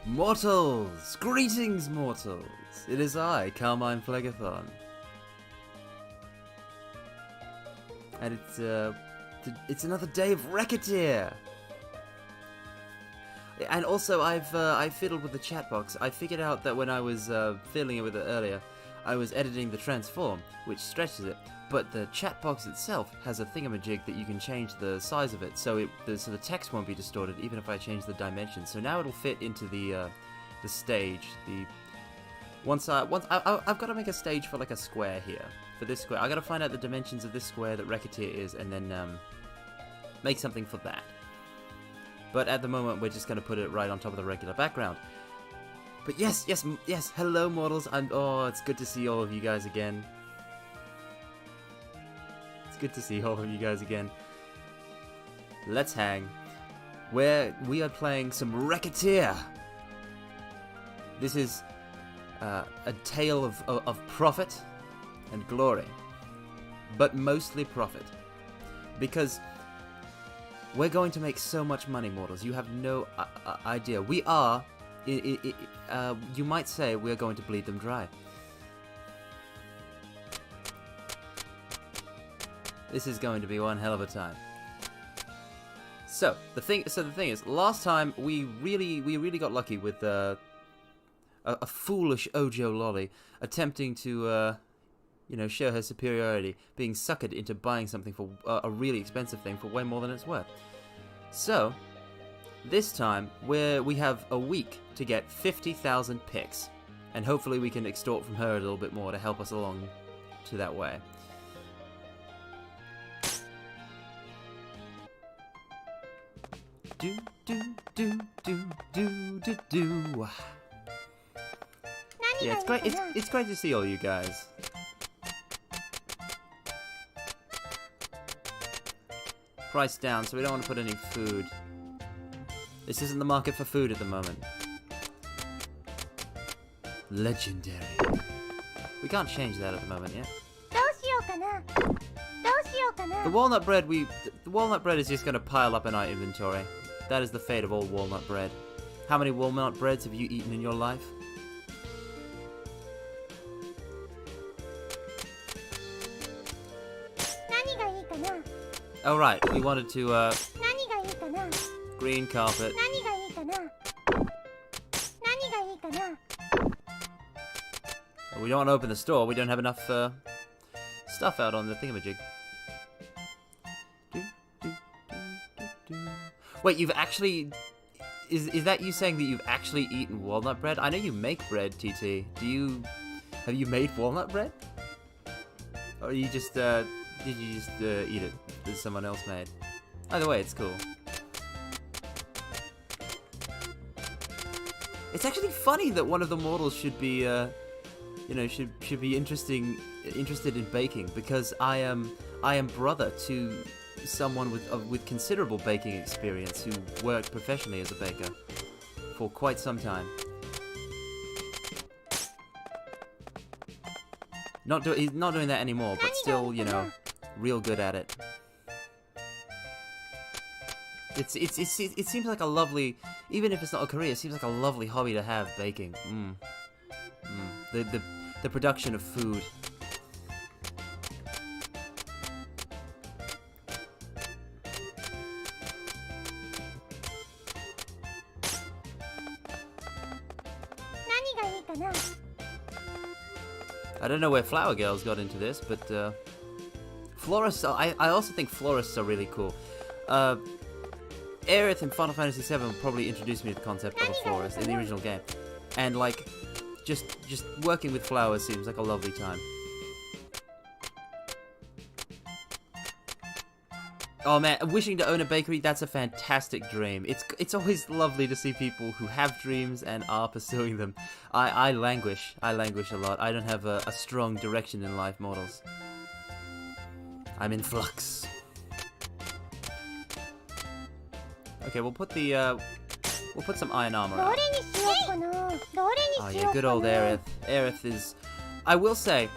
Mortals! Greetings, mortals! It is I, Carmine Phlegathon. And it's another day of Recettear! And also, I fiddled with the chat box. I figured out that when I was fiddling with it earlier, I was editing the transform, which stretches it, but the chat box itself has a thingamajig that you can change the size of it, so the text won't be distorted even if I change the dimensions. So now it'll fit into the stage. I've got to make a stage for like a square here. For this square, I got to find out the dimensions of this square that Recettear is, and then make something for that. But at the moment, we're just going to put it right on top of the regular background. But yes, hello mortals, it's good to see all of you guys again. It's good to see all of you guys again. Let's hang. We are playing some Recettear. This is a tale of profit and glory. But mostly profit. Because we're going to make so much money, mortals. You have no idea. We are... you might say we're going to bleed them dry. This is going to be one hell of a time. So the thing is, last time we really got lucky with a foolish Ojo Lolly attempting to show her superiority, being suckered into buying something for a really expensive thing for way more than it's worth. So this time, we have a week to get 50,000 picks, and hopefully we can extort from her a little bit more to help us along to that way. Do. Yeah, it's great. It's great to see all you guys. Price down, so we don't want to put any food. This isn't the market for food at the moment. Legendary. We can't change that at the moment yet. The walnut bread is just going to pile up in our inventory. That is the fate of all walnut bread. How many walnut breads have you eaten in your life? Oh right, we wanted to green carpet. We don't want to open the store, we don't have enough stuff out on the thingamajig. Wait, you've actually... Is that you saying that you've actually eaten walnut bread? I know you make bread, TT. Have you made walnut bread? Or you just, did you just eat it that someone else made? Either way, it's cool. It's actually funny that one of the mortals should be, should be interested in baking, because I am brother to someone with considerable baking experience who worked professionally as a baker for quite some time. He's not doing that anymore, but still, real good at it. It seems like a lovely, even if it's not a career, it seems like a lovely hobby to have, baking. The production of food. I don't know where Flower Girls got into this, but florists I also think florists are really cool. Aerith in Final Fantasy VII probably introduced me to the concept of a florist in the original game. And like, just working with flowers seems like a lovely time. Oh man, wishing to own a bakery, that's a fantastic dream. It's always lovely to see people who have dreams and are pursuing them. I languish a lot. I don't have a strong direction in life, mortals. I'm in flux. Okay, we'll put some iron armor out. Oh yeah, good old Aerith. Aerith is... I will say,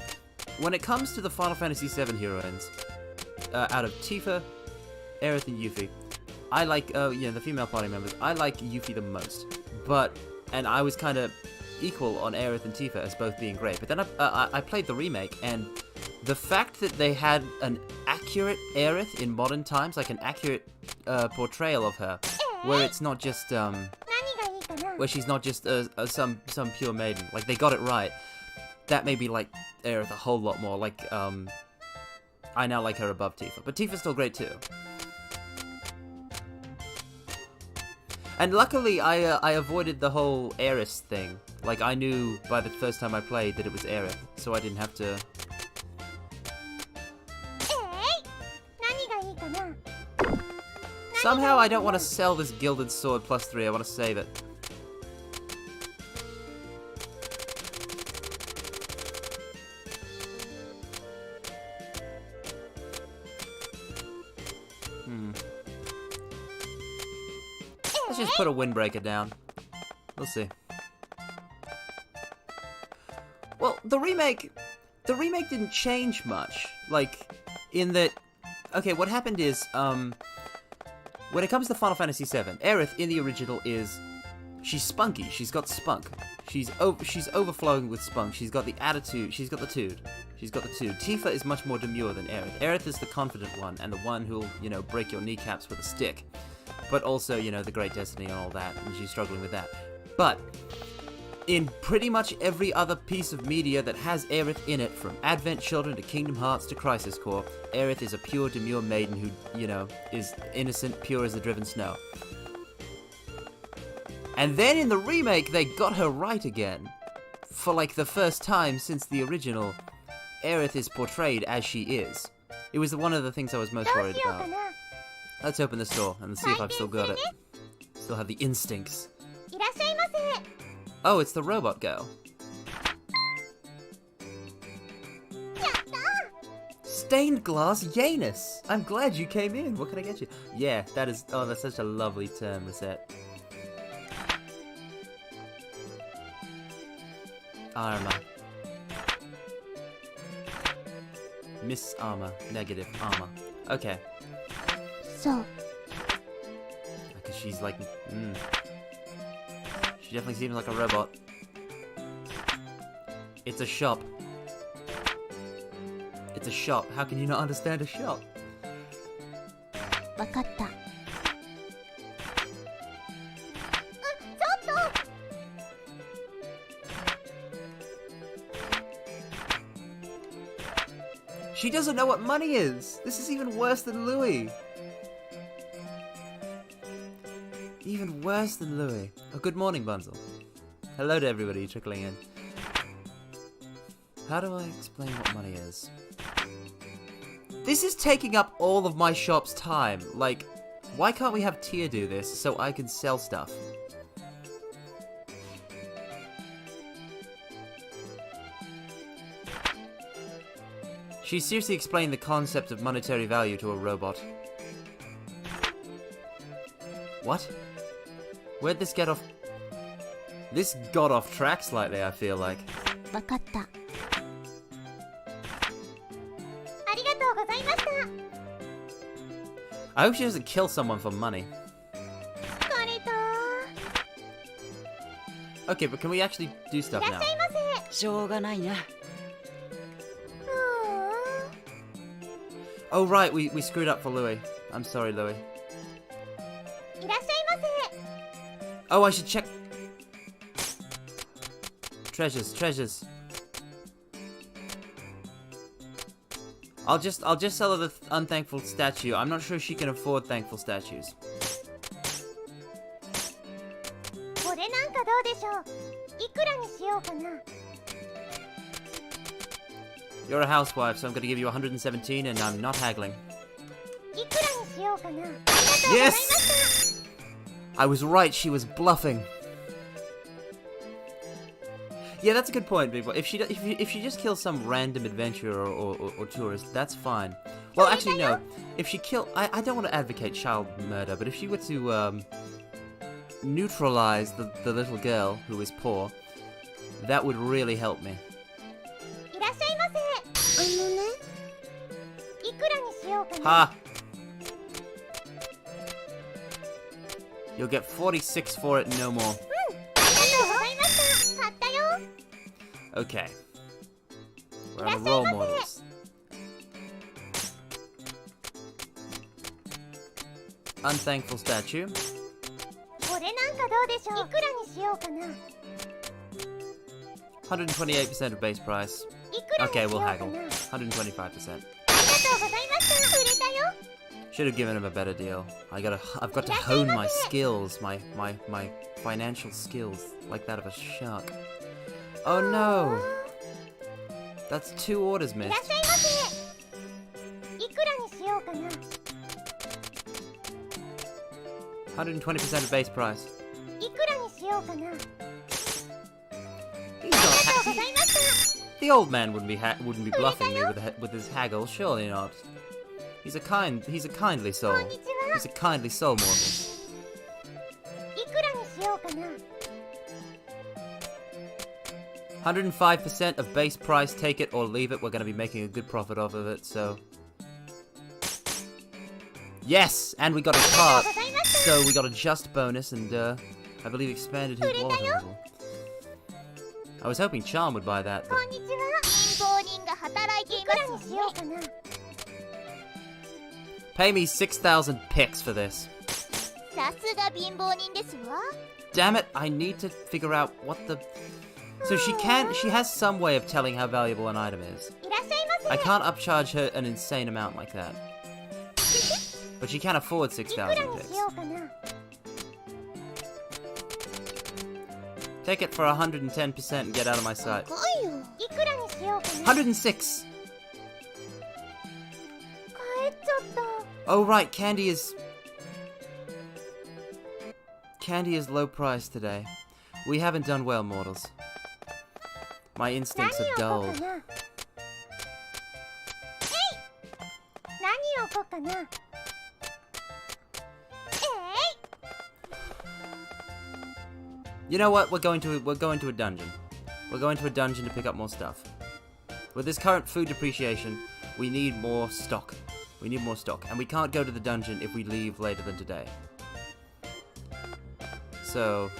when it comes to the Final Fantasy VII heroines, out of Tifa, Aerith and Yuffie, I like, the female party members, I like Yuffie the most. But and I was kind of equal on Aerith and Tifa as both being great. But then I played the remake, and the fact that they had an accurate Aerith in modern times, like an accurate portrayal of her, where it's not just where she's not just some pure maiden, like they got it right. That made me like Aerith a whole lot more. Like I now like her above Tifa, but Tifa's still great too. And luckily, I avoided the whole Aerith thing. Like, I knew by the first time I played that it was Aerith, so I didn't have to... Somehow I don't want to sell this Gilded Sword +3, I want to save it. Let's just put a windbreaker down. We'll see. Well, the remake didn't change much. Like, in that... Okay, what happened is, when it comes to Final Fantasy VII, Aerith in the original is... She's spunky, she's got spunk. She's overflowing with spunk, she's got the attitude, she's got the tude. Tifa is much more demure than Aerith. Aerith is the confident one, and the one who'll, you know, break your kneecaps with a stick. But also, you know, the Great Destiny and all that, and she's struggling with that. But, in pretty much every other piece of media that has Aerith in it, from Advent Children to Kingdom Hearts to Crisis Core, Aerith is a pure, demure maiden who, you know, is innocent, pure as the driven snow. And then in the remake, they got her right again. For like the first time since the original, Aerith is portrayed as she is. It was one of the things I was most worried about. Let's open the store and see if I've still got it. Still have the instincts. Oh, it's the robot girl. Stained glass Janus! I'm glad you came in. What can I get you? Yeah, that is... Oh, that's such a lovely term, Recette. Armor. Miss Armor. Negative armor. Okay. So. Because she's like... She definitely seems like a robot. It's a shop. It's a shop. How can you not understand a shop? Wakatta. She doesn't know what money is! This is even worse than Louis! Even worse than Louis. Oh, good morning, Bunzel. Hello to everybody trickling in. How do I explain what money is? This is taking up all of my shop's time. Like, why can't we have Tyr do this so I can sell stuff? She seriously explained the concept of monetary value to a robot. What? Where'd this get off? This got off track slightly, I feel like. Wakatta. I hope she doesn't kill someone for money. Okay, but can we actually do stuff now? Oh right, we screwed up for Louis. I'm sorry, Louis. Oh, I should check. Treasures. I'll just sell her the unthankful statue. I'm not sure she can afford thankful statues. You're a housewife, so I'm gonna give you 117 and I'm not haggling. Yes! I was right, she was bluffing. Yeah, that's a good point, people. If she just kills some random adventurer or tourist, that's fine. Well, actually, no. If she I don't want to advocate child murder, but if she were to neutralize the little girl who is poor, that would really help me. Ha! You'll get 46 for it, no more. Okay. We're on the role models. Unthankful statue. これなんかどうでしょう。いくらにしようかな。 128% of base price. いくらにし Okay, よ we'll うかな。 haggle. 125%. ありがとうございました。売れたよ。 Should have given him a better deal. I've got to hone my skills, my financial skills, like that of a shark. Oh no! That's 2 orders いらっ missed. しゃいませ。いくらにしようかな。 120% of base price. いくらにしようかな。 He's ありがとう not ございました。 the old man wouldn't be bluffing me with his haggle, surely not. He's a kindly soul. こんにちは。 He's a kindly soul mortal. いくらにしようかな。 105% of base price, take it or leave it. We're going to be making a good profit off of it, so... Yes! And we got a あり cart. がとうございました。 So we got a just bonus and, I believe expanded his wallet a little. I was hoping Charm would buy that, こ but んにちは。貧乏人が働いていますわね。いくらにしようかな。 pay me 6,000 picks for this. さすが貧乏人ですわ。 Damn it, I need to figure out what the... So she has some way of telling how valuable an item is. いらっしゃいませ。 I can't upcharge her an insane amount like that. But she can't afford いくら 6,000 に picks. しようかな。 Take it for 110% and get out of my sight. 高いよ。いくらにしようかな。 106! 帰っちゃった。 Oh right, Candy is low price today. We haven't done well, mortals. My instincts 何 are をこう dulled. かな。何をこうかな。You know what? We're going to a dungeon. We're going to a dungeon to pick up more stuff. With this current food depreciation, we need more stock. We need more stock, and we can't go to the dungeon if we leave later than today. So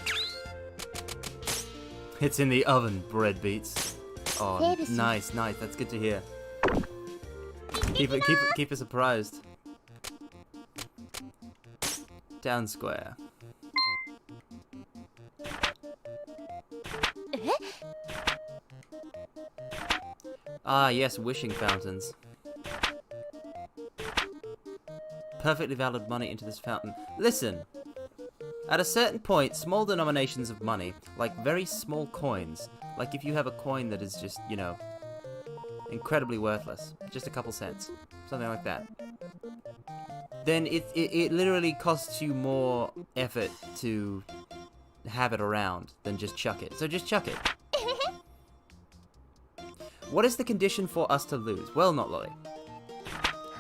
it's in the oven, bread beats. Oh, nice. That's good to hear. Keep us surprised. Down square. Ah, yes, wishing fountains. Perfectly valid money into this fountain. Listen! At a certain point, small denominations of money, like very small coins, like if you have a coin that is just, you know, incredibly worthless, just a couple cents, something like that, then it literally costs you more effort to have it around than just chuck it. So just chuck it. What is the condition for us to lose? Well, not Lolly.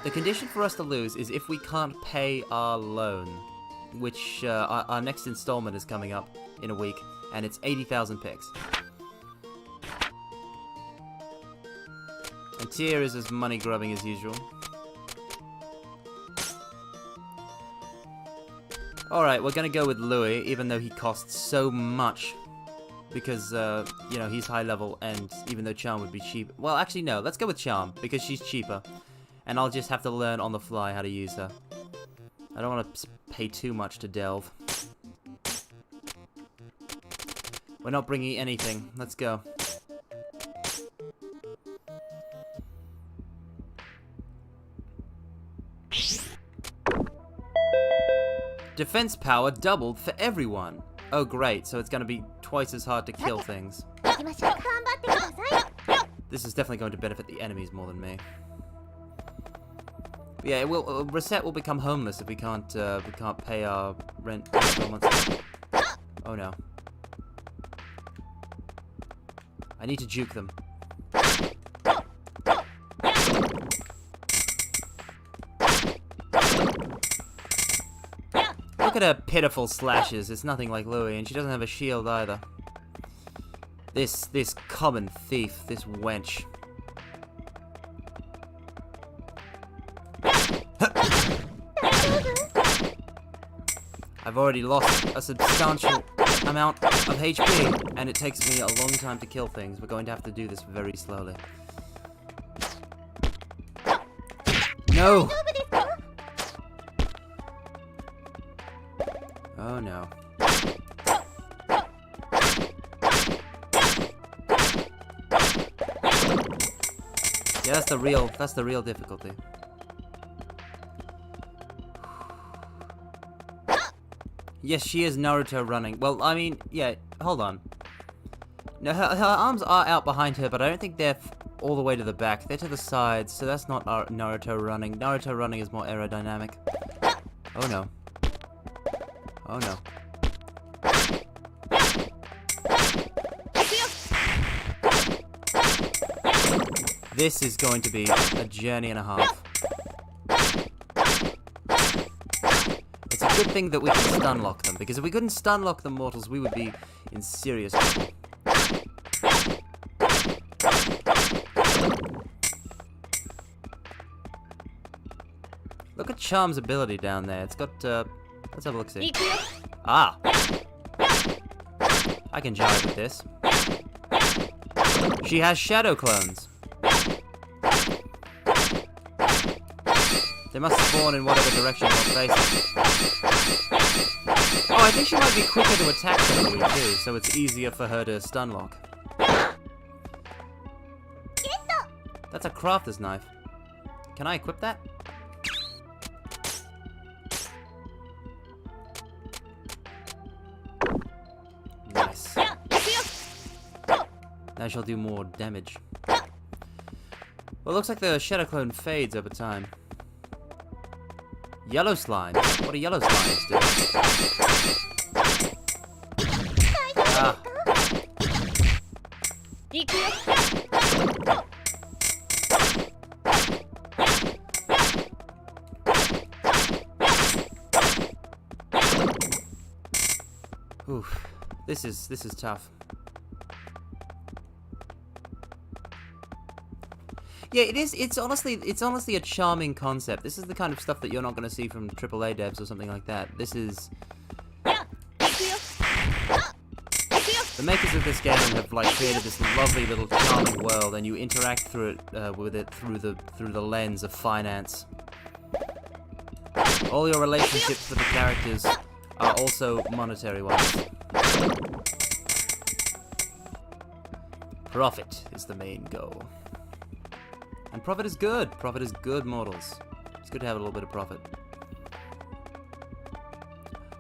The condition for us to lose is if we can't pay our loan, which our next installment is coming up in a week, and it's 80,000 picks. And Tyr is as money grubbing as usual. Alright, we're gonna go with Louis, even though he costs so much. Because, you know, he's high level, and even though Charm would be cheap... Well, actually, no. Let's go with Charm, because she's cheaper. And I'll just have to learn on the fly how to use her. I don't want to pay too much to delve. We're not bringing anything. Let's go. Defense power doubled for everyone. Oh great, so it's gonna be twice as hard to kill things. This is definitely going to benefit the enemies more than me. But yeah, Recette will become homeless if we can't pay our rent installments. Oh no. I need to juke them. Look at her pitiful slashes. It's nothing like Louis, and she doesn't have a shield either. This common thief, this wench. I've already lost a substantial amount of HP, and it takes me a long time to kill things. We're going to have to do this very slowly. No! Oh no. Yeah, that's the real difficulty. Yes, she is Naruto running. Well, I mean, yeah, hold on. No, her arms are out behind her, but I don't think they're all the way to the back. They're to the sides, so that's not Naruto running. Naruto running is more aerodynamic. Oh no. Oh no. This is going to be a journey and a half. It's a good thing that we can stun lock them, because if we couldn't stun lock them, mortals, we would be in serious trouble. Look at Charm's ability down there. It's got, let's have a look-see. Ah! I can jive with this. She has shadow clones. They must spawn in whatever direction they're facing. Oh, I think she might be quicker to attack somebody too, so it's easier for her to stun lock. That's a crafter's knife. Can I equip that? Nice. Now she'll do more damage. Well, it looks like the shadow clone fades over time. Yellow slimes? What do yellow slimes do? Ah. Oof. This is tough. Yeah, it is. It's honestly a charming concept. This is the kind of stuff that you're not going to see from AAA devs or something like that. This is... The makers of this game have created this lovely little charming world, and you interact through it with it through the lens of finance. All your relationships with the characters are also monetary ones. Profit is the main goal. And profit is good. Profit is good, mortals. It's good to have a little bit of profit.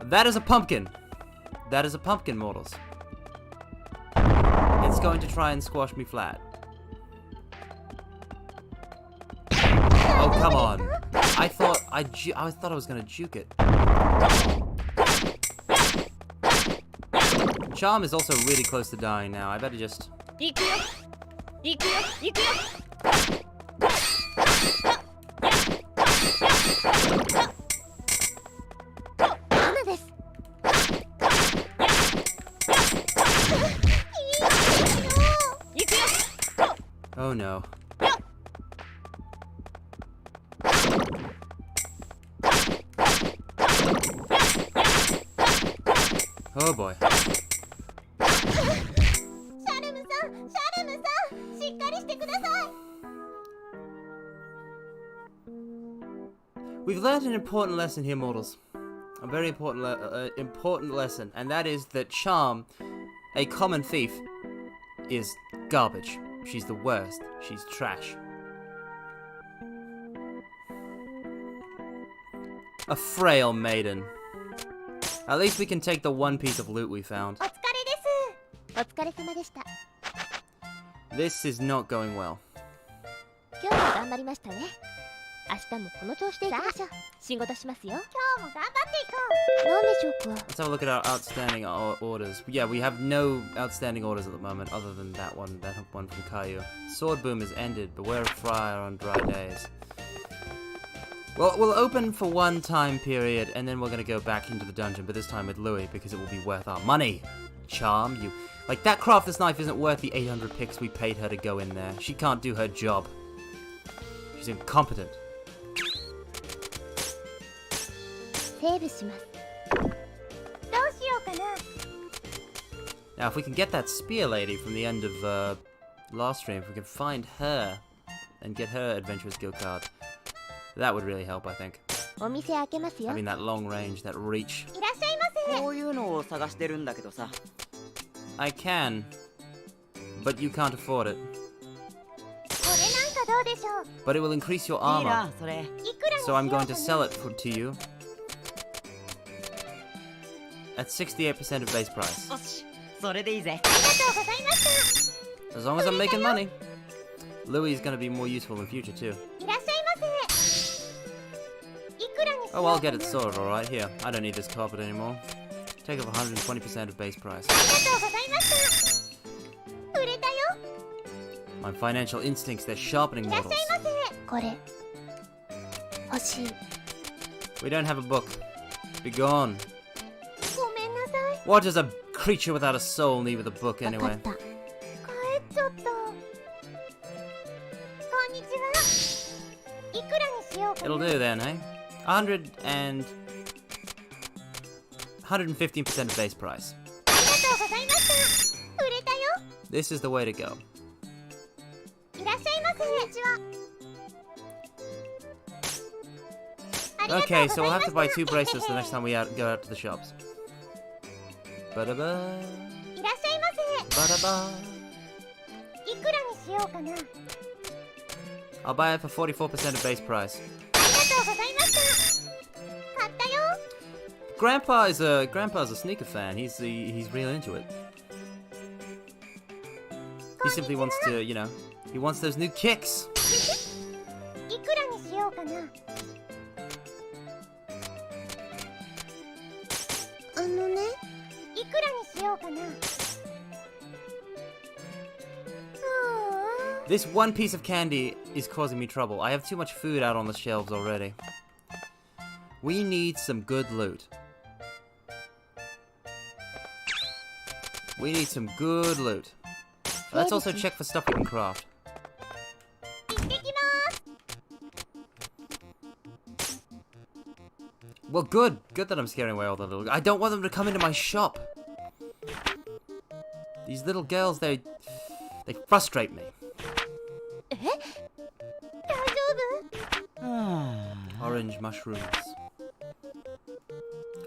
That is a pumpkin. That is a pumpkin, mortals. It's going to try and squash me flat. Oh, come on. I thought I was going to juke it. Charm is also really close to dying now. I better just... Oh no. Oh boy. We've learned an important lesson here, mortals. A very important lesson, and that is that Charm, a common thief, is garbage. She's the worst. She's trash. A frail maiden. At least we can take the one piece of loot we found. This is not going well. Let's have a look at our outstanding orders. Yeah, we have no outstanding orders at the moment, other than that one from Caillou. Sword boom is ended. Beware of fire on dry days. Well, we'll open for one time period, and then we're gonna go back into the dungeon, but this time with Louis, because it will be worth our money. Charm, you... Like, that crafter's knife isn't worth the 800 picks we paid her to go in there. She can't do her job. She's incompetent. Now, if we can get that spear lady from the end of last stream, if we can find her and get her adventurous guild card, that would really help, I think. お店開けますよ。 Having that long range, that reach. いらっしゃいませ。こういうのを探してるんだけどさ。 I can, but you can't afford it. これなんかどうでしょう。 But it will increase your いいな armor, それ。いくらにし so よう I'm か going な。 to sell it to you at 68% of base price. よし、それでいいぜ。ありがとうございました。 As long as I'm making money. Louis is going to be more useful in future too. いらっしゃいませ。いくらにしよう Oh, か I'll な。 get it sorted, alright. Here, I don't need this carpet anymore. Take off 120% of base price. ありがとうございました。売れたよ。 My financial instincts, they're sharpening いらっしゃ models. いませ。これ欲しい。 We don't have a book. Be gone. ごめんなさい。 What does a creature without a soul need with a book わか anyway? った。帰っちゃった。こんにちは。いくらにしようかな。 It'll do then, eh? 115% of base price. ありがとうございました。売れたよ。 This is the way to go. いらっしゃいませ。こんにちは。 Okay, so we'll have to buy 2 bracelets the next time we go out to the shops. Ba-da-ba. いらっしゃいませ。 Ba-da-ba. いくらにしようかな。 I'll buy it for 44% of base price. ありがとうございました。買ったよ。 Grandpa's a sneaker fan. He's real into it. He simply wants to, you know, he wants those new kicks. いくらにしようかな。あのね、いくらにしようかな。This one piece of candy is causing me trouble. I have too much food out on the shelves already. We need some good loot. We need some good loot. Let's also check for stuff we can craft. 行ってきます。 Well, good. Good that I'm scaring away all the little... I don't want them to come into my shop. These little girls, they frustrate me. 大丈夫？ Orange mushrooms.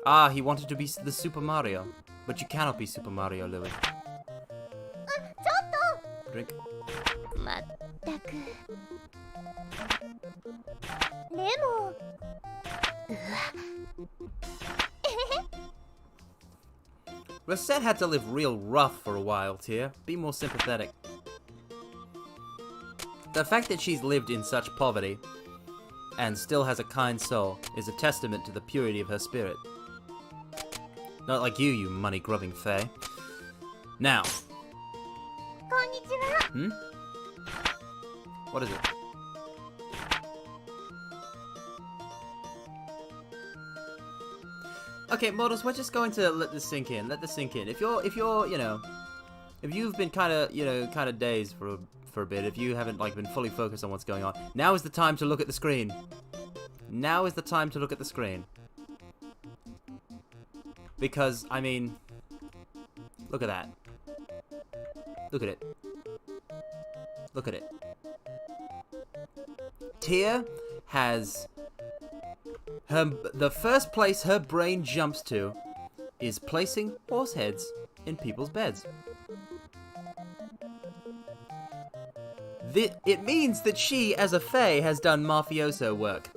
Ah, he wanted to be the Super Mario. But you cannot be Super Mario, Louis. ちょっ Drink. と。まったく。でも。Recette had to live real rough for a while, Tia. Be more sympathetic. The fact that she's lived in such poverty and still has a kind soul is a testament to the purity of her spirit. Not like you, you money-grubbing fae. Now. こんにちは。 Hmm? What is it? Okay, models, we're just going to let this sink in. Let this sink in. If you're, you know, if you've been kind of dazed for a bit, if you haven't like been fully focused on what's going on, now is the time to look at the screen. Now is the time to look at the screen. Because, I mean, look at that. Look at it. Look at it. Tia has the first place her brain jumps to is placing horse heads in people's beds. It means that she, as a fae, has done mafioso work.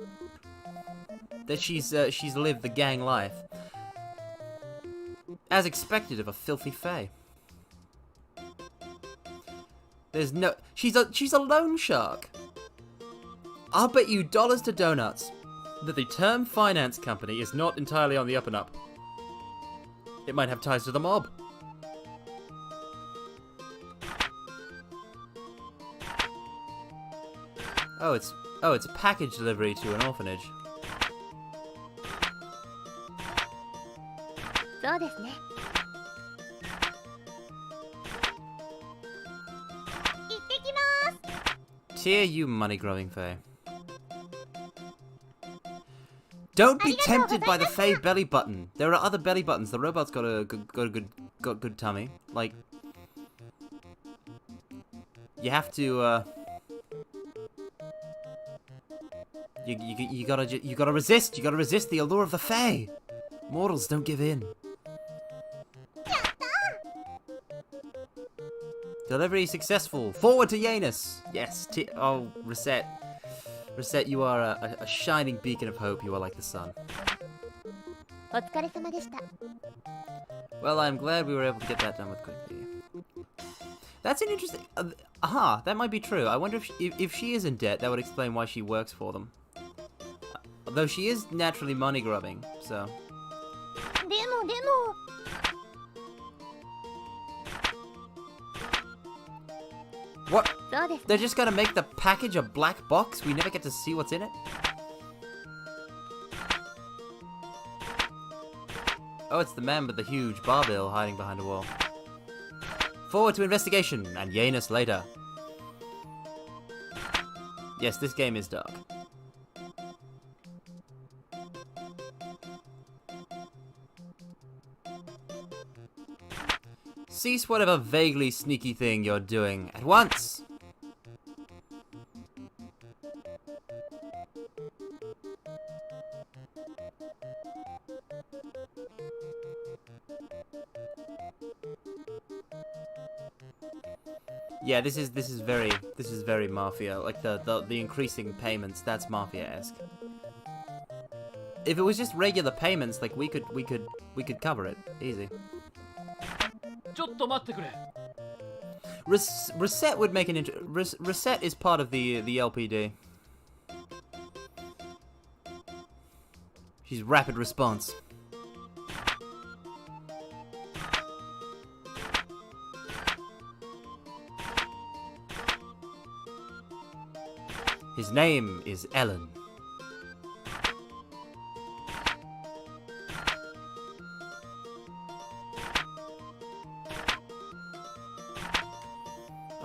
That she's lived the gang life. As expected of a filthy fae. There's no... She's a loan shark. I'll bet you dollars to donuts that the term finance company is not entirely on the up and up. It might have ties to the mob. Oh, it's a package delivery to an orphanage. そうですね。行ってきます。 Tia, you money-grubbing fae. Don't be tempted by the fae belly button. There are other belly buttons. The robot's got a good got good tummy. Like, you have to, you gotta resist. You gotta resist the allure of the Fae. Mortals don't give in. Delivery successful. Forward to Yanus. Yes. Oh, Recette. Recette, you are a shining beacon of hope. You are like the sun. お疲れ様でした。 Well, I'm glad we were able to get that done with quickly. That's an interesting... that might be true. I wonder if she is in debt, that would explain why she works for them. Though she is naturally money grubbing, so... でも What? そうです。 They're just gonna make the package a black box? We never get to see what's in it? Oh, it's the man with the huge bar bill hiding behind a wall. Forward to investigation, and Yanus later. Yes, this game is dark. Cease whatever vaguely sneaky thing you're doing at once! Yeah, this is very mafia. Like the increasing payments, that's mafia-esque. If it was just regular payments, like we could cover it easy. Recette would make an Recette is part of the LPD. She's rapid response. His name is Ellen.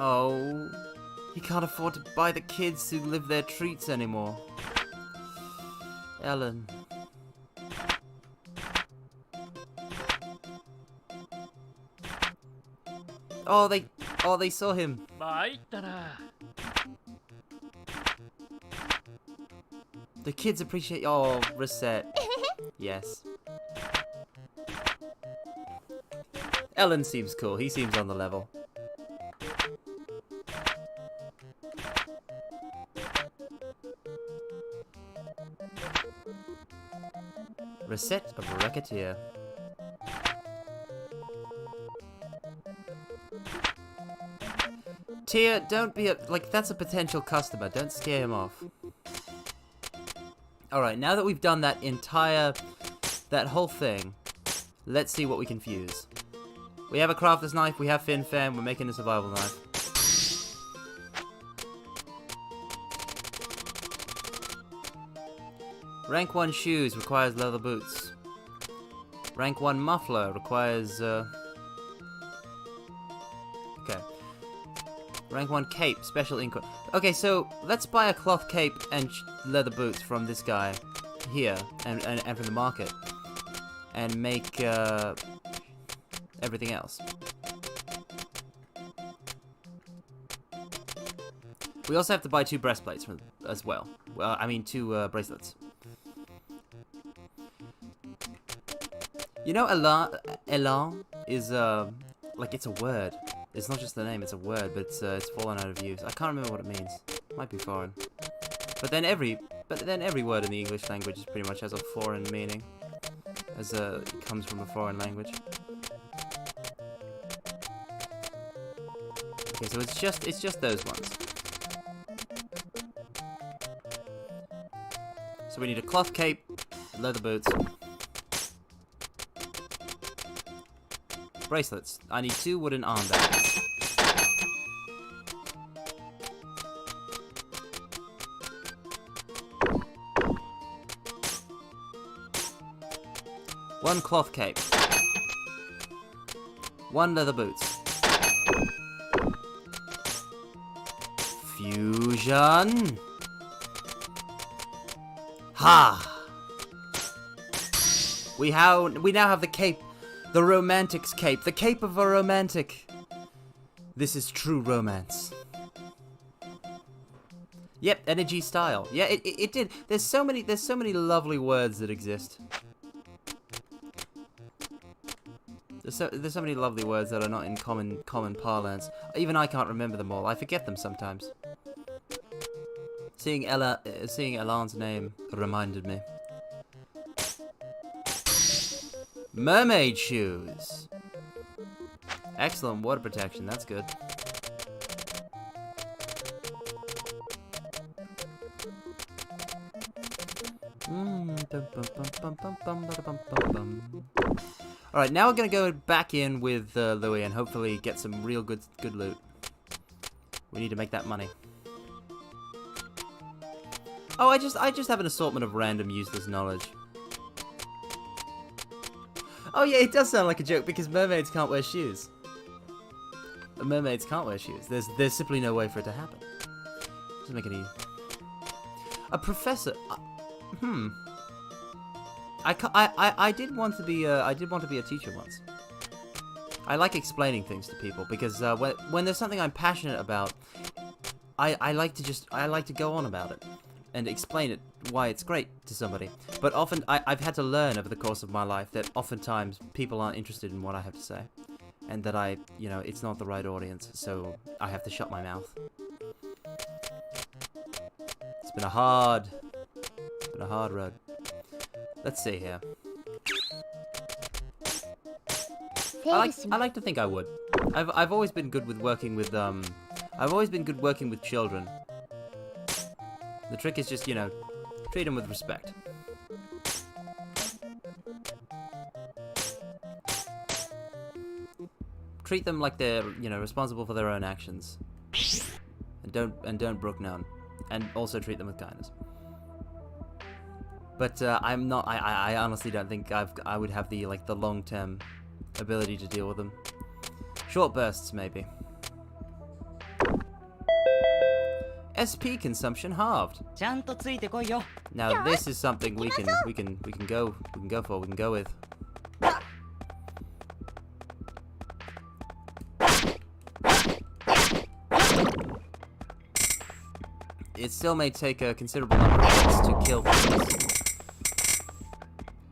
Oh, he can't afford to buy the kids who live their treats anymore. Ellen. Oh, they saw him. The kids appreciate. Oh, Recette. Yes. Ellen seems cool. He seems on the level. Recette of Recettear. Tia, don't be like, that's a potential customer. Don't scare him off. Alright, now that we've done that whole thing, let's see what we can fuse. We have a crafter's knife, we have Fin Fan, we're making a survival knife. Rank 1 shoes requires leather boots. Rank 1 muffler requires, okay. Rank 1 cape, special ink. Okay, so let's buy a cloth cape and leather boots from this guy here, and from the market. And make, everything else. We also have to buy 2 breastplates as well. Well, I mean 2 bracelets. You know, Elan is, like, it's a word. It's not just the name, it's a word, but it's fallen out of use. I can't remember what it means. Might be foreign. But then every word in the English language is pretty much has a foreign meaning. As it comes from a foreign language. Okay, so it's just those ones. So we need a cloth cape, leather boots. Bracelets. I need 2 wooden armbands. One cloth cape. 1 leather boots. Fusion. Ha! We now have the cape The romantic's cape. The cape of a romantic. This is true romance. Yep, energy style. Yeah, it did. There's so many lovely words that exist. There's so many lovely words that are not in common parlance. Even I can't remember them all. I forget them sometimes. Seeing Elan's name reminded me. Mermaid shoes. Excellent water protection. That's good. Alright, now we're gonna go back in with Louis and hopefully get some real good loot. We need to make that money. Oh, I just have an assortment of random useless knowledge. Oh yeah, it does sound like a joke because mermaids can't wear shoes. Mermaids can't wear shoes. There's simply no way for it to happen. Doesn't make any. A professor. I did want to be a teacher once. I like explaining things to people because when there's something I'm passionate about, I like to go on about it and explain it why it's great to somebody. But often I've had to learn over the course of my life that oftentimes people aren't interested in what I have to say, and that it's not the right audience, so I have to shut my mouth. It's been a hard road. Let's see here. I like to think I would. I've always been good with working with children. The trick is just, treat them with respect. Treat them like they're, responsible for their own actions. And don't brook none. And also treat them with kindness. But I'm not. I honestly don't think I would have the long-term ability to deal with them. Short bursts, maybe. SP consumption halved. Now this is something we can go with. It still may take a considerable number of hits to kill things.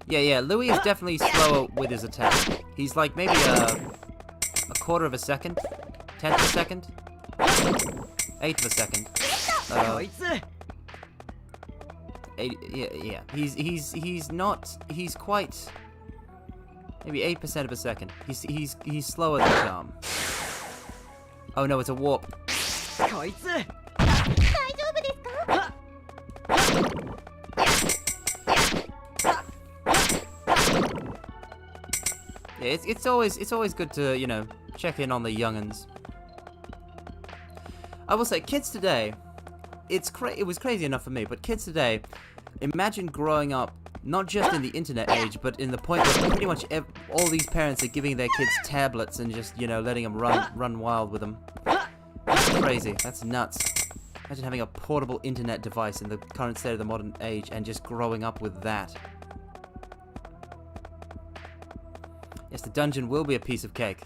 Yeah, Louis is definitely slower with his attack. He's like maybe a quarter of a second, 10th of a second, 8th of a second. Yeah. He's quite maybe 8% of a second. He's slower than Charm. Oh no, it's a warp. Yeah, it's always good to, check in on the young'uns. I will say, kids today, it was crazy enough for me, but kids today, imagine growing up not just in the internet age, but in the point where pretty much all these parents are giving their kids tablets and just, letting them run wild with them. That's crazy. That's nuts. Imagine having a portable internet device in the current state of the modern age and just growing up with that. Yes, the dungeon will be a piece of cake.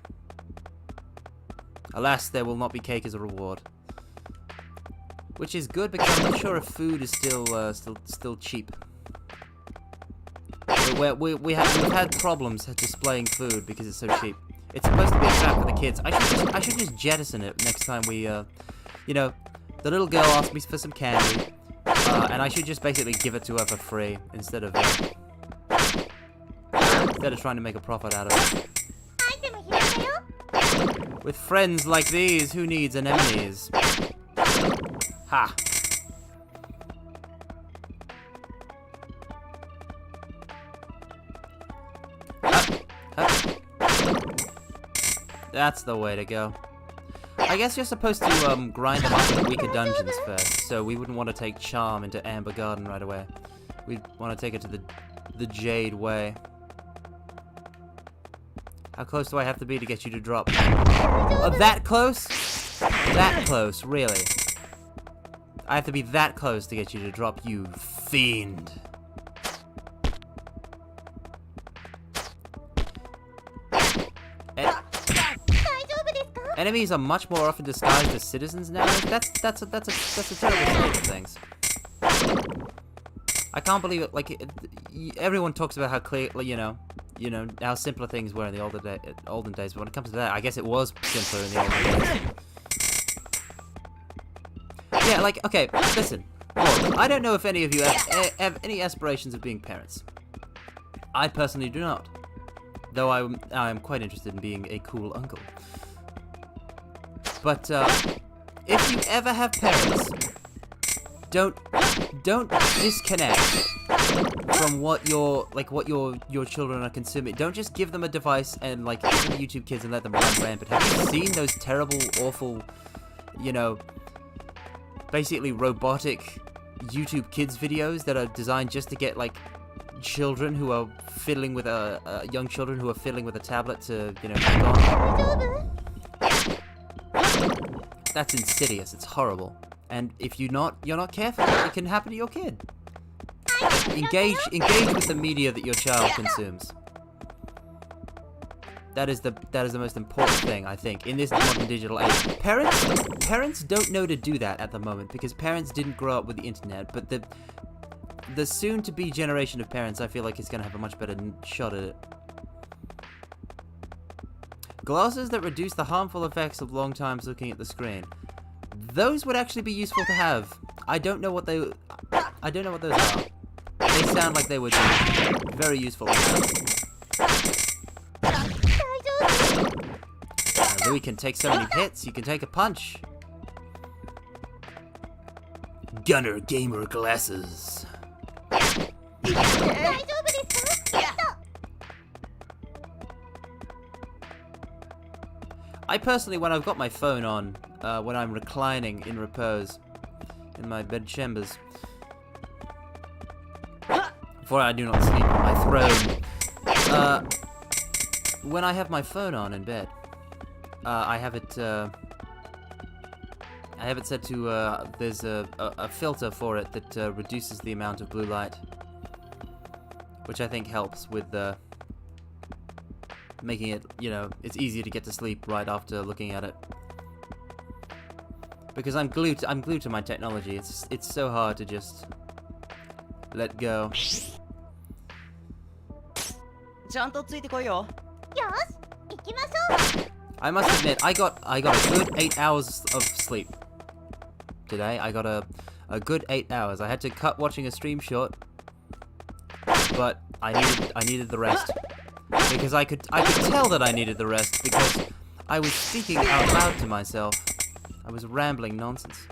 Alas, there will not be cake as a reward. Which is good because I'm not sure if food is still cheap. We've had problems displaying food because it's so cheap. It's supposed to be a trap for the kids. I should just jettison it next time we the little girl asked me for some candy, and I should just basically give it to her for free instead of trying to make a profit out of it. With friends like these, who needs anemones? Ha! That's the way to go. I guess you're supposed to grind them up in weaker dungeons first, so we wouldn't want to take Charm into Amber Garden right away. We'd want to take it to the Jade Way. How close do I have to be to get you to drop? Oh, that close? That close, really? I have to be that close to get you to drop, you fiend. Enemies are much more often disguised as citizens now. That's a terrible state of things. I can't believe it. Like everyone talks about how clear, you know, how simpler things were in the olden days. But when it comes to that, I guess it was simpler in the olden days. Yeah, like okay, listen. Look, I don't know if any of you have any aspirations of being parents. I personally do not, though I am quite interested in being a cool uncle. But if you ever have parents, don't disconnect from what your children are consuming. Don't just give them a device and like give them YouTube Kids and let them run rampant. Have you seen those terrible, awful, you know, basically robotic YouTube Kids videos that are designed just to get like children who are fiddling with young children who are fiddling with a tablet to, you know, click on? That's insidious. It's horrible. And if you're not careful, it can happen to your kid. Engage with the media that your child consumes. That is the most important thing, I think, in this modern digital age. Parents don't know to do that at the moment because parents didn't grow up with the internet. But the soon-to-be generation of parents, I feel like, is going to have a much better shot at it. Glasses that reduce the harmful effects of long times looking at the screen. Those would actually be useful to have. I don't know what those are. They sound like they would be very useful to have. Louis can take so many hits, you can take a punch. Gunner Gamer Glasses. I personally, when I've got my phone on, when I'm reclining in repose in my bed chambers, for I do not sleep on my throne, when I have my phone on in bed, I have it set to, there's a filter for it that reduces the amount of blue light, which I think helps with making it, you know, it's easier to get to sleep right after looking at it. Because I'm glued to my technology. It's so hard to just let go. I must admit, I got a good 8 hours of sleep today. I got a good 8 hours. I had to cut watching a stream short, but I needed the rest. Because I could tell that I needed the rest because I was speaking out loud to myself. I was rambling nonsense.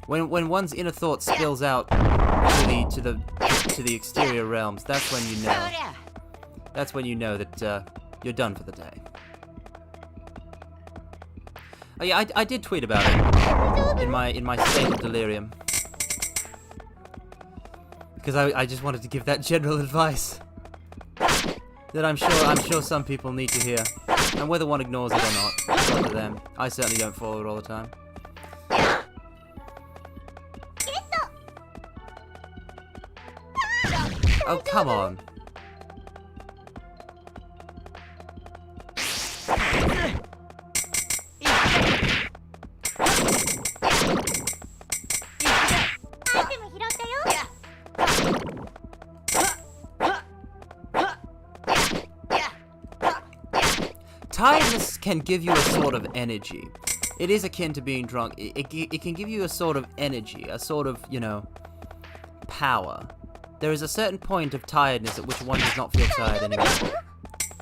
When one's inner thought spills out to the exterior realms, that's when you know. That's when you know that you're done for the day. Oh yeah, I did tweet about it in my state of delirium. Because I just wanted to give that general advice that I'm sure some people need to hear, and whether one ignores it or not, it's up to them. I certainly don't follow it all the time. Oh come on! Tiredness can give you a sort of energy. It is akin to being drunk. It can give you a sort of energy, a sort of, you know, power. There is a certain point of tiredness at which one does not feel tired anymore.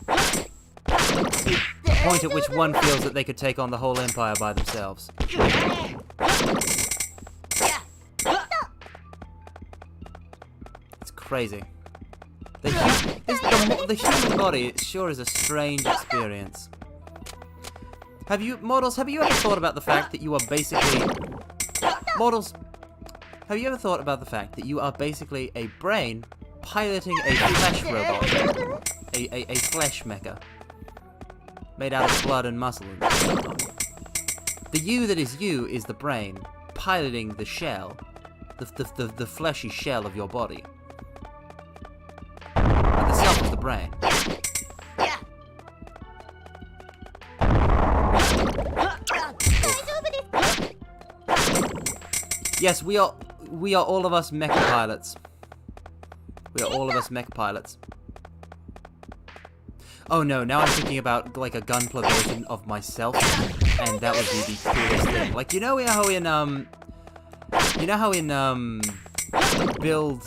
A point at which one feels that they could take on the whole empire by themselves. It's crazy. The human body sure is a strange experience. Have you ever thought about the fact that you are basically... have you ever thought about the fact that you are basically a brain piloting a flesh robot? A flesh mecha. Made out of blood and muscle and whatnot. The you that is you is the brain, piloting the shell. The fleshy shell of your body. The self is the brain. Yes, we are all of us mecha pilots. We are all of us mech pilots. Oh no, now I'm thinking about like a gunpla version of myself, and that would be the coolest thing. Like, you know how in build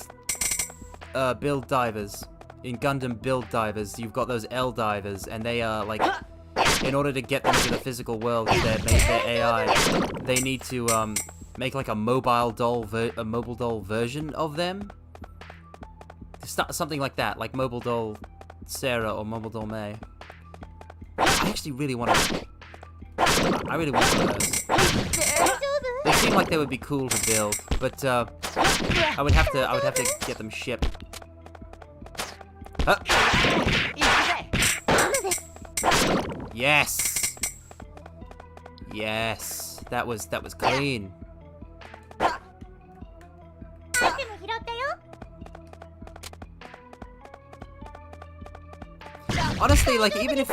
divers, in Gundam build divers, you've got those L divers, and they are like, in order to get them into the physical world, their AI, they need to make like a mobile doll version of them. Something like that, like Mobile Doll Sarah or Mobile Doll May. I actually really want to. I really want one of those. They seem like they would be cool to build, but I would have to get them shipped. Yes. Yes. That was clean. Honestly, like, even if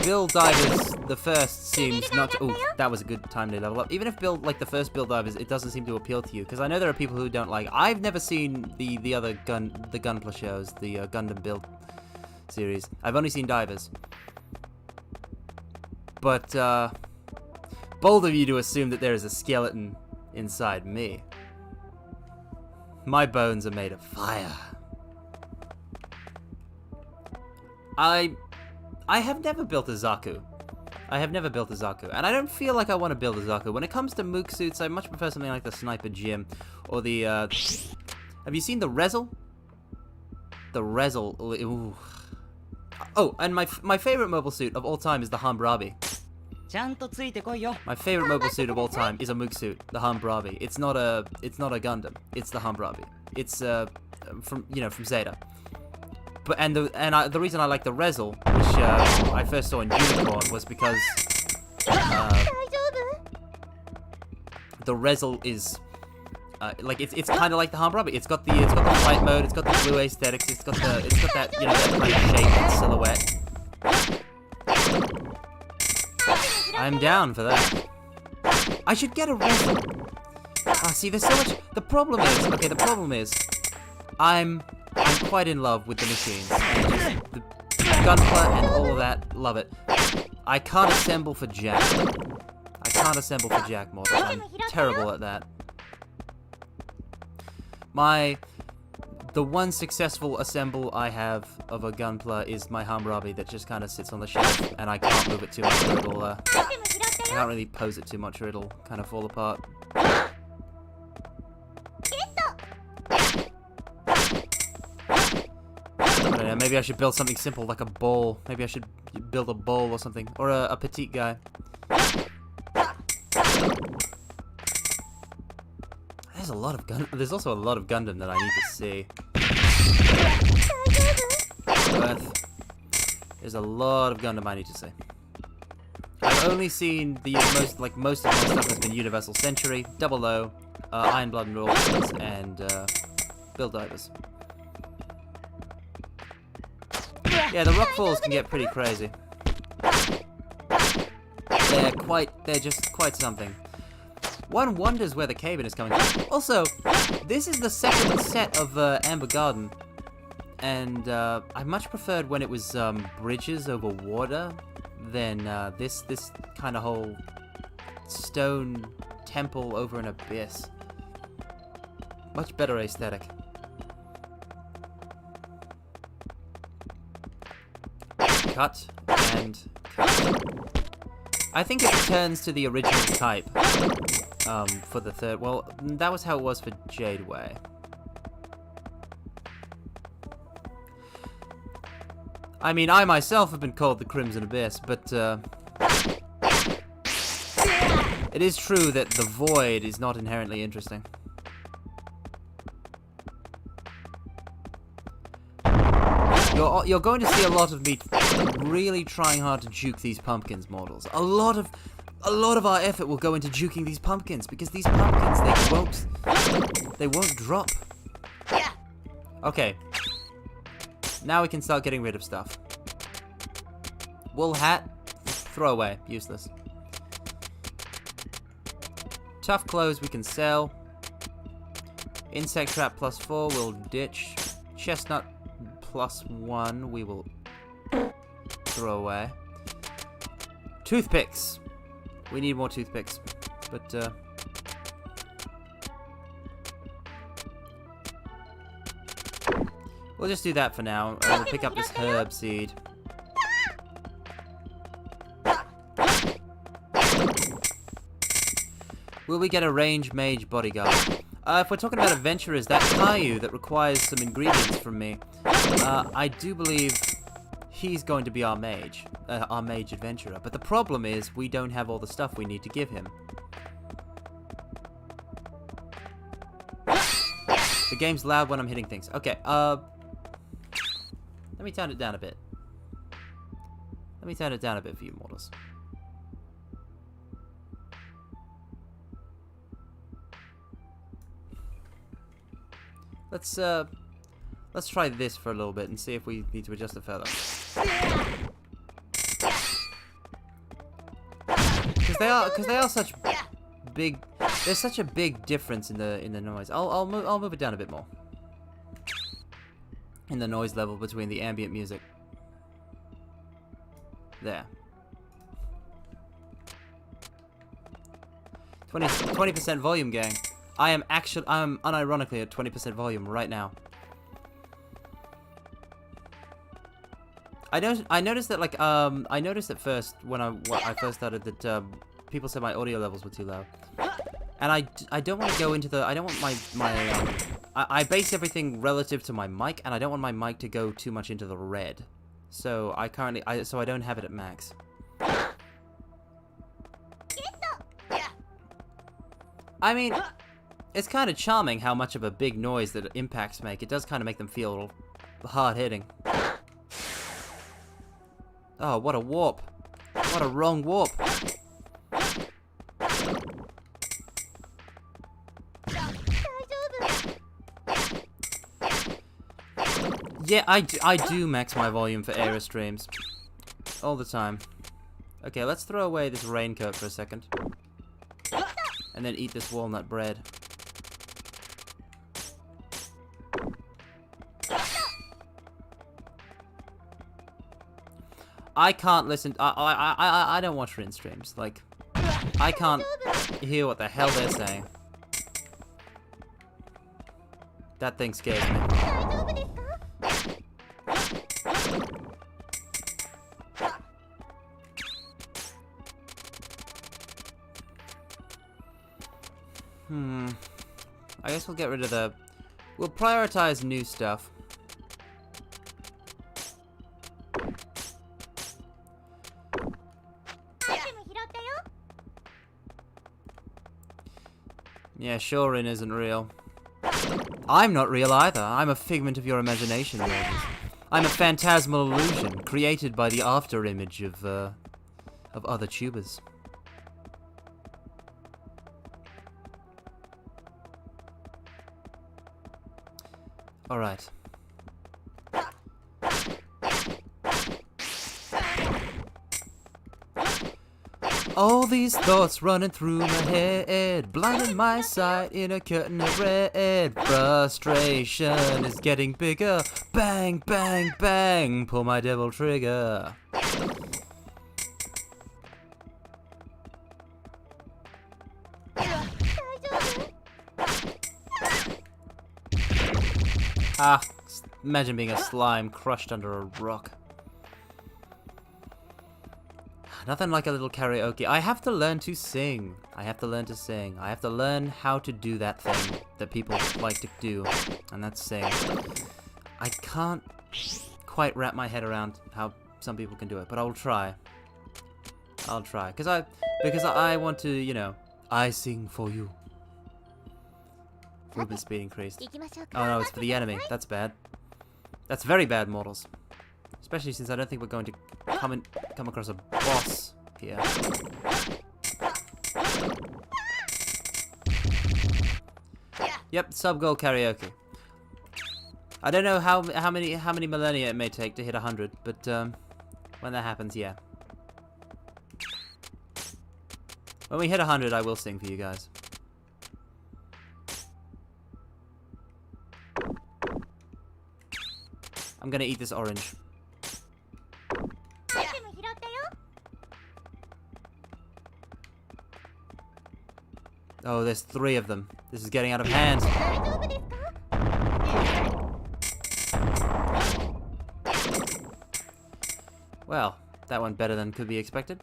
Build Divers the first seems not to, ooh, that was a good time to level up. Even if the first Build Divers, it doesn't seem to appeal to you, because I know there are people who don't like. I've never seen the other Gunpla shows, the Gundam Build series. I've only seen Divers. But bold of you to assume that there is a skeleton inside me. My bones are made of fire. I have never built a Zaku. And I don't feel like I want to build a Zaku. When it comes to Mook suits, I much prefer something like the Sniper Jim, or the, have you seen the Rezel? The Rezel, ooh. Oh, and my favorite mobile suit of all time is the Hammurabi. My favorite mobile suit of all time is a Mook suit, the Hammurabi. It's not a Gundam, it's the Hammurabi. It's, from Zeta. But the reason I like the Rezel, which I first saw in Unicorn, was because the Rezel is like it's kind of like the Hammurabi. It's got the flight mode, it's got the blue aesthetics, it's got that that kind of shape and silhouette. I'm down for that. I should get a Rezel. See, there's so much. The problem is, I'm quite in love with the machines. And just the Gunpla and all of that, love it. I can't assemble for Jack. Models. I'm terrible at that. The one successful assemble I have of a Gunpla is my Hammurabi that just kind of sits on the shelf, and I can't move it too much or it'll, I can't really pose it too much or it'll kind of fall apart. I don't know, maybe I should build something simple, like a bowl. Maybe I should build a bowl or something. Or a petite guy. There's also a lot of Gundam that I need to see. There's a lot of Gundam I need to see. I've only seen most of my stuff has been Universal Century, Double O, Iron Blood and Orphans, and Build Divers. Yeah, the rock falls can get pretty crazy. They're just quite something. One wonders where the cabin is coming from. Also, this is the second set of Amber Garden, and I much preferred when it was bridges over water than this kind of whole stone temple over an abyss. Much better aesthetic. Cut and cut. I think it returns to the original type for the third. Well, that was how it was for Jadeway. I mean, I myself have been called the Crimson Abyss, but it is true that the Void is not inherently interesting. You're going to see a lot of me really trying hard to juke these pumpkins models. A lot of our effort will go into juking these pumpkins because these pumpkins they won't drop. Okay. Now we can start getting rid of stuff. Wool hat, throw away, useless. Tough clothes we can sell. Insect trap +4 we'll ditch. Chestnut +1 we will throw away. Toothpicks. We need more toothpicks. But we'll just do that for now. And we'll pick up this herb seed. Will we get a range mage bodyguard? If we're talking about adventurers, that Caillou that requires some ingredients from me, I do believe he's going to be our mage adventurer. But the problem is, we don't have all the stuff we need to give him. The game's loud when I'm hitting things. Okay, let me turn it down a bit. Let me turn it down a bit for you mortals. Let's try this for a little bit and see if we need to adjust it further. Because they are such big. There's such a big difference in the noise. I'll move it down a bit more. In the noise level between the ambient music. There. 20% volume, gang. I'm unironically at 20% volume right now. I noticed that I noticed at first when I first started that people said my audio levels were too low, and I don't want to go into the I don't want I base everything relative to my mic, and I don't want my mic to go too much into the red, so I don't have it at max. I mean, it's kind of charming how much of a big noise that impacts make. It does kind of make them feel hard-hitting. Oh, what a warp. What a wrong warp. Yeah, I do max my volume for Aira streams. All the time. Okay, let's throw away this raincoat for a second. And then eat this walnut bread. I can't listen. I don't watch Rin streams. Like, I can't hear what the hell they're saying. That thing scares me. I guess we'll get rid of the... We'll prioritize new stuff. Yeah, Shorin isn't real. I'm not real either. I'm a figment of your imagination, ladies. I'm a phantasmal illusion created by the after-image of other tubers. Alright. All these thoughts running through my head, blinding my sight in a curtain of red. Frustration is getting bigger. Bang, bang, bang, pull my devil trigger. Ah, imagine being a slime crushed under a rock. Nothing like a little karaoke. I have to learn to sing. I have to learn to sing. I have to learn how to do that thing that people like to do, and that's sing. I can't quite wrap my head around how some people can do it, but I'll try. I'll try. Because I want to, you know, I sing for you. Movement speed increased. Oh no, it's for the enemy. That's bad. That's very bad, mortals. Especially since I don't think we're going to come across a boss here. Yep, sub-goal karaoke. I don't know how many millennia it may take to hit 100, but when that happens, yeah. When we hit 100, I will sing for you guys. I'm gonna eat this orange. アイテム拾ったよ。 Oh, there's 3 of them. This is getting out of hand. 大丈夫ですか？ Well, that went better than could be expected.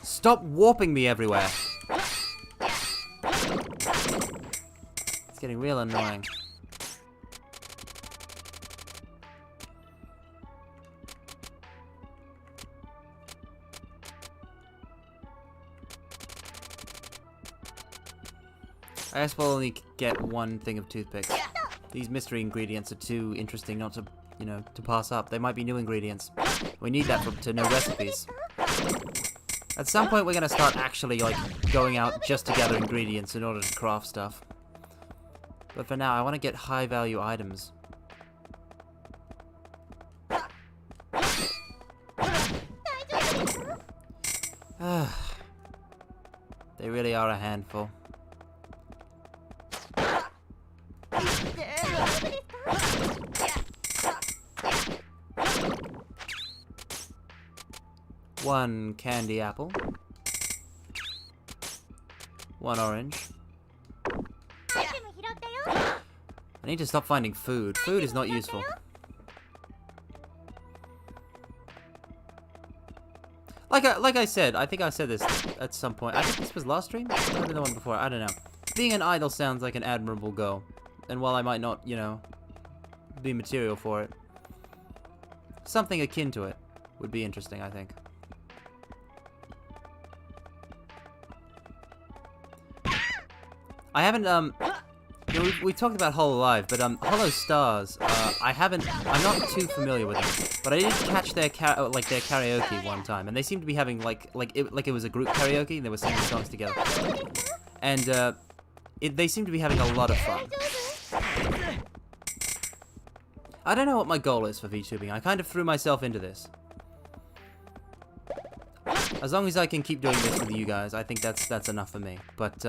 Stop warping me everywhere. It's getting real annoying. I guess we'll only get 1 thing of toothpicks. These mystery ingredients are too interesting not to, you know, to pass up. They might be new ingredients. We need that to know recipes. At some point we're gonna start actually, like, going out just to gather ingredients in order to craft stuff. But for now, I want to get high-value items. They really are a handful. One candy apple. 1 orange. アイテム拾ったよ。 I need to stop finding food. Food is not useful. Like I said, I think I said this at some point. I think this was last stream? Maybe the one before, I don't know. Being an idol sounds like an admirable goal. And while I might not, you know, be material for it, something akin to it would be interesting, I think. I haven't, you know, we talked about Hololive, but, Hollow Stars, I'm not too familiar with them, but I did catch their karaoke one time, and they seemed to be having, like it was a group karaoke, and they were singing songs together. And, they seem to be having a lot of fun. I don't know what my goal is for VTubing. I kind of threw myself into this. As long as I can keep doing this with you guys, I think that's enough for me. But,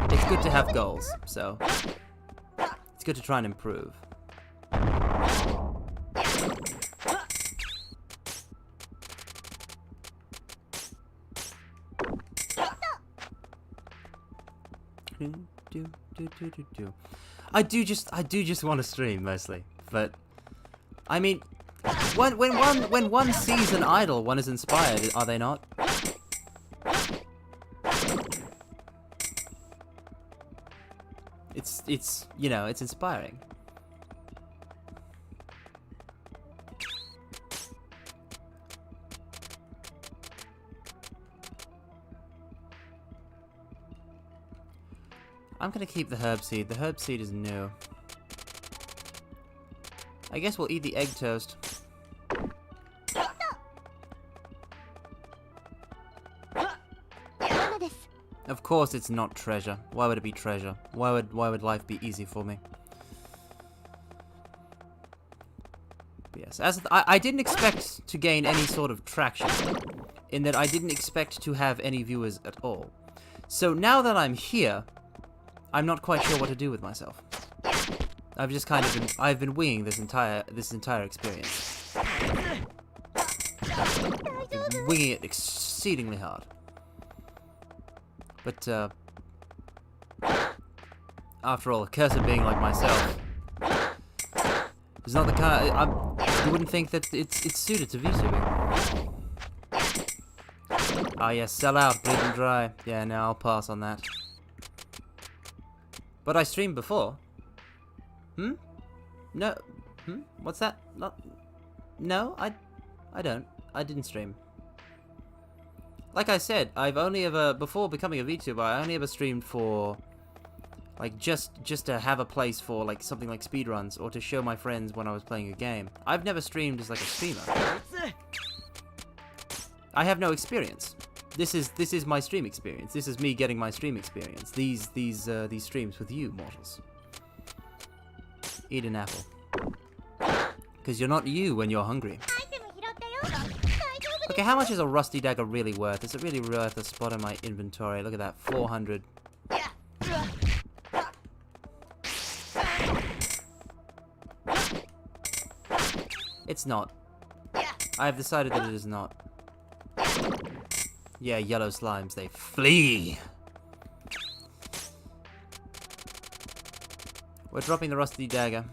it's good to have goals, so it's good to try and improve. I do just want to stream mostly, but I mean, when one sees an idol, one is inspired, are they not? It's you know, it's inspiring. I'm gonna keep the herb seed. The herb seed is new. I guess we'll eat the egg toast. Of course it's not treasure. Why would it be treasure? Why would life be easy for me? But yes, I didn't expect to gain any sort of traction, in that I didn't expect to have any viewers at all. So now that I'm here, I'm not quite sure what to do with myself. I've just kind of I've been winging this entire experience. Been winging it exceedingly hard. But, after all, a cursor being like myself is not the kind you wouldn't think that it's suited to VTubing. Ah yes, sell out, bleed and dry. Yeah, no, I'll pass on that. But I streamed before. Hmm? No. Hmm? What's that? Not. No, I don't. I didn't stream. Like I said, I've only ever, before becoming a VTuber, I only ever streamed for, like, just to have a place for, like, something like speedruns, or to show my friends when I was playing a game. I've never streamed as, like, a streamer. I have no experience. This is my stream experience. This is me getting my stream experience. These streams with you, mortals. Eat an apple. Because you're not you when you're hungry. Okay, how much is a rusty dagger really worth? Is it really worth a spot in my inventory? Look at that, 400. It's not. I have decided that it is not. Yeah, yellow slimes, they flee! We're dropping the rusty dagger.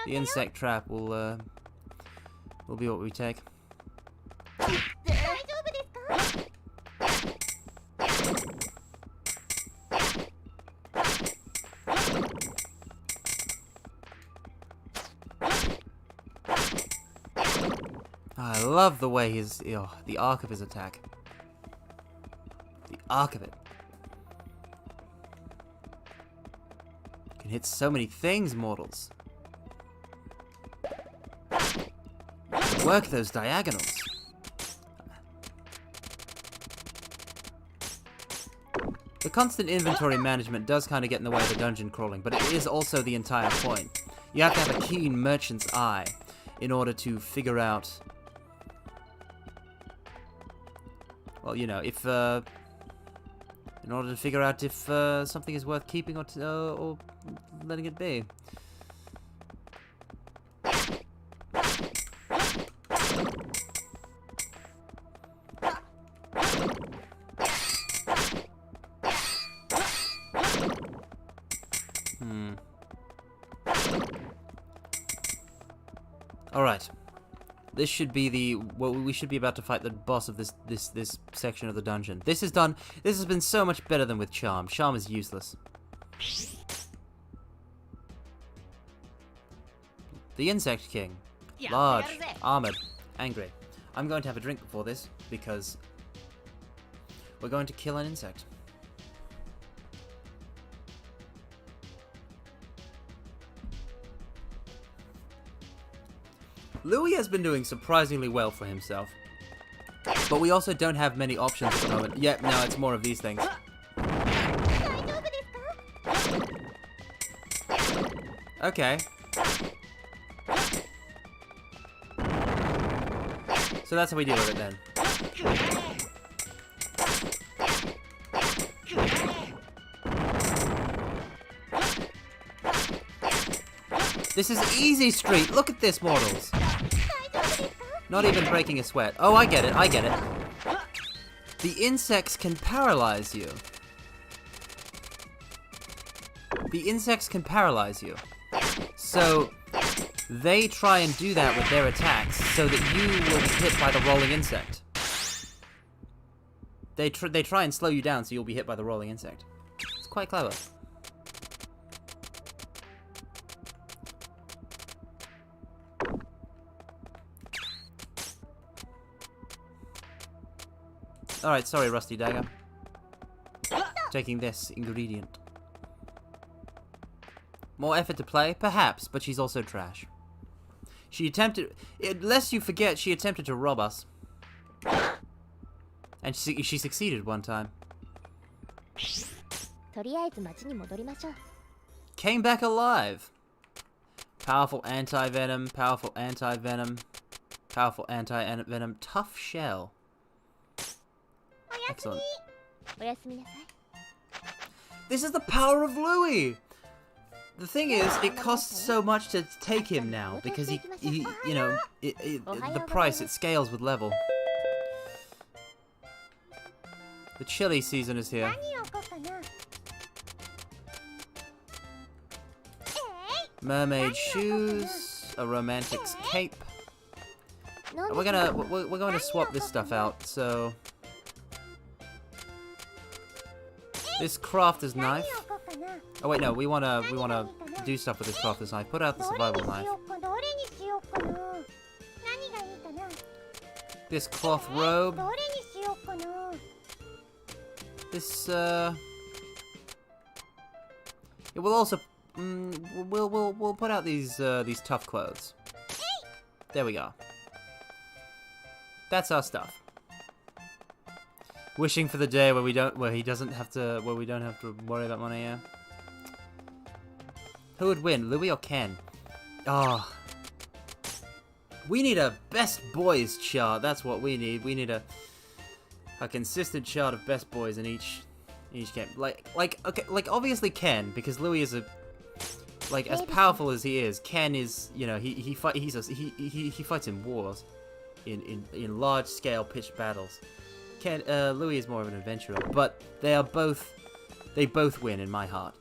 The insect trap will be what we take. I love the way the arc of his attack. The arc of it. Can hit so many things, mortals. Work those diagonals. The constant inventory management does kind of get in the way of the dungeon crawling, but it is also the entire point. You have to have a keen merchant's eye in order to figure out, well, you know, if in order to figure out if something is worth keeping or letting it be. Alright. This should be we should be about to fight the boss of this section of the dungeon. This has been so much better than with Charm. Charm is useless. The Insect King. Large, armored, angry. I'm going to have a drink before this, because we're going to kill an insect. Louis has been doing surprisingly well for himself. But we also don't have many options at the moment. Yep, no, it's more of these things. Okay. So that's how we deal with it then. This is easy street. Look at this, mortals. Not even breaking a sweat. Oh, I get it. I get it. The insects can paralyze you. The insects can paralyze you. So they try and do that with their attacks so that you will be hit by the rolling insect. They try and slow you down so you'll be hit by the rolling insect. It's quite clever. Alright, sorry, Rusty Dagger. Taking this ingredient. More effort to play? Perhaps, but she's also trash. She attempted... Lest you forget, she attempted to rob us. And she succeeded one time. Came back alive! Powerful anti-venom, powerful anti-venom, powerful anti-venom, tough shell. Excellent. This is the power of Louis! The thing is, it costs so much to take him now, because he you know, the price, it scales with level. The chili season is here. Mermaid shoes, a romantic's cape. We're going to swap this stuff out, so... This crafter's knife. Oh wait, no, we wanna do stuff with this crafter's knife. Put out the survival knife. This cloth robe. This it will also we'll put out these tough clothes. There we go. That's our stuff. Wishing for the day where we don't have to worry about money, yeah. Who would win, Louis or Ken? Oh. We need a best boys chart, that's what we need. We need a consistent chart of best boys in each game. Like obviously Ken, because Louis is like, as powerful as he is, Ken is, you know, he fights in wars, in large-scale pitched battles. Louis is more of an adventurer, but they both win in my heart.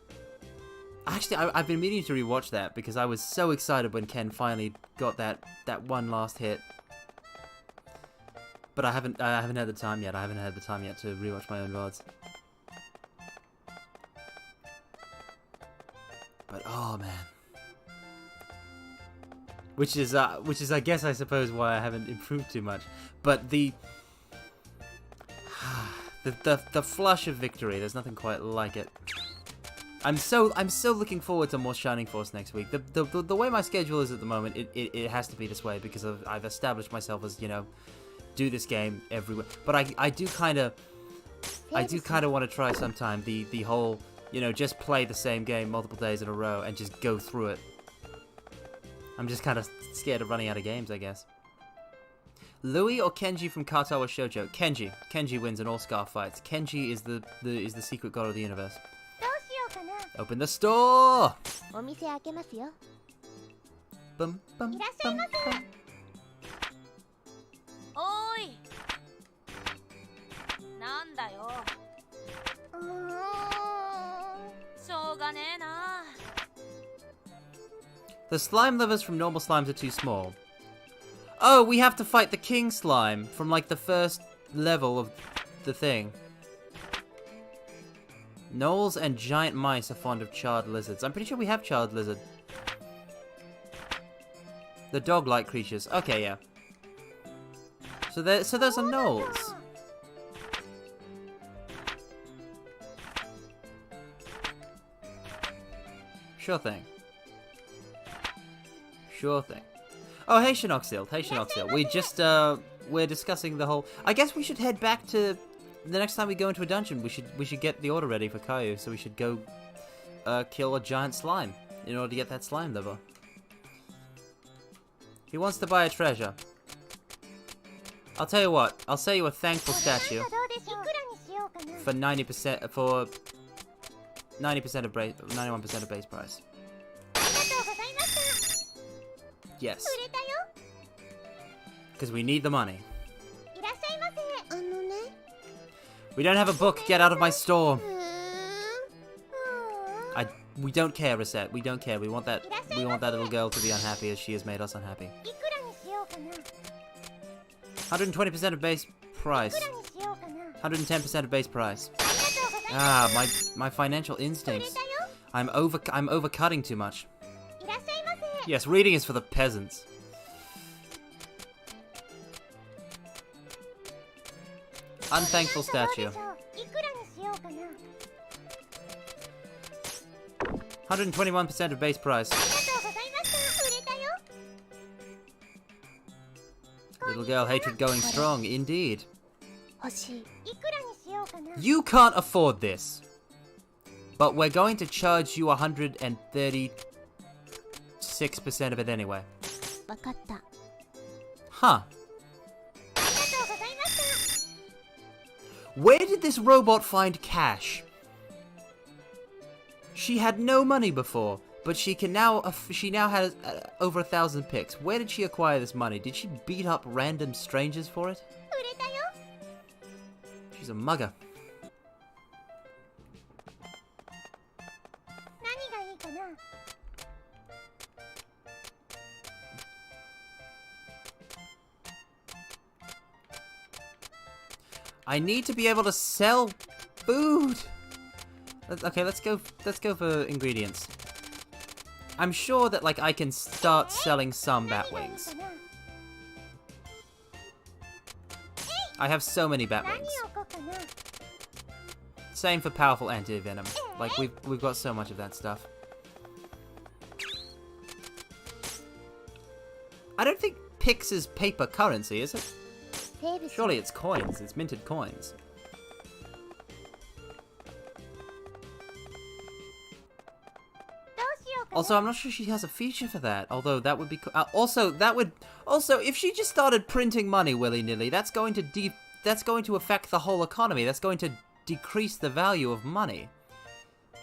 Actually, I've been meaning to rewatch that because I was so excited when Ken finally got that one last hit. But I haven't had the time yet. I haven't had the time yet to rewatch my own VODs. But oh man, which is I guess I suppose why I haven't improved too much. But the flush of victory, there's nothing quite like it. I'm so looking forward to more Shining Force next week. The way my schedule is at the moment, it has to be this way because I've established myself as, you know, do this game everywhere. But I do kind of want to try sometime the whole, you know, just play the same game multiple days in a row and just go through it. I'm just kind of scared of running out of games, I guess. Louis or Kenji from Katawa Shoujo? Kenji. Kenji wins in all Scar fights. Kenji is the secret god of the universe. Open the store! Bum, bum, bum, bum. Oi! The slime levers from normal slimes are too small. Oh, we have to fight the king slime from like the first level of the thing. Gnolls and giant mice are fond of charred lizards. I'm pretty sure we have charred lizard. The dog-like creatures. Okay, yeah. So those are gnolls. Sure thing. Sure thing. Oh, hey Shinoxil. Hey Shinoxil. We just we're discussing the whole. I guess we should head back to. The next time we go into a dungeon, we should get the order ready for Caillou, so we should go kill a giant slime in order to get that slime lever. He wants to buy a treasure. I'll tell you what, I'll sell you a thankful statue for 91% of base price. Yes. Because we need the money. We don't have a book. Get out of my store. We don't care, Recette. We don't care. We want that little girl to be unhappy as she has made us unhappy. 120% of base price. 110% of base price. Ah, my financial instincts. I'm overcutting too much. Yes, reading is for the peasants. Unthankful statue. 121% of base price. Little girl hatred going strong, indeed. You can't afford this. But we're going to charge you 136% of it anyway. Huh. Where did this robot find cash? She had no money before, but she now has over 1,000 picks. Where did she acquire this money? Did she beat up random strangers for it? She's a mugger. I need to be able to sell food. Okay, let's go for ingredients. I'm sure that like I can start selling some bat wings. I have so many bat wings. Same for powerful anti-venom. Like we've got so much of that stuff. I don't think Pix is paper currency, is it? Surely it's coins. It's minted coins. Also, I'm not sure she has a feature for that. Although that would be also if she just started printing money willy-nilly, that's going to affect the whole economy. That's going to decrease the value of money.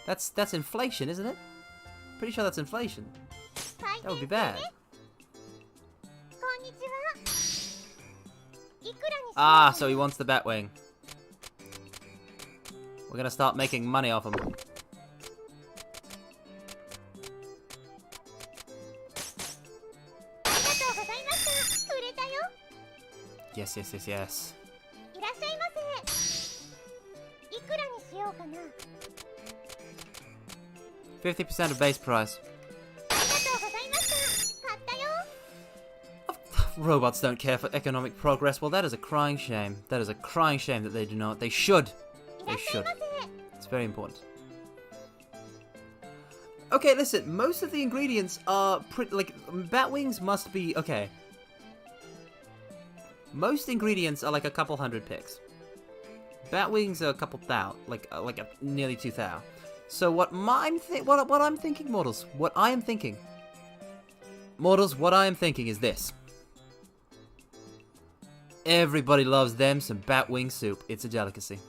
That's inflation, isn't it? Pretty sure that's inflation. 回 That would be 転 bad. こんにちはいくらにしよう Ah, か so he wants the Batwing. We're gonna start making money off him. ありがとうございました売れたよ Yes, yes, yes, yes. いらっしゃいませいくらにしようかな 50% of base price. ありがとうございました買ったよ Robots don't care for economic progress. Well, that is a crying shame. That is a crying shame that they do not. They should. いらっ They しゃい should. ませ It's very important. Okay, listen. Most of the ingredients are pretty. Like, Batwings must be okay. Most ingredients are like a couple hundred picks. Batwings are a couple thou, nearly 2,000. So what I'm thinking, mortals, what I am thinking is this. Everybody loves them some Batwing soup. It's a delicacy.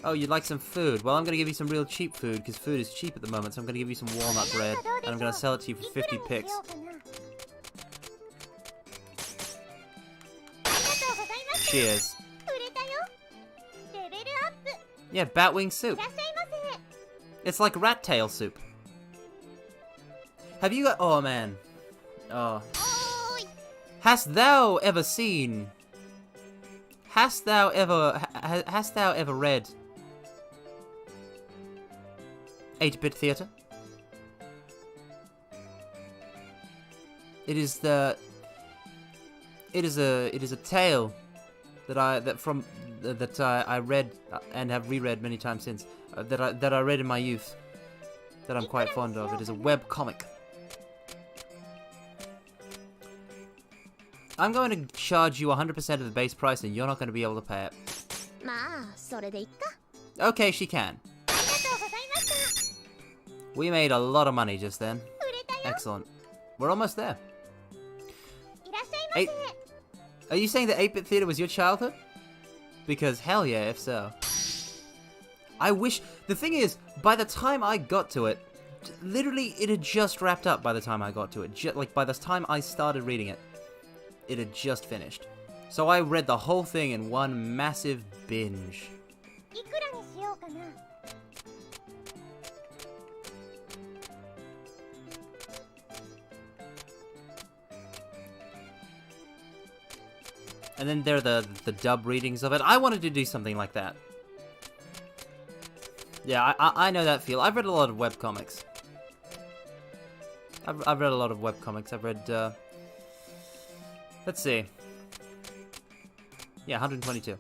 Oh, you'd like some food? Well, I'm gonna give you some real cheap food because food is cheap at the moment. So I'm gonna give you some walnut bread and I'm gonna sell it to you for 50 picks. いくらにしようかなありがとうございました Cheers. 売れたよレベルアップ Yeah, Batwing い soup. らっしゃいませ It's like rat tail soup. Have you got? Oh man. Oh. おーい Hast thou ever seen? Hast thou ever read 8-bit theater? It is a tale that I read and have reread many times since. That I read in my youth. That I'm quite fond of. It is a web comic. I'm going to charge you 100% of the base price and you're not going to be able to pay it. まあそれでいっか Okay, she can. ありがとうございました We made a lot of money just then. 売れたよ Excellent. We're almost there. いらっしゃいま Are you saying that 8-bit theater was your childhood? Because hell yeah, if so. I wish... The thing is, by the time I got to it, literally it had just wrapped up by the time I got to it. Like, by the time I started reading it, it had just finished. So I read the whole thing in one massive binge. せいくらにしようかな And then there are the dub readings of it. I wanted to do something like that. Yeah, I know that feel. I've read a lot of webcomics. I've read a lot of webcomics. I've read, let's see. Yeah, 122.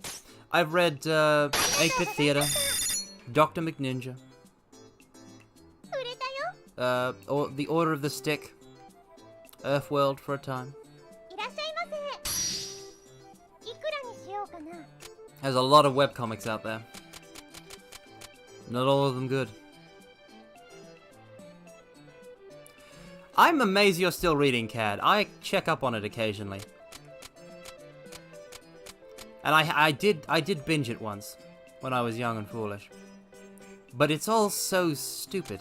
I've read, 8-bit theater, Dr. McNinja, 売れたよ or The Order of the Stick, Earthworld for a time. いらっしゃいませいくらにしようかな There's a lot of webcomics out there. Not all of them good. I'm amazed you're still reading CAD. I check up on it occasionally. And I did binge it once when I was young and foolish. But it's all so stupid.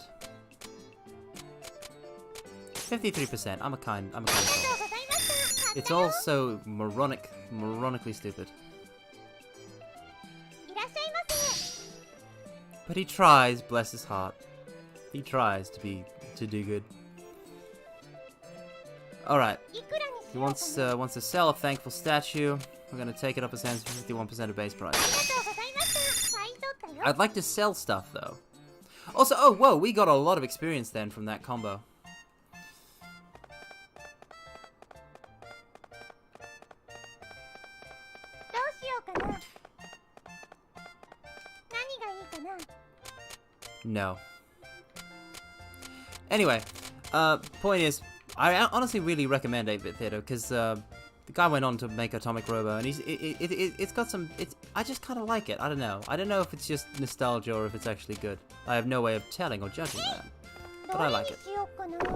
53%. I'm a kind soul. ありがとうございました買 It's ったよ all so moronically stupid. いらっしゃいませ But he tries, bless his heart. He tries to do good. Alright. いくらにし He ようかな wants to sell a thankful statue. We're gonna take it up his hands for 51% of base price. ありがとうございました買い取ったよ I'd like to sell stuff though. Also, oh whoa, we got a lot of experience then from that combo. どうしようかな何がいいかな No. Anyway, point is, I honestly really recommend 8-bit theater because the guy went on to make Atomic Robo, and it's got some. I just kind of like it. I don't know. I don't know if it's just nostalgia or if it's actually good. I have no way of telling or judging that. ど But I れ like に it. しようかなど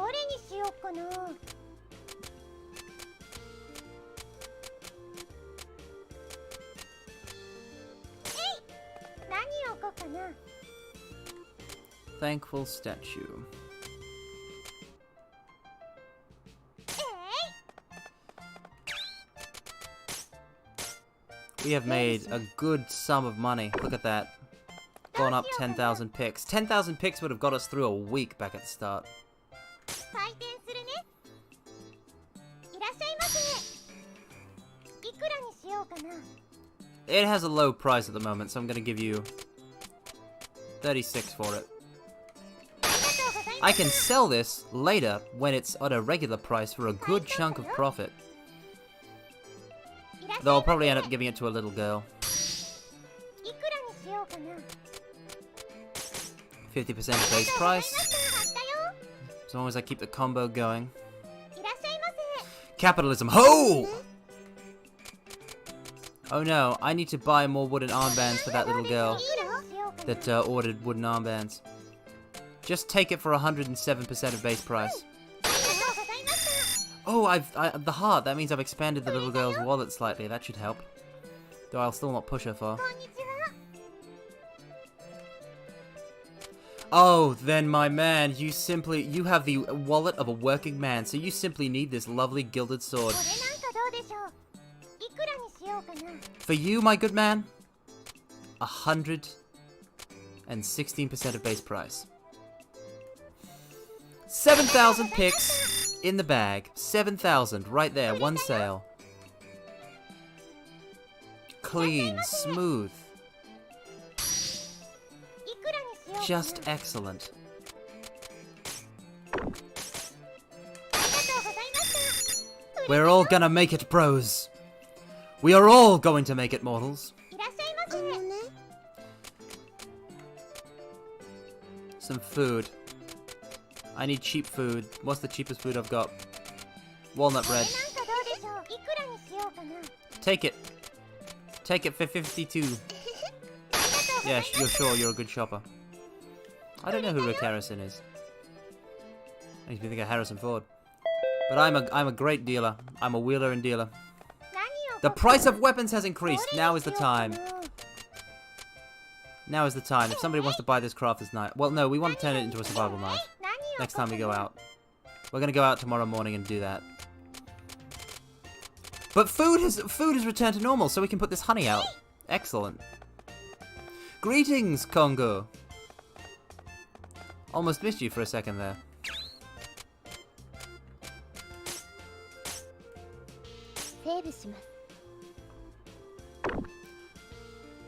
れにしようかな何を置こうかな Thankful statue. We have made a good sum of money. Look at that. Gone up 10,000 picks. 10,000 picks would have got us through a week back at the start. It has a low price at the moment, so I'm gonna give you 36 for it. I can sell this later when it's at a regular price for a good chunk of profit. Though I'll probably end up giving it to a little girl. 50% base price. As long as I keep the combo going. Capitalism. Ho! Oh no, I need to buy more wooden armbands for that little girl that ordered wooden armbands. Just take it for 107% of base price. Oh, the heart. That means I've expanded the little girl's wallet slightly. That should help. Though I'll still not push her far. Oh, then my man, you have the wallet of a working man, so you simply need this lovely gilded sword. For you, my good man, 116% of base price. 7,000 picks in the bag. 7,000 right there, one sale. Clean, smooth. Just excellent. We're all gonna make it, bros. We are all going to make it, mortals. Some food. I need cheap food. What's the cheapest food I've got? Walnut bread. Take it. Take it for 52. Yes, you're sure you're a good shopper. I don't know who Rick Harrison is. Makes me think of Harrison Ford. But I'm a great dealer. I'm a wheeler and dealer. The price of weapons has increased. Now is the time. Now is the time. If somebody wants to buy this crafter's knife. Well, no, we want to turn it into a survival knife. Next time we go out. We're gonna go out tomorrow morning and do that. But food has returned to normal, so we can put this honey out. Excellent. Greetings, Congo. Almost missed you for a second there.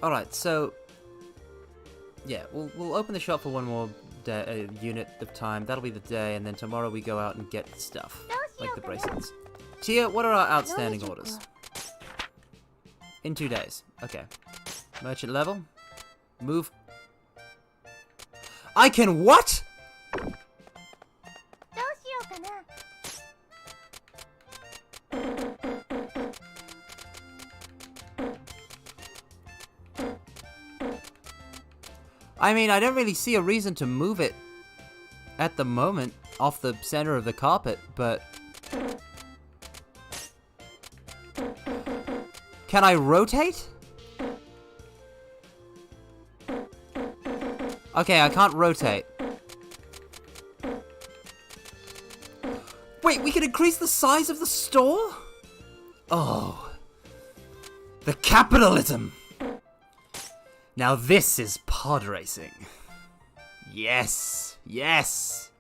Alright, so yeah, we'll open the shop for one more day, unit of time. That'll be the day, and then tomorrow we go out and get stuff, like the bracelets. Tia, what are our outstanding orders? In 2 days. Okay. Merchant level. Move. I can what? I mean, I don't really see a reason to move it at the moment off the center of the carpet, but... Can I rotate? Okay, I can't rotate. Wait, we can increase the size of the store? Oh. The capitalism! Now this is pod racing. Yes, yes.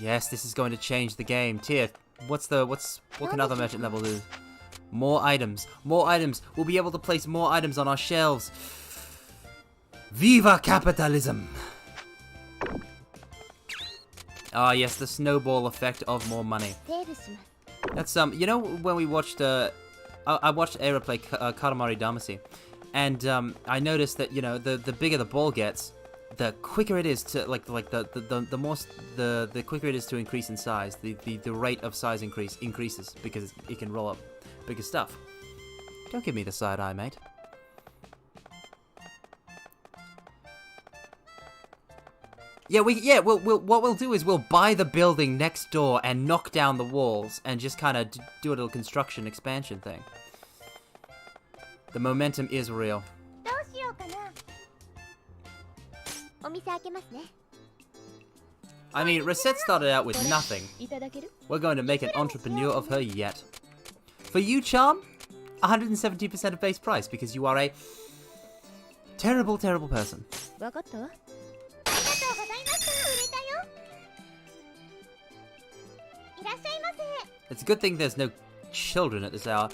Yes, this is going to change the game. Tia, what can other merchant level do? More items. More items. We'll be able to place more items on our shelves. Viva capitalism! Ah, yes, the snowball effect of more money. That's you know when we watched I watched Era play Katamari Damacy, and I noticed that, you know, the bigger the ball gets, the quicker it is to the quicker it is to increase in size. The rate of size increases because it can roll up bigger stuff. Don't give me the side eye, mate. Yeah, what we'll do is we'll buy the building next door and knock down the walls and just kind of do a little construction expansion thing. The momentum is real. どうしようかな。お店開けますね。 I mean, Recette started out with nothing. いただける？ We're going to make an entrepreneur of her yet. For you, Charm, 170% of base price because you are a terrible, terrible person. わかったわ。ありがとうございました。売れたよ。いらっしゃいませ。 It's a good thing there's no children at this hour.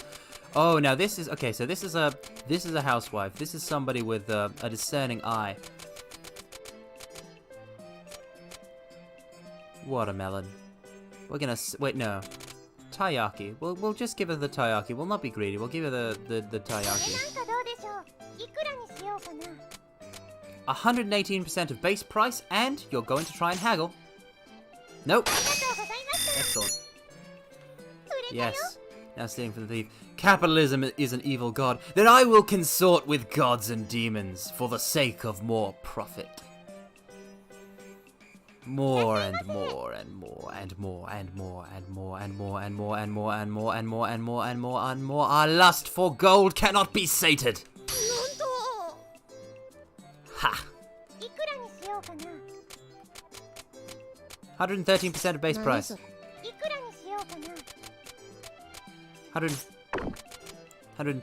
Oh, now this is okay. So this is a housewife. This is somebody with a discerning eye. Watermelon. We're gonna wait. No, taiyaki. We'll just give her the taiyaki. We'll not be greedy. We'll give her the これ taiyaki. なんかどうでしょう。いくらにしようかな。 118% of base price, and you're going to try and haggle. Nope. ありがとうございました。 Excellent. 売れたよ。 Yes. Now stealing from the thief. Capitalism is an evil god. Then I will consort with gods and demons for the sake of more profit. More and more and more and more and more and more and more and more and more and more and more and more and more and more. Our lust for gold cannot be sated. なんと。 Ha! いくらにしようかな。 113% of base price. いくらにしようかな。 102%. へへ。ありが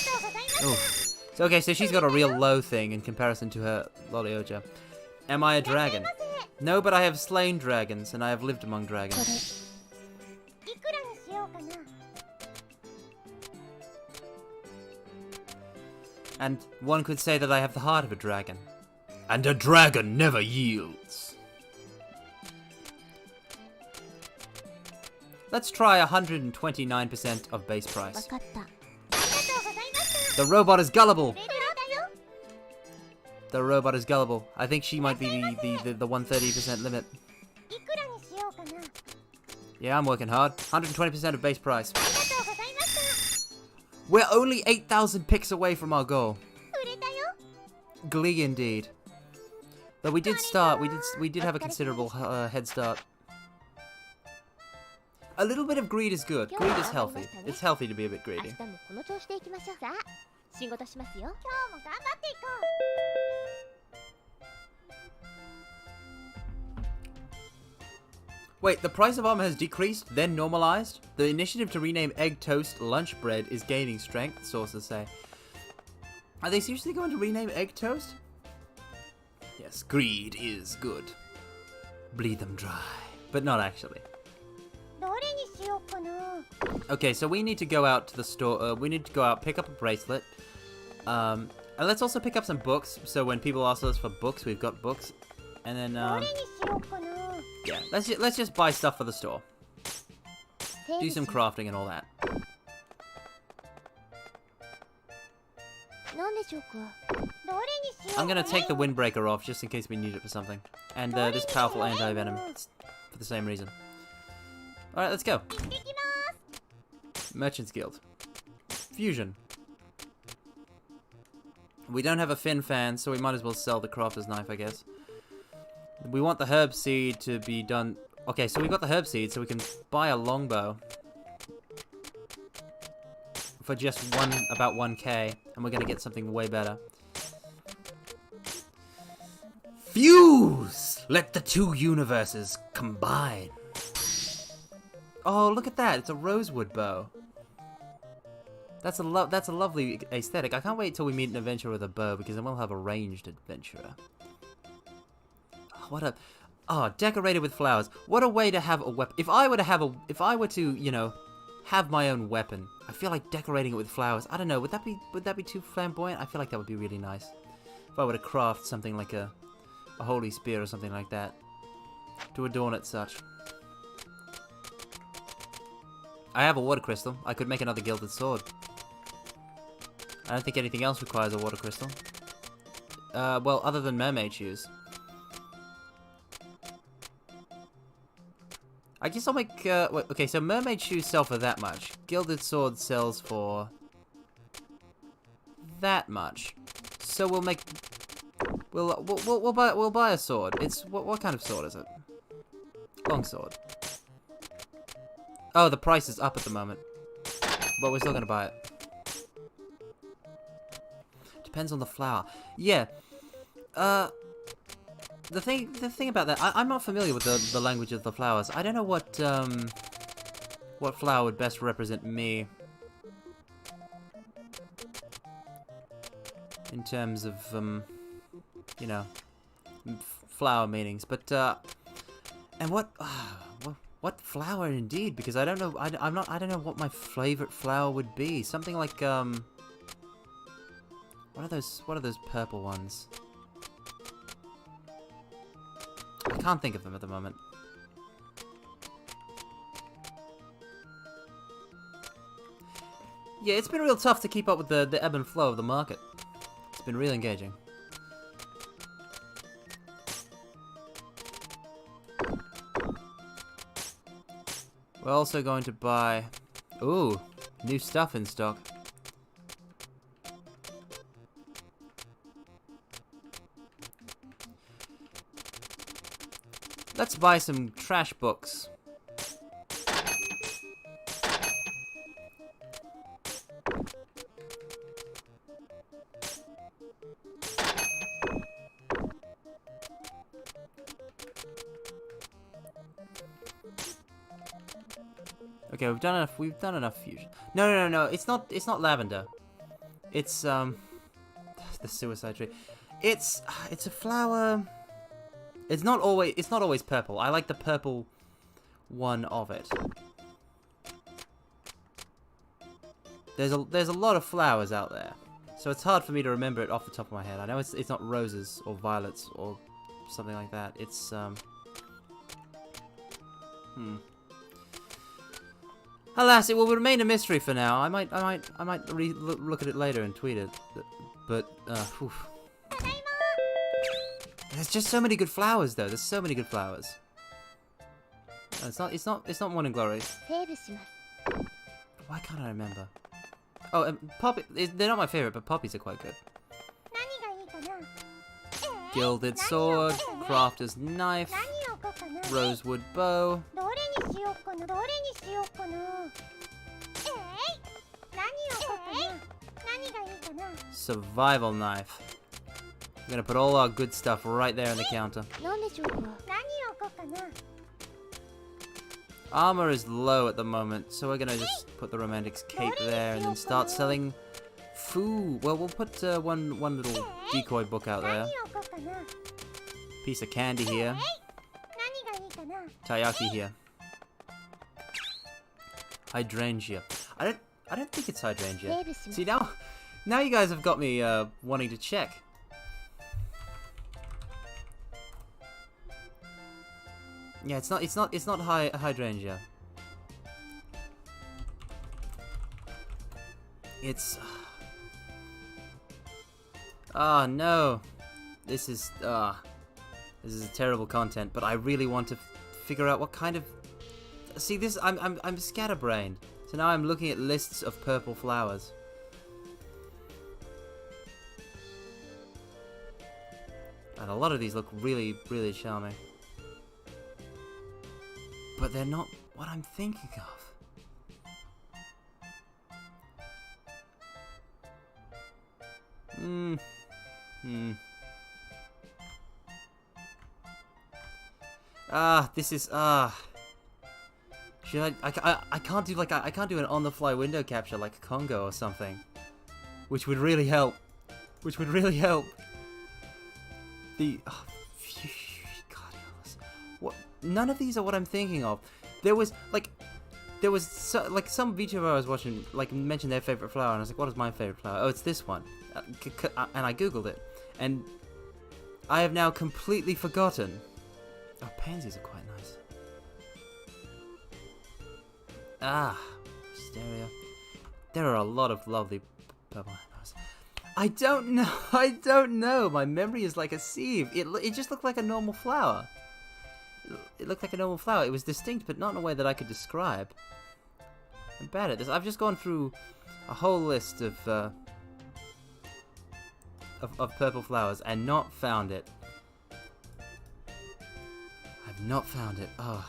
とうございます。 Oof. So okay, so she's got a real low thing in comparison to her Lolioja. Am I a dragon? No, but I have slain dragons, and I have lived among これ。 dragons. いくらにしようかな。 And one could say that I have the heart of a dragon. And a dragon never yields. Let's try 129% of base わ price. かった。ありがとうございました。 The robot is gullible. 売れたよ。 The robot is gullible. I think she might be the 130% limit. いくらにしようかな。 Yeah, I'm working hard. 120% of base price. ありがとうございました。 We're only 8,000 picks away from our goal. 売れたよ。 Glee indeed. Though we did start, we did have a considerable head start. A little bit of greed is good. Greed is healthy. It's healthy to be a bit 明 greedy. 日もこの調子でいきましょう。さあ、仕事しますよ。今日も頑張っていこう。 Wait, the price of armor has decreased, then normalized? The initiative to rename egg toast lunch bread is gaining strength, sources say. Are they seriously going to rename egg toast? Yes, greed is good. Bleed them dry. But not actually. どれにしようかな。 Okay, so we need to go out to the store. We need to go out, pick up a bracelet. And let's also pick up some books. So when people ask us for books, we've got books. And then, どれにしようかな。 yeah, let's just buy stuff for the store. 整 Do 理 some し crafting and all that. なんでしょうか。どれにしようか I'm な。 gonna take the windbreaker off just in case we need it for something. And this powerful anti-venom for the same reason. Alright, let's go. 行ってきます。 Merchant's Guild. Fusion. We don't have a fin fan, so we might as well sell the crafter's knife, I guess. We want the herb seed to be done... Okay, so we got the herb seed, so we can buy a longbow. For just about 1k, and we're gonna get something way better. Fuse! Let the two universes combine. Oh, look at that! It's a rosewood bow. That's a lovely aesthetic. I can't wait till we meet an adventurer with a bow, because then we'll have a ranged adventurer. Oh, decorated with flowers. What a way to have a weapon. If I were to, you know, have my own weapon, I feel like decorating it with flowers. I don't know, would that be too flamboyant? I feel like that would be really nice. If I were to craft something like a holy spear or something like that to adorn it such. I have a water crystal. I could make another gilded sword. I don't think anything else requires a water crystal. Well, other than mermaid shoes. I guess I'll make, wait, okay, so mermaid shoes sell for that much. Gilded sword sells for that much. So we'll make, we'll buy a sword. It's, what kind of sword is it? Long sword. Oh, the price is up at the moment. But we're still gonna buy it. depends on the flower. Yeah. The thing about that, I'm not familiar with the language of the flowers. I don't know what flower would best represent me in terms of you know, flower meanings. But and what flower indeed? Because I don't know. I don't know what my favorite flower would be. Something like what are those purple ones? I can't think of them at the moment. Yeah, it's been real tough to keep up with the ebb and flow of the market. It's been real engaging. We're also going to buy... Ooh, new stuff in stock. Let's buy some trash books. Okay, we've done enough fusion. No, it's not lavender. It's the suicide tree. It's a flower. It's not always purple. I like the purple one of it. There's a lot of flowers out there, so it's hard for me to remember it off the top of my head. I know it's not roses or violets or something like that. It's Alas, it will remain a mystery for now. I might look at it later and tweet it, but whew. There's just so many good flowers, though. There's so many good flowers. No, it's not Morning Glory. Why can't I remember? Oh, poppy. They're not my favorite, but poppies are quite good. Gilded sword, crafter's knife, rosewood bow. Survival knife. We're gonna put all our good stuff right there on the counter. Armor is low at the moment, so we're gonna just put the romantic's cape there and then start selling food. Well, we'll put one little decoy book out there. Piece of candy here. Taiyaki here. Hydrangea. I don't think it's hydrangea. See, now you guys have got me wanting to check. Yeah, it's not hydrangea. It's oh no. This is a terrible content, but I really want to figure out what kind of... See, this I'm scatterbrained. So now I'm looking at lists of purple flowers. And a lot of these look really, really charming. But they're not what I'm thinking of. This is should I can't do I can't do an on-the-fly window capture like Congo or something, which would really help. The what? None of these are what I'm thinking of. There was some VTuber I was watching mentioned their favorite flower, and I was like, what is my favorite flower? Oh, it's this one. And I googled it, and I have now completely forgotten. Oh, pansies are quite nice. Wisteria. There are a lot of lovely purple flowers. I don't know. My memory is like a sieve. It just looked like a normal flower. It looked like a normal flower. It was distinct, but not in a way that I could describe. I'm bad at this. I've just gone through a whole list of purple flowers and not found it. I've not found it. Oh,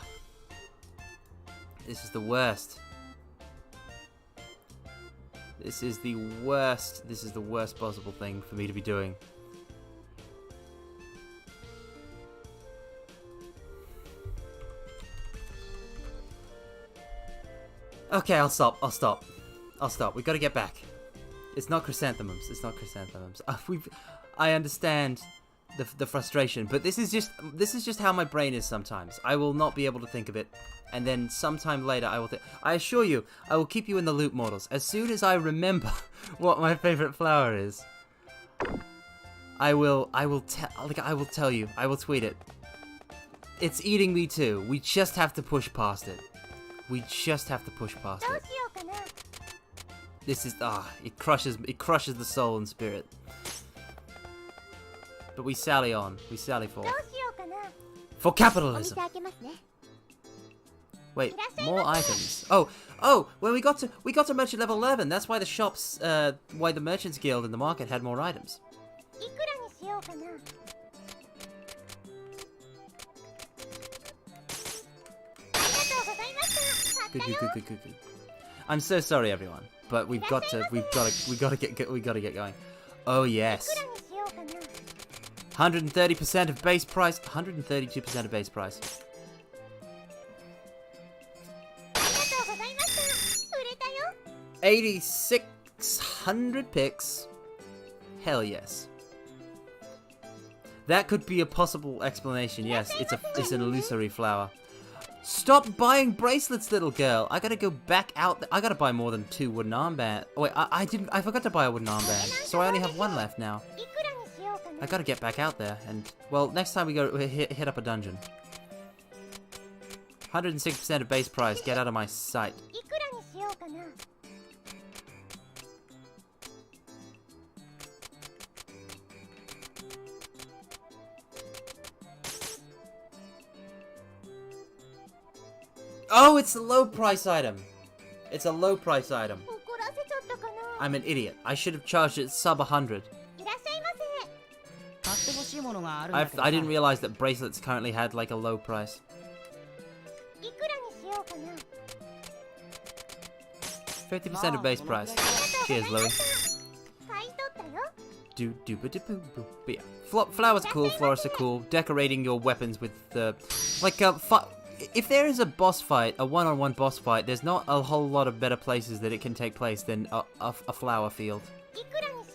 this is the worst. This is the worst. This is the worst possible thing for me to be doing. Okay, I'll stop. We gotta get back. It's not chrysanthemums. I understand the frustration, but this is just how my brain is sometimes. I will not be able to think of it, and then sometime later I will I assure you, I will keep you in the loop, mortals. As soon as I remember what my favorite flower is, I will tell you. I will tweet it. It's eating me too. We just have to push past it. This is it crushes the soul and spirit. But we sally on. We sally forth. For capitalism. Wait, more items. Oh, when we got to merchant level 11. That's why why the merchants guild in the market had more items. Good. I'm so sorry, everyone, but we gotta get going. Oh yes. 130% of base price. 132% of base price. 8,600 picks. Hell yes. That could be a possible explanation. Yes, it's an illusory flower. Stop buying bracelets, little girl. I gotta go back out. I gotta buy more than 2 wooden armbands. Oh, wait, I forgot to buy a wooden armband, so I only have 1 left now. I gotta get back out there, and well, next time we go hit up a dungeon. 106% of base price. Get out of my sight. Oh, it's a low price item. It's a low price item. I'm an idiot. I should have charged it sub 100. I didn't realize that bracelets currently had like a low price. 50% of base price. Cheers, Louie. But yeah, flowers are cool, florists are cool. Decorating your weapons with the if there is a boss fight, a one-on-one boss fight, there's not a whole lot of better places that it can take place than a flower field.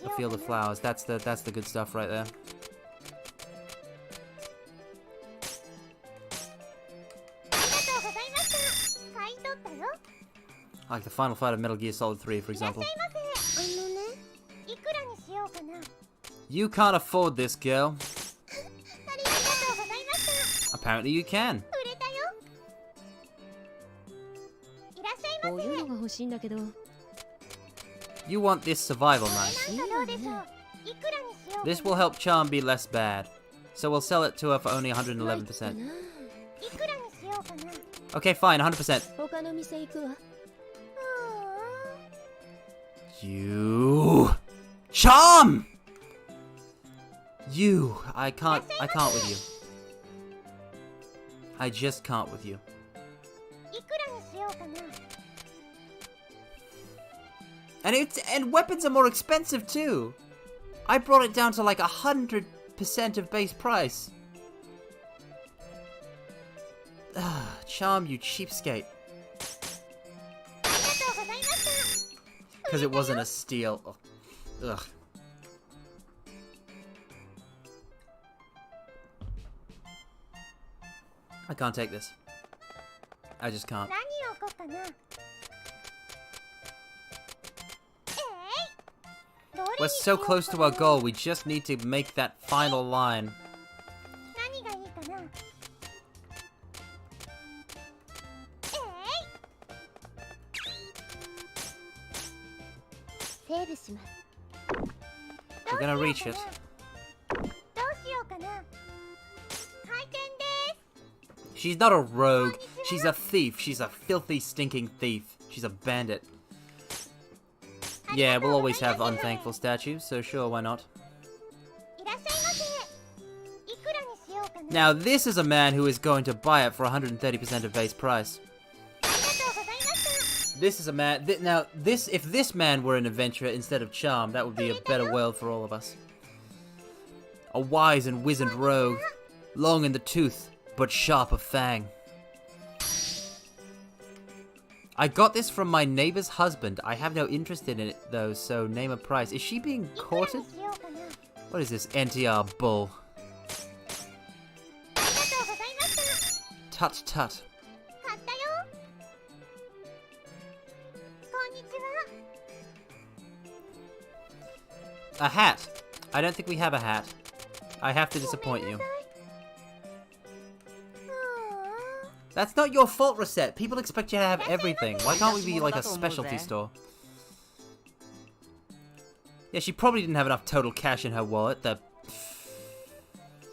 A field of flowers. That's the good stuff right there. Like the final fight of Metal Gear Solid 3, for example. You can't afford this, girl. Apparently you can. You want this survival knife. This will help Charm be less bad. So we'll sell it to her for only 111%. Okay, fine, 100%. You... Charm! You... I can't with you. I just can't with you. And weapons are more expensive too. I brought it down to like 100% of base price. Charm, you cheapskate. Because it wasn't a steal. Oh. Ugh. I can't take this. I just can't. We're so close to our goal, we just need to make that final line. We're gonna reach it. She's not a rogue. She's a thief. She's a filthy, stinking thief. She's a bandit. Yeah, we'll always have unthankful statues, so sure, why not? Now, this is a man who is going to buy it for 130% of base price. This is a man. Now, if this man were an adventurer instead of Charm, that would be a better world for all of us. A wise and wizened rogue, long in the tooth, but sharp of fang. I got this from my neighbor's husband. I have no interest in it, though, so name a price. Is she being courted? What is this NTR bull? Tut tut. A hat. I don't think we have a hat. I have to disappoint you. That's not your fault, Recette. People expect you to have everything. Why can't we be like a specialty store? Yeah, she probably didn't have enough total cash in her wallet.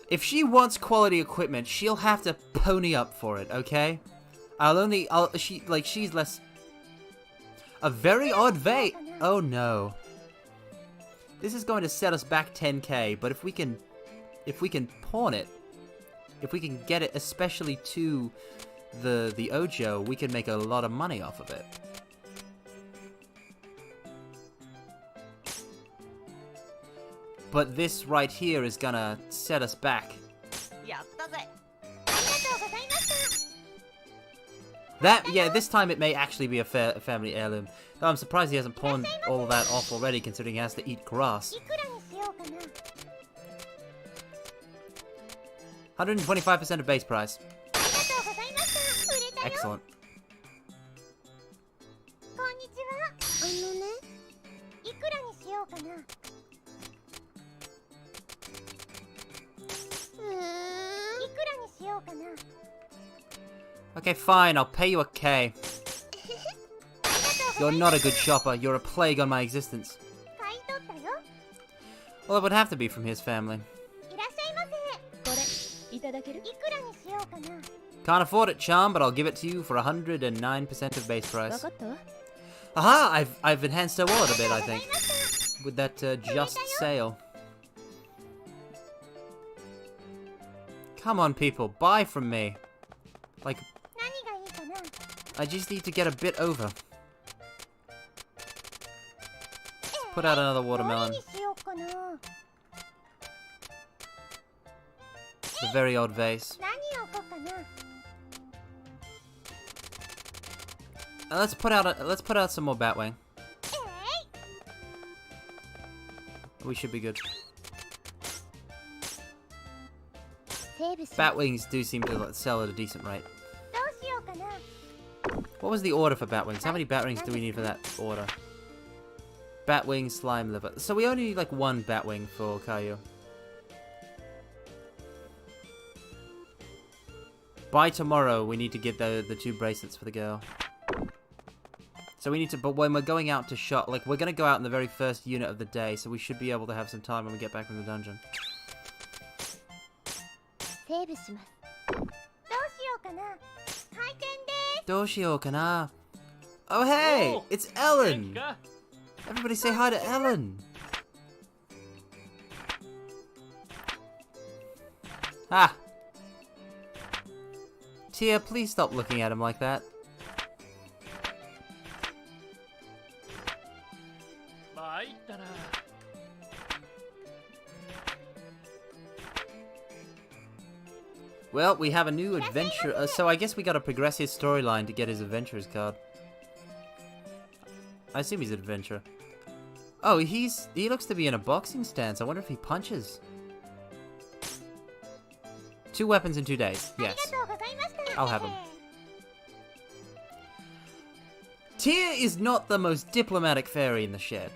If she wants quality equipment, she'll have to pony up for it, okay? She's less... A very odd vase. Oh no. This is going to set us back 10k, but if we can pawn it, if we can get it especially to the Ojo, we can make a lot of money off of it. But this right here is gonna set us back. Yeah, this time it may actually be a family heirloom. Though I'm surprised he hasn't pawned all of that off already, considering he has to eat grass. 125% of base price. Excellent. Okay, fine, I'll pay you a K. You're not a good shopper, you're a plague on my existence. Well, it would have to be from his family. Can't afford it, Charm, but I'll give it to you for 109% of base price. Aha! I've enhanced her wallet a bit, I think. With that just sale. Come on, people, buy from me. Like, I just need to get a bit over. Put out another watermelon. It's a very odd vase. Let's put out some more Batwing. We should be good. Batwings do seem to sell at a decent rate. What was the order for Batwings? How many Batwings do we need for that order? Batwing, slime liver. So we only need like one Batwing for Caillou. By tomorrow, we need to get the 2 bracelets for the girl. So we need to, but when we're going out to shop, like we're gonna go out in the very first unit of the day, so we should be able to have some time when we get back from the dungeon. Doshio-kana. Oh hey, Oh, it's Ellen. Everybody say hi to Ellen. Ah. Tia, please stop looking at him like that. Well, we have a new adventure. So I guess we gotta progress his storyline to get his adventurer's card. I assume he's an adventurer. Oh, he looks to be in a boxing stance. I wonder if he punches. 2 weapons in 2 days. Yes. I'll have him. Tia is not the most diplomatic fairy in the shed.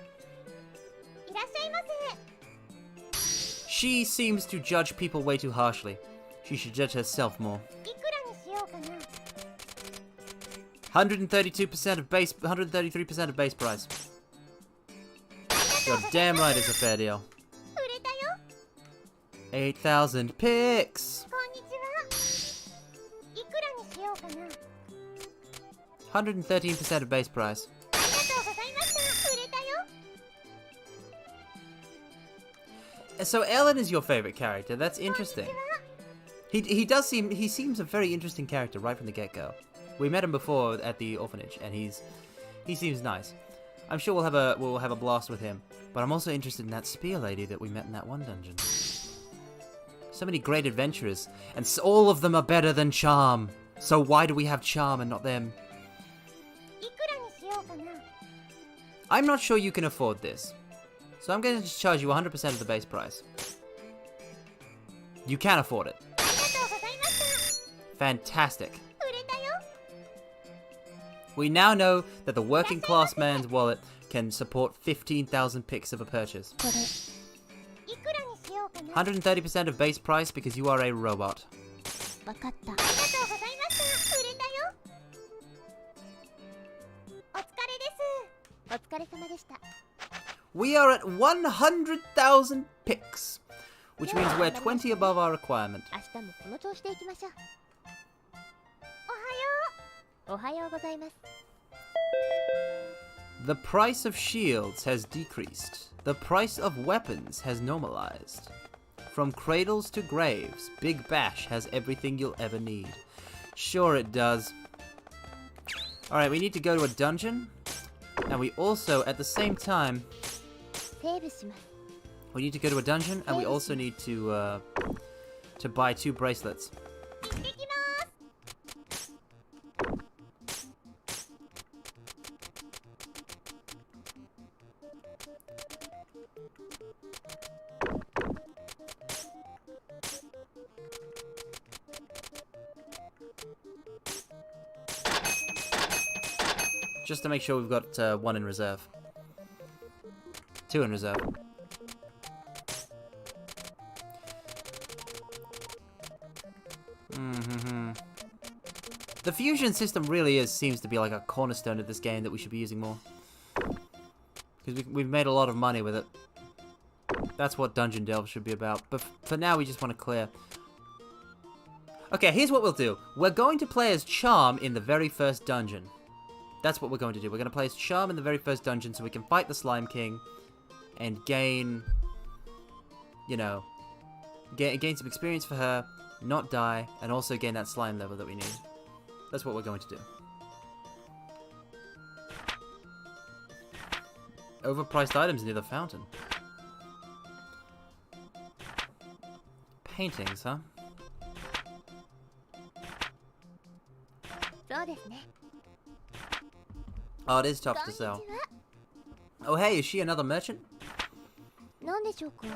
She seems to judge people way too harshly. She should judge herself more. 132% of base, 133% of base price. You're damn right it's a fair deal. 8,000 picks. 113% of base price. So Ellen is your favorite character. That's interesting. He seems a very interesting character right from the get-go. We met him before at the orphanage, and he's He seems nice. I'm sure we'll have a blast with him. But I'm also interested in that spear lady that we met in that one dungeon. So many great adventurers, and all of them are better than Charm. So why do we have Charm and not them? いくらにしようかな。 I'm not sure you can afford this. So I'm going to just charge you 100% of the base price. You can afford it. ありがとうございました。 Fantastic. 売れたよ。 We now know that the working class man's wallet can support 15,000 picks of a purchase. これいくらにしようかな。 130% of base price because you are a robot. わかった。ありがとうございました。売れたよ。お疲れです。お疲れ様でした。 We are at 100,000 picks, which means we're 20 above our requirement. 明日もこの調子でいきましょう。おはよう。おはようございます。 The price of shields has decreased. The price of weapons has normalized. From cradles to graves, Big Bash has everything you'll ever need. Sure it does. Alright, we need to go to a dungeon. And we also, at the same time... セーブします。 We need to go to a dungeon, and we also need to buy 2 bracelets. 行ってきます。 Just to make sure we've got 1 in reserve. 2 in reserve. The fusion system really seems to be like a cornerstone of this game that we should be using more. Because we've made a lot of money with it. That's what Dungeon Delve should be about. But for now, we just want to clear. Okay, here's what we'll do. We're going to play as Charm in the very first dungeon. That's what we're going to do. We're going to play as Charm in the very first dungeon so we can fight the Slime King and gain, you know, gain some experience for her, not die, and also gain that slime level that we need. That's what we're going to do. Overpriced items near the fountain. Paintings, huh? そうですね。 Oh, it is tough to sell. Oh, hey, is she another merchant? なんでしょうか。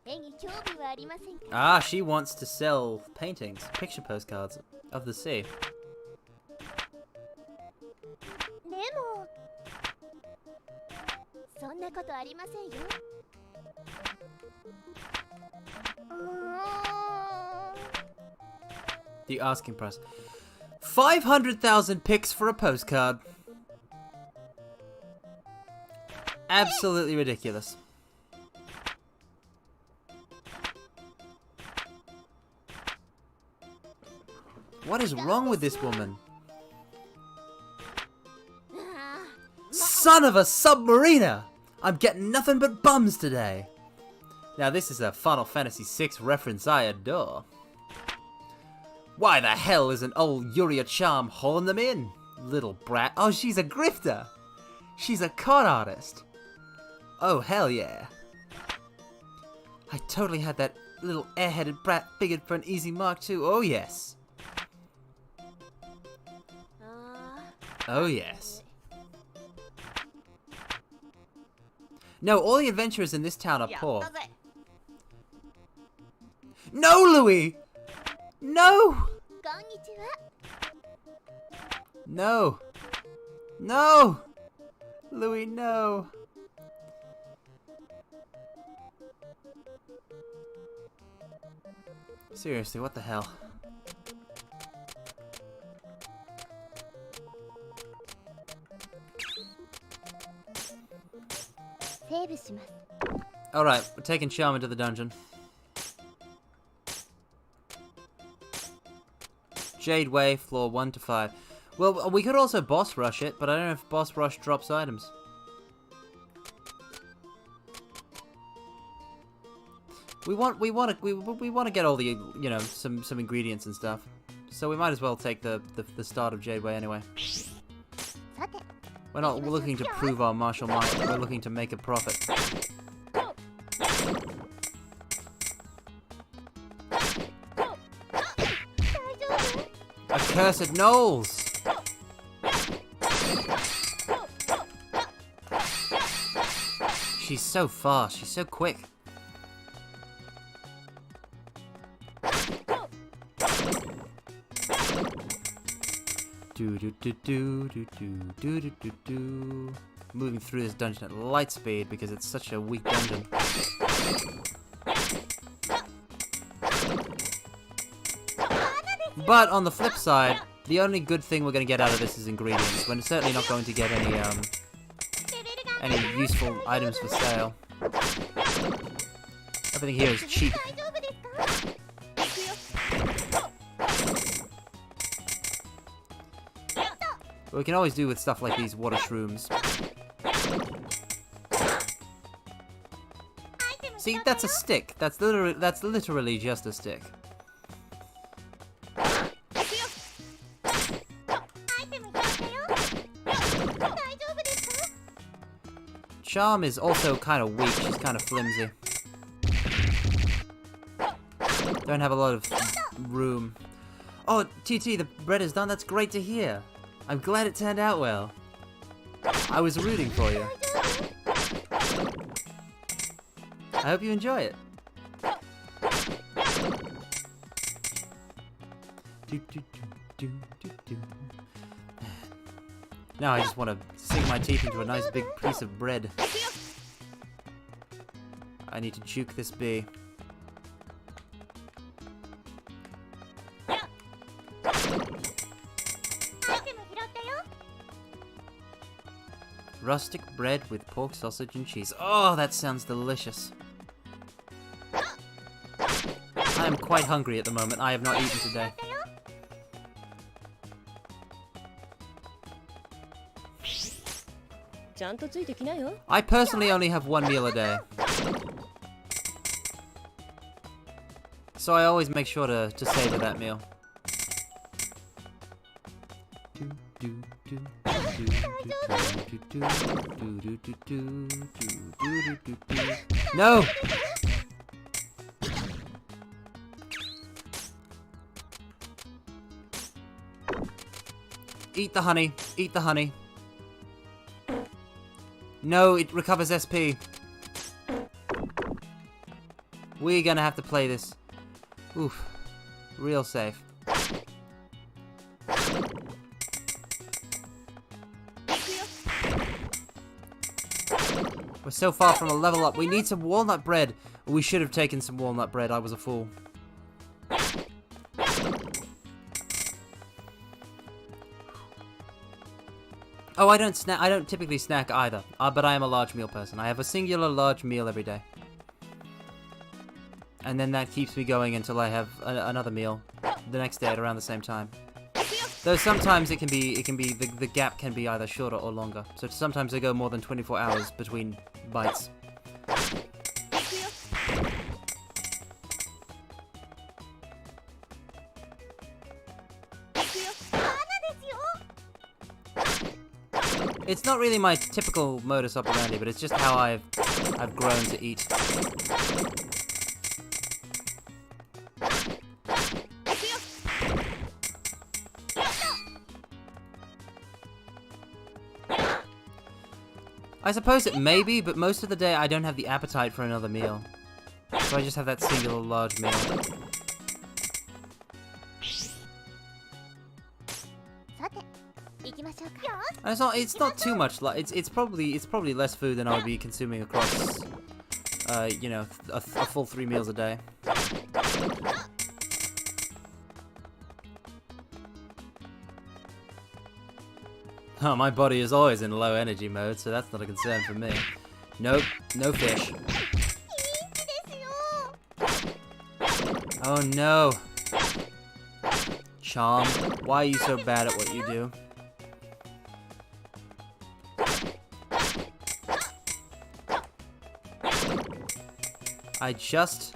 絵に興味はありませんか。 Ah, she wants to sell paintings, picture postcards of the sea. でもそんなことありませんよ。The asking price. 500,000 picks for a postcard. Absolutely ridiculous. What is wrong with this woman? Son of a submariner! I'm getting nothing but bums today. Now this is a Final Fantasy VI reference I adore. Why the hell isn't old Yuria Charm hauling them in? Little brat. Oh, she's a grifter. She's a con artist. Oh, hell yeah. I totally had that little airheaded brat figured for an easy mark too. Oh, yes. Oh, yes. No, all the adventurers in this town are poor. No, Louis! No! No! No! Louis, no! Seriously, what the hell? Alright, we're taking Charm into the dungeon. Jade Way, floor 1 to 5. Well, we could also boss rush it, but I don't know if boss rush drops items. We want to get all the, you know, some ingredients and stuff. So we might as well take the start of Jade Way anyway. さて、We're not looking to prove our martial might, we're looking to make a profit. Accursed gnolls! She's so fast, she's so quick. Moving through this dungeon at light speed because it's such a weak dungeon. But on the flip side, the only good thing we're going to get out of this is ingredients. We're certainly not going to get any useful items for sale. Everything here is cheap. But we can always do with stuff like these water shrooms. See, that's a stick. That's literally just a stick. Charm is also kind of weak. She's kind of flimsy. Don't have a lot of room. Oh, TT, the bread is done. That's great to hear. I'm glad it turned out well. I was rooting for you. I hope you enjoy it. Now I just want to sink my teeth into a nice big piece of bread. I need to juke this bee. Rustic bread with pork sausage and cheese. Oh, that sounds delicious. I am quite hungry at the moment. I have not eaten today. I personally only have one meal a day. So I always make sure to savor that meal. No! Eat the honey. Eat the honey. No, it recovers SP. We're gonna have to play this. Oof. Real safe. We're so far from a level up. We need some walnut bread. We should have taken some walnut bread. I was a fool. Oh, I don't typically snack either. But I am a large meal person. I have a singular large meal every day. And then that keeps me going until I have another meal the next day at around the same time. Though sometimes it can be the gap can be either shorter or longer. So sometimes I go more than 24 hours between bites. It's not really my typical modus operandi, but it's just how I've grown to eat. I suppose it may be, but most of the day I don't have the appetite for another meal. So I just have that singular large meal. And it's not too much. Like it's probably less food than I would be consuming across, you know, a full 3 meals a day. Oh, my body is always in low energy mode, so that's not a concern for me. Nope, no fish. Oh no. Charm, why are you so bad at what you do? I just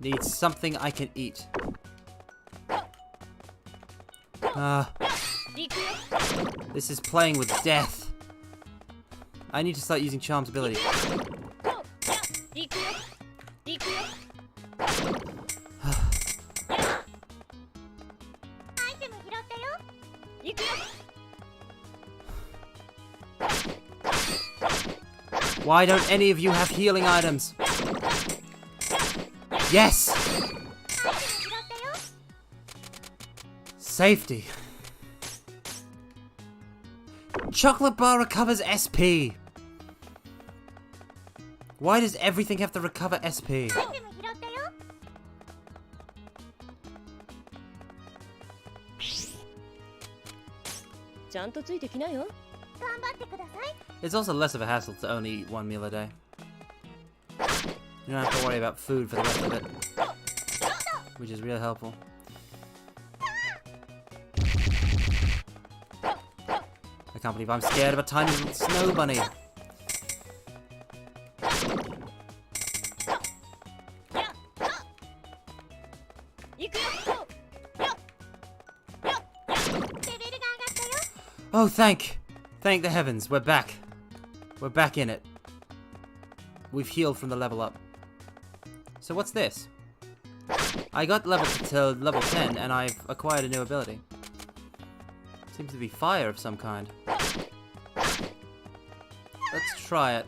need something I can eat. This is playing with death. I need to start using Charm's ability. Why don't any of you have healing items? Yes! Safety. Chocolate bar recovers SP. Why does everything have to recover SP? ちゃんとついてきなよ。 頑張ってください。 It's also less of a hassle to only eat one meal a day. You don't have to worry about food for the rest of it, which is really helpful. I can't believe I'm scared of a tiny little snow bunny. Oh, thank the heavens, we're back. We're back in it. We've healed from the level up. So what's this? I got level to level 10 and I've acquired a new ability. Seems to be fire of some kind. Let's try it.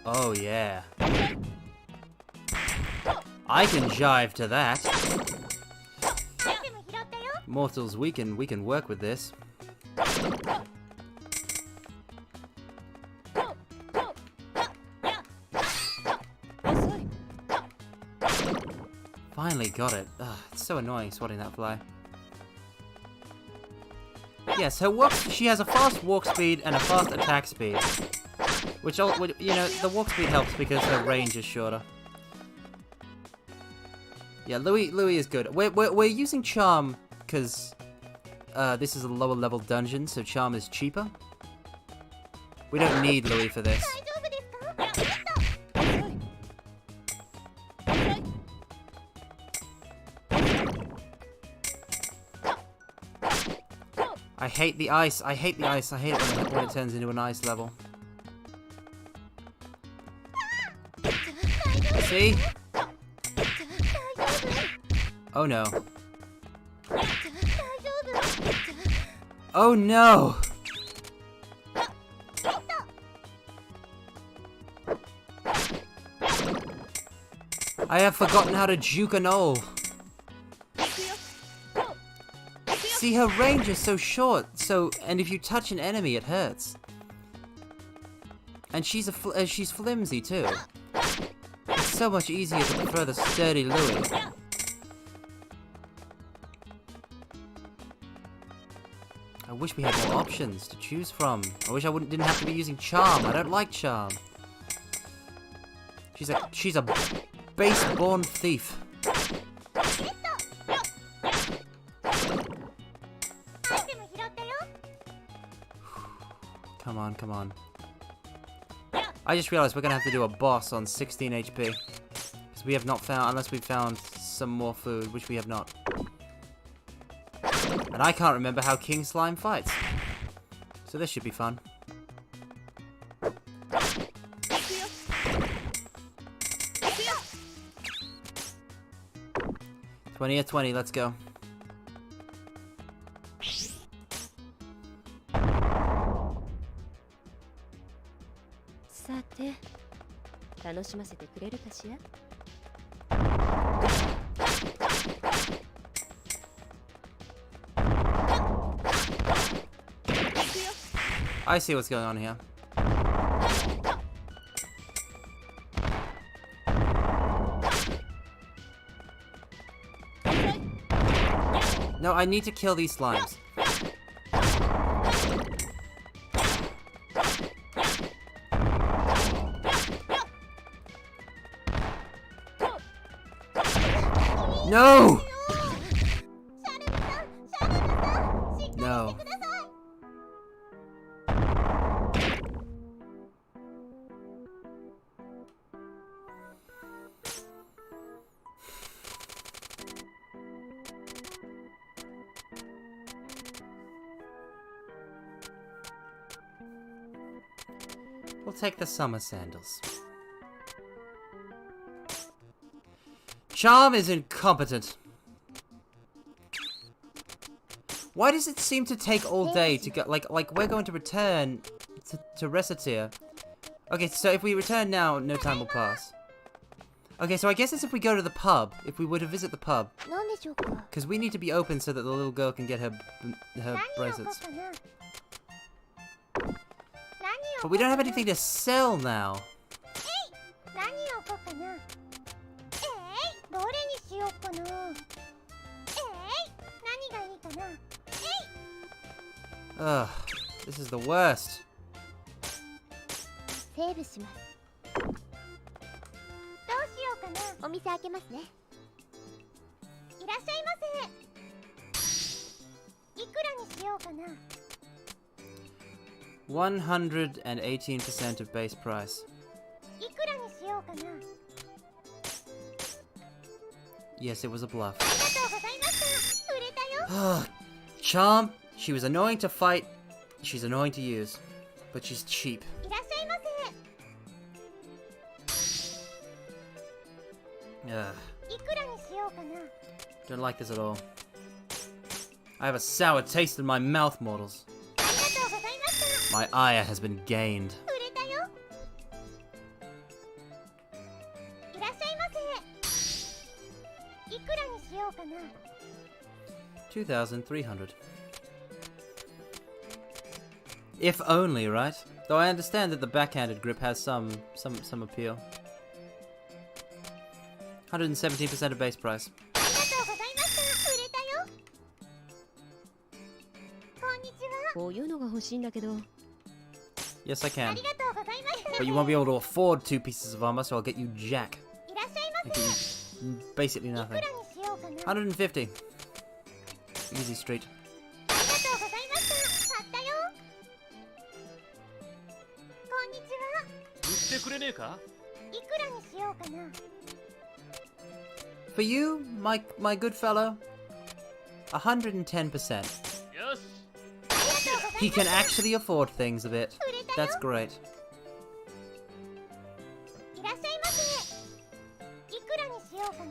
Oh yeah. I can jive to that. Mortals, we can work with this. Finally got it. Ugh, it's so annoying swatting that fly. Yes, she has a fast walk speed and a fast attack speed. Which, you know, the walk speed helps because her range is shorter. Yeah, Louis is good. We're using Charm because this is a lower level dungeon, so Charm is cheaper. We don't need Louis for this. I hate the ice. I hate the ice. I hate it when it turns into an ice level. See? Oh no. Oh no! I have forgotten how to juke a knoll. See, her range is so short, and if you touch an enemy, it hurts. And she's flimsy too. It's so much easier to prefer the sturdy Louis. I wish we had more options to choose from. I wish I didn't have to be using Charm. I don't like Charm. She's a base-born thief. Come on, come on. I just realized we're gonna have to do a boss on 16 HP. Because we have not found, unless we've found some more food, which we have not. And I can't remember how King Slime fights. So this should be fun. 20 or 20, let's go. I see what's going on here. No, I need to kill these slimes. No! No. We'll take the summer sandals. Charm is incompetent. Why does it seem to take all day to go? Like we're going to return to Recettear. Okay, so if we return now, no time will pass. Okay, so I guess it's if we go to the pub. If we were to visit the pub. Because we need to be open so that the little girl can get her bracelets. But we don't have anything to sell now. Ugh, this is the worst. $118% of base price. Yes, it was a bluff. Charm, she was annoying to fight, she's annoying to use, but she's cheap. Ugh. Don't like this at all. I have a sour taste in my mouth, mortals. My ire has been gained. 2,300. If only, right? Though I understand that the backhanded grip has some appeal. 117% of base price. Yes, I can. But you won't be able to afford 2 pieces of armor, so I'll get you jack. I'll get you basically nothing. 150. Easy street. For you, my good fellow, 110%. He can actually afford things a bit. That's great.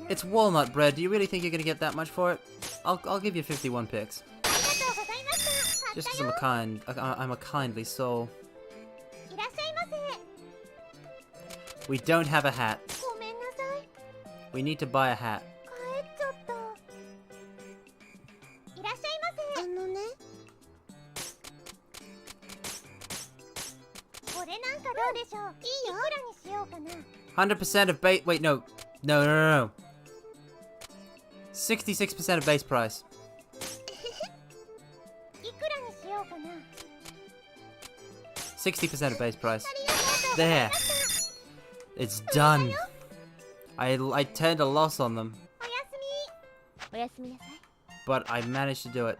It's walnut bread. Do you really think you're gonna get that much for it? I'll give you 51 picks. Just because I'm a kindly soul. We don't have a hat. We need to buy a hat. $100% of base. Wait, no. No. 66% of base price. 60% of base price. There. It's done. I turned a loss on them. But I managed to do it.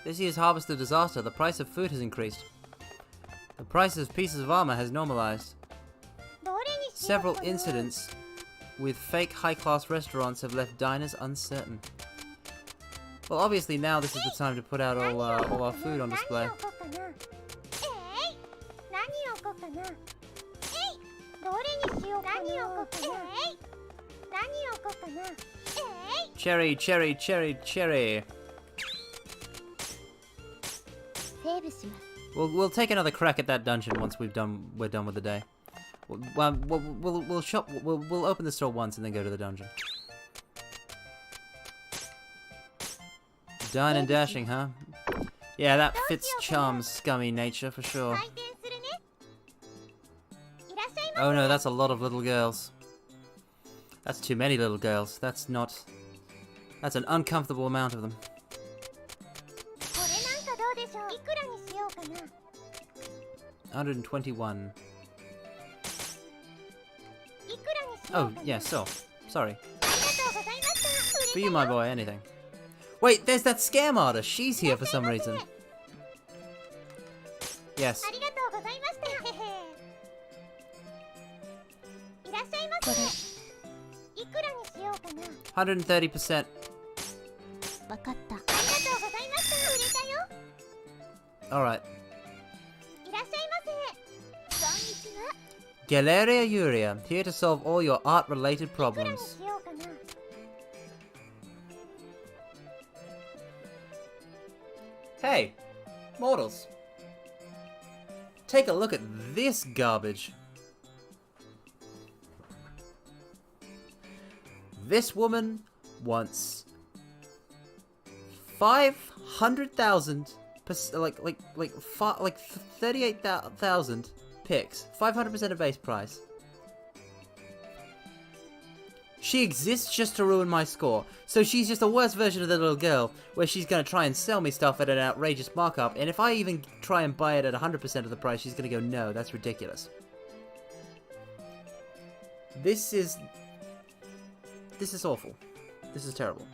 This year's harvest of disaster, the price of food has increased. The price of pieces of armor has normalized. Several incidents with fake high-class restaurants have left diners uncertain. Well, obviously now this is the time to put out all our food on display. Cherry, cherry, cherry, cherry. We'll take another crack at that dungeon once we're done with the day. We'll open the store once and then go to the dungeon. Dine and dashing, huh? Yeah, that fits Charm's scummy nature for sure. Oh no, that's a lot of little girls. That's too many little girls. That's an uncomfortable amount of them. $121. Oh, yeah, so. Sorry. For you, my boy, anything. Wait, there's that scam artist. She's here for some reason. Yes. 130%. わかった。ありがとうございました。売れたよ。 Alright. いらっしゃいませ。こんにちは。 Galeria Uria, here to solve all your art-related いくらに problems. しようかな。 Hey, mortals. Take a look at this garbage. This woman wants 500,000, like 38,000 picks, 500% of base price. She exists just to ruin my score. So she's just a worse version of the little girl, where she's gonna try and sell me stuff at an outrageous markup, and if I even try and buy it at 100% of the price, she's gonna go, no, that's ridiculous. This is awful. This is terrible.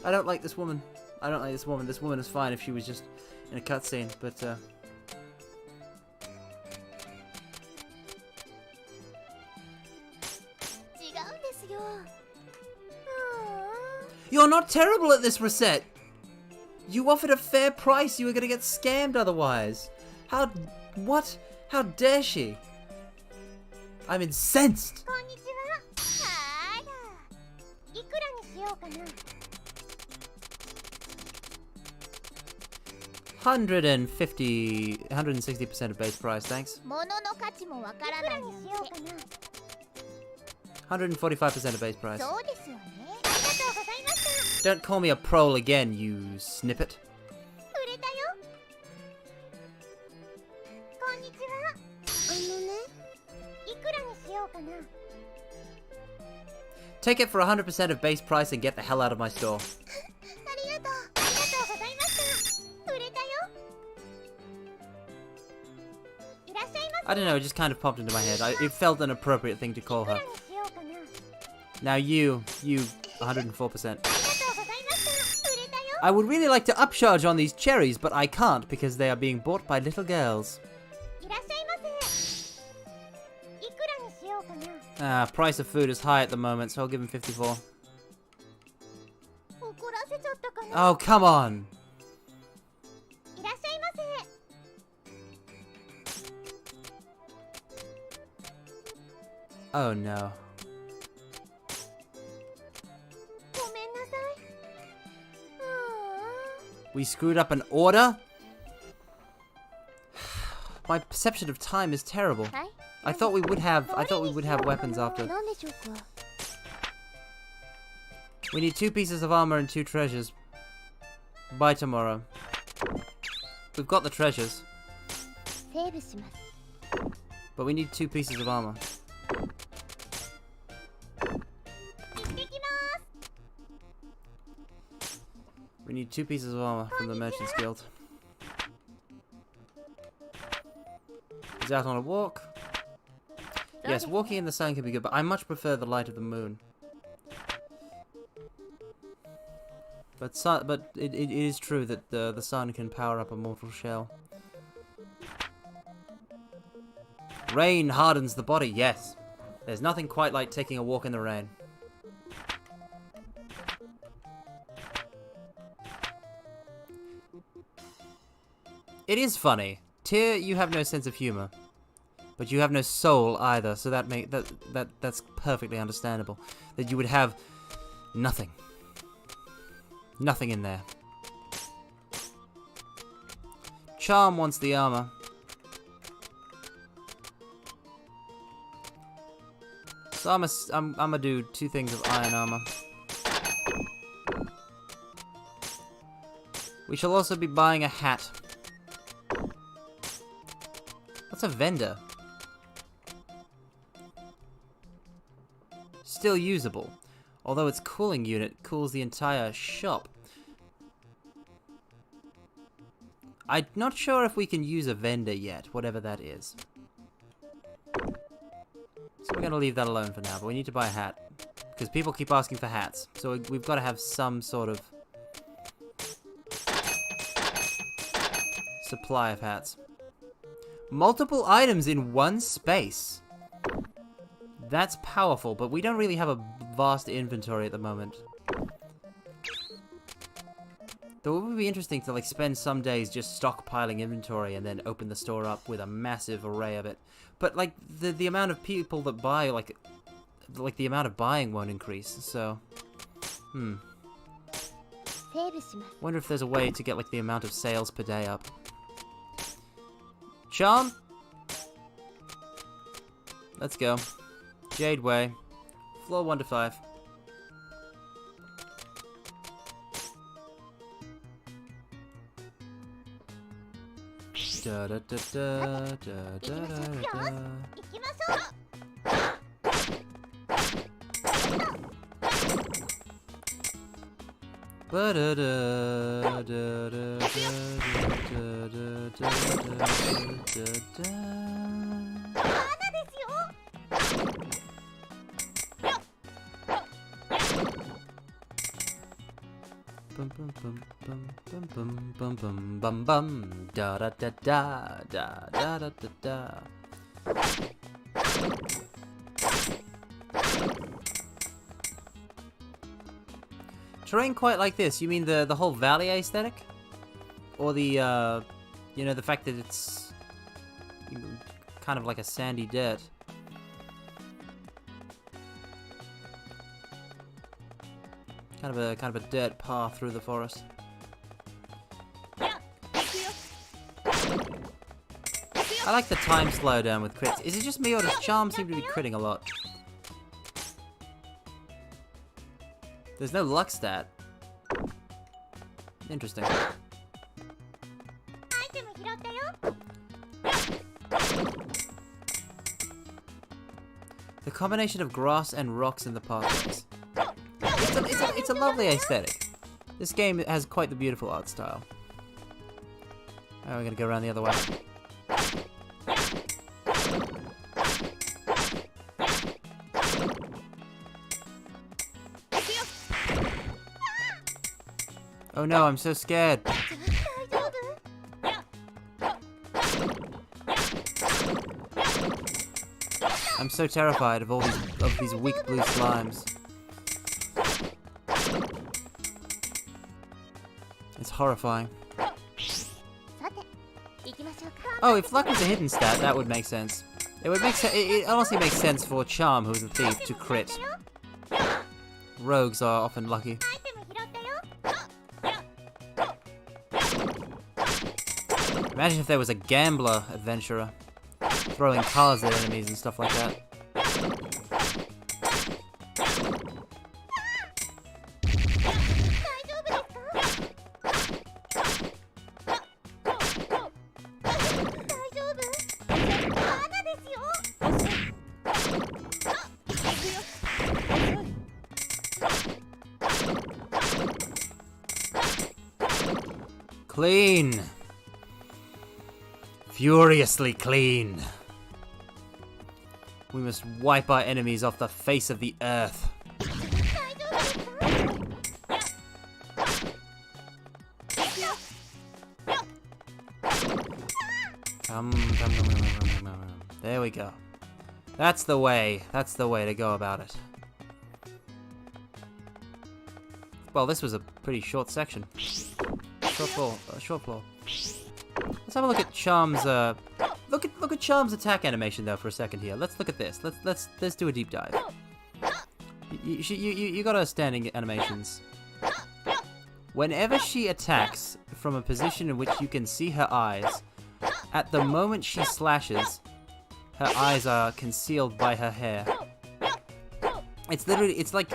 I don't like this woman. I don't like this woman. This woman is fine if she was just in a cutscene, but You're not terrible at this, Recette! You offered a fair price, you were gonna get scammed otherwise. What? How dare she? I'm incensed! こんにちは。あら。いくらにしようかな。 160% of base price, thanks. 物の価値もわからないなんて。いくらにしようかな。 145% of base price. そうですよね。ありがとうございました。 Don't call me a prole again, you snippet. 売れたよ。こんにちは。いくらにしようかな。 Take it for 100% of base price and get the hell out of my store. ありがとう。ありがとうございました。売れたよ。いらっしゃいませ。 I don't know, it just kind of popped into my head. It felt an appropriate thing to call いくら her. にしようかな。 Now you, 104%. ありがとうございました。売れたよ。 I would really like to upcharge on these cherries, but I can't because they are being bought by little girls. いらっしゃいませ。いくらにしようかな。 Price of food is high at the moment, so I'll give him 54. 怒らせちゃったかな。 Oh, come on! いらっしゃいませ。 Oh no. ごめんなさい。We screwed up an order? My perception of time is terrible. はい。 I thought we would have weapons after. なんでしょうか。 We need 2 pieces of armor and 2 treasures. By tomorrow. We've got the treasures, セーブします。 but we need 2 pieces of armor. 行ってきます。 We need 2 pieces of armor from the Merchant's Guild. He's out on a walk. Yes, walking in the sun can be good, but I much prefer the light of the moon. But it is true that the sun can power up a mortal shell. Rain hardens the body, yes. There's nothing quite like taking a walk in the rain. It is funny. Tyr, you have no sense of humor. But you have no soul either, so that's perfectly understandable. That you would have nothing. Nothing in there. Charm wants the armor. So I'm gonna do 2 things of iron armor. We shall also be buying a hat. What's a vendor? Still usable, although its cooling unit cools the entire shop. I'm not sure if we can use a vendor yet, whatever that is. So we're gonna leave that alone for now, but we need to buy a hat. Because people keep asking for hats, so we've got to have some sort of supply of hats. Multiple items in one space. That's powerful, but we don't really have a vast inventory at the moment. Though it would be interesting to, like, spend some days just stockpiling inventory and then open the store up with a massive array of it. But, like, the amount of people that buy, like the amount of buying won't increase, so... Wonder if there's a way to get, like, the amount of sales per day up. Charm? Let's go. Jade Way. Floor 1 to 5. Da da da da da da da. Ba da da da da da da da da da. Bum bum bum bum bum bum bum bum bum da da da da da da da da da. Terrain quite like this. You mean the whole valley aesthetic, or the you know, the fact that it's kind of like a sandy dirt. Kind of a dirt path through the forest. I like the time slowdown with crits. Is it just me or does Charm seem to be critting a lot? There's no luck stat. Interesting. The combination of grass and rocks in the pathways. It's a lovely aesthetic. This game has quite the beautiful art style. Oh, we're gonna go around the other way. Oh no, I'm so scared. I'm so terrified of all these weak blue slimes. It's horrifying. Oh, if luck was a hidden stat, that would make sense. It would make it honestly makes sense for Charm, who's a thief, to crit. Rogues are often lucky. Imagine if there was a gambler adventurer, throwing cards at enemies and stuff like that. Clean. Furiously clean. We must wipe our enemies off the face of the earth. Come. There we go. That's the way to go about it. Well, this was a pretty short section. Short floor. Let's have a look at Charm's look at Charm's attack animation though for a second here. Let's look at this. Let's do a deep dive. You got her standing animations. Whenever she attacks from a position in which you can see her eyes, at the moment she slashes, her eyes are concealed by her hair. It's like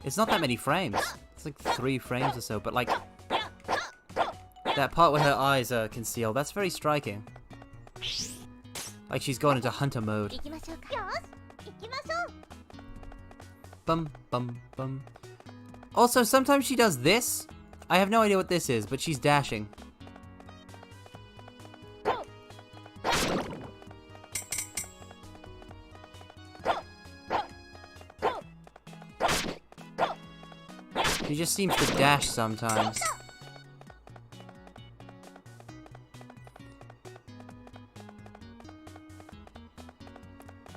it's not that many frames. It's like 3 frames or so, but like that part where her eyes are concealed, that's very striking. Like she's gone into hunter mode. Bum bum bum. Also, sometimes she does this. I have no idea what this is, but she's dashing. She just seems to dash sometimes.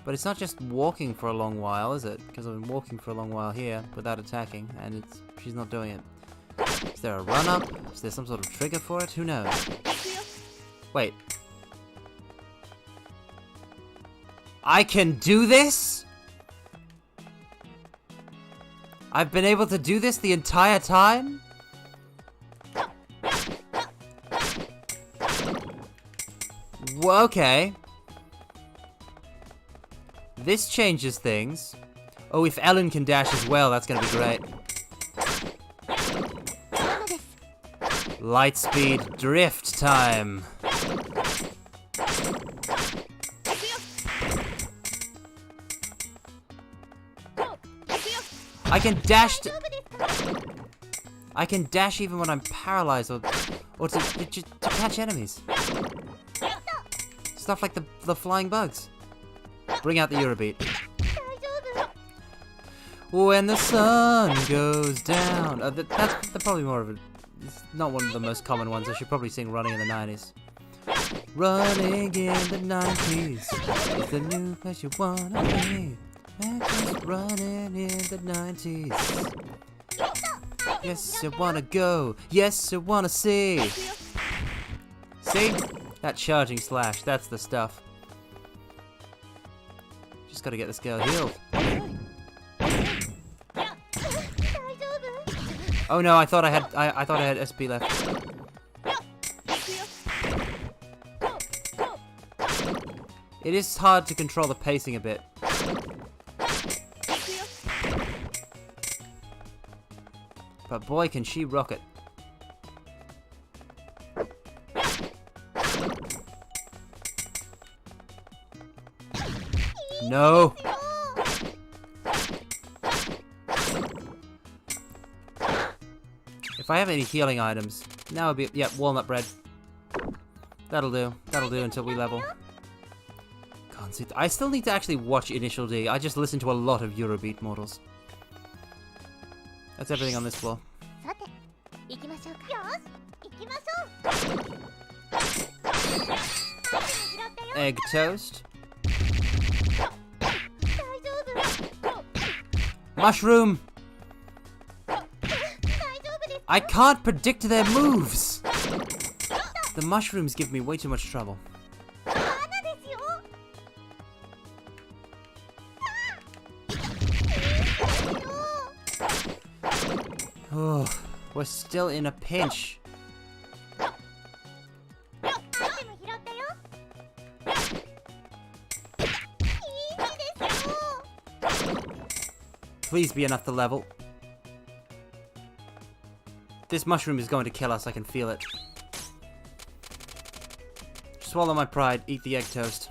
But it's not just walking for a long while, is it? Because I've been walking for a long while here without attacking, and she's not doing it. Is there a run-up? Is there some sort of trigger for it? Who knows? Wait. I can do this? I've been able to do this the entire time? Okay. This changes things. Oh, if Ellen can dash as well, that's gonna be great. Lightspeed drift time. I can dash I can dash even when I'm paralyzed or to catch enemies. Stuff like the flying bugs. Bring out the Eurobeat. When the sun goes down. That's probably more of a... It's not one of the most common ones. I should probably sing Running in the 90s. Running in the 90s is the new place you wanna be. And just running in the 90s. Yes, I wanna go. Yes, I wanna see. See? That charging slash, that's the stuff. Just gotta get this girl healed. Oh no, I thought I had SP left. It is hard to control the pacing a bit. But boy, can she rock it. No! If I have any healing items, now would be... Yeah, walnut bread. That'll do. That'll do until we level. Can't see... I still need to actually watch Initial D. I just listen to a lot of Eurobeat models. That's everything on this floor. Egg toast. Mushroom! I can't predict their moves! The mushrooms give me way too much trouble. Oh, we're still in a pinch. Please be enough to level. This mushroom is going to kill us, I can feel it. Swallow my pride, eat the egg toast.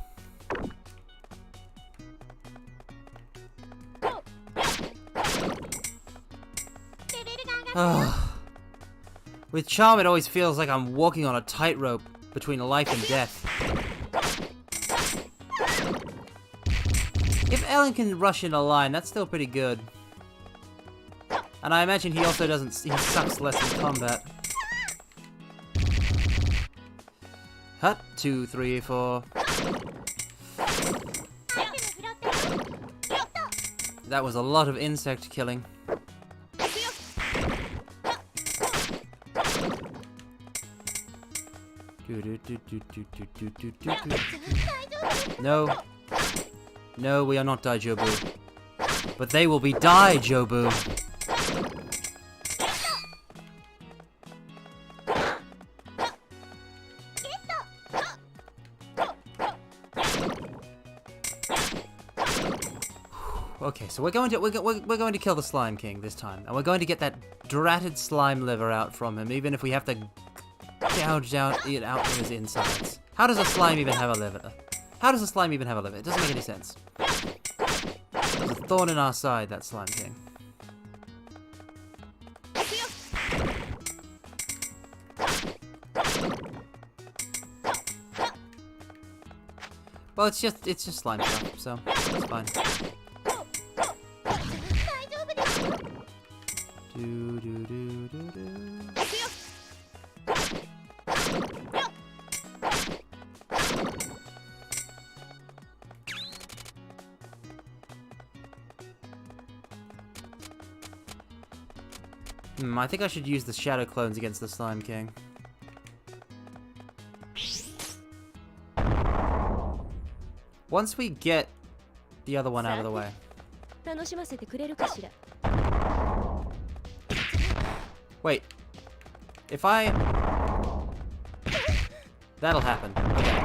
With charm, it always feels like I'm walking on a tightrope between life and death. If Ellen can rush in a line, that's still pretty good. And I imagine he also doesn't... He sucks less in combat. Hut, 2, 3, 4. That was a lot of insect killing. No. No, we are not Daijobu. But they will be Daijobu. Okay, so we're going to kill the Slime King this time, and we're going to get that dratted slime liver out from him, even if we have to gouge it out from his insides. How does a slime even have a liver? How does a slime even have a liver? It doesn't make any sense. There's a thorn in our side, that Slime King. Well, it's just slime stuff, so it's fine. I think I should use the shadow clones against the Slime King. Once we get the other one out of the way. 楽しませてくれるかしら。 Wait. If I... That'll happen. Okay.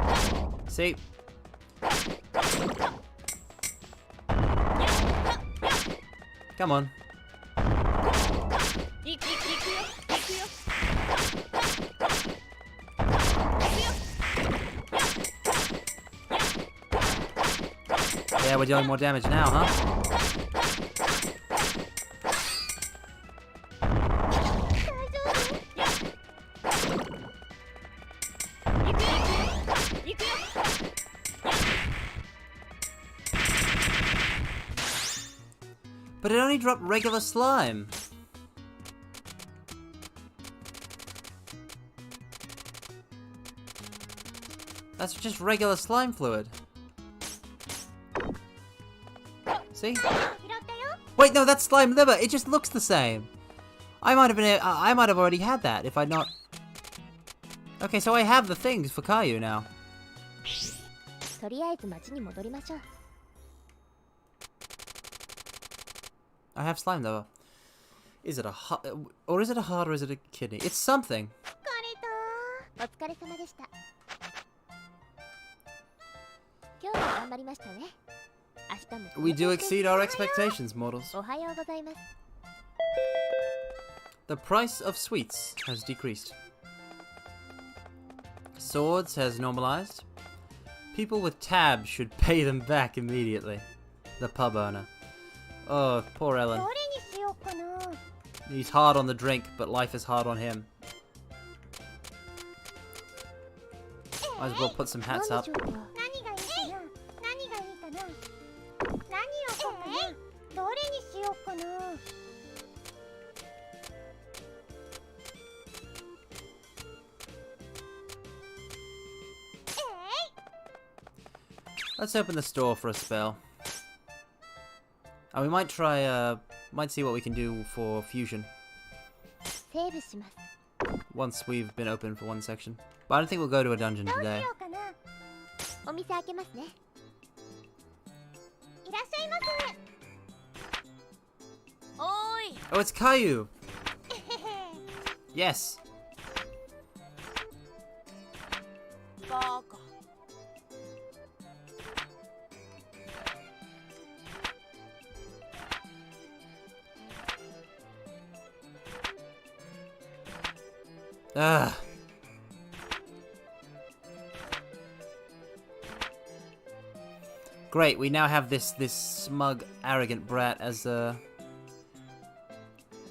See? Come on. 行くよ行くよ。 Yeah, we're dealing more damage now, huh? But it only dropped regular slime. That's just regular slime fluid. See? Wait, no, that's slime liver. It just looks the same. I might have already had that if I'd not. Okay, so I have the things for Caillou now. とりあえず町に戻りましょう。 I have slime liver. Is it a heart, or is it a heart, or is it a kidney? It's something. お疲れ様でした。今日も頑張りましたね。明日も。 We do exceed our expectations, mortals. おはようございます。 The price of sweets has decreased. Swords has normalized. People with tabs should pay them back immediately. The pub owner. Oh, poor Ellen. どれにしようかな。 He's hard on the drink, but life is hard on him. Might as well put some hats up. 何がいいかな。何がいいかな。何を買おうかな。どれにしようかな。 Let's open the store for a spell. And we might try, might see what we can do for fusion. セーブします。 Once we've been open for one section. But I don't think we'll go to a dungeon どうし today. ようかな。お店開けますね。いらっしゃいませ。おーい。 Oh, it's Caillou! Yes! バカ。 Ah. Great, we now have this smug, arrogant brat as a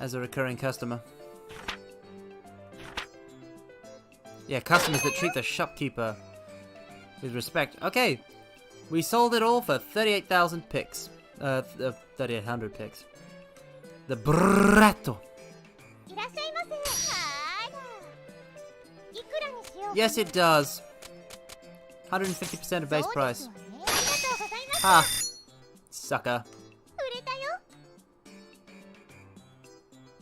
recurring customer. Yeah, customers that treat the shopkeeper with respect. Okay, we sold it all for 38,000 picks. 3,800 picks. The bratto. いらっしゃいませ。あら。いくらにしようかな。 Yes, it does. 150% of base そう price. ですわね。ありがとうございます。 Ha! Sucker. 売れたよ。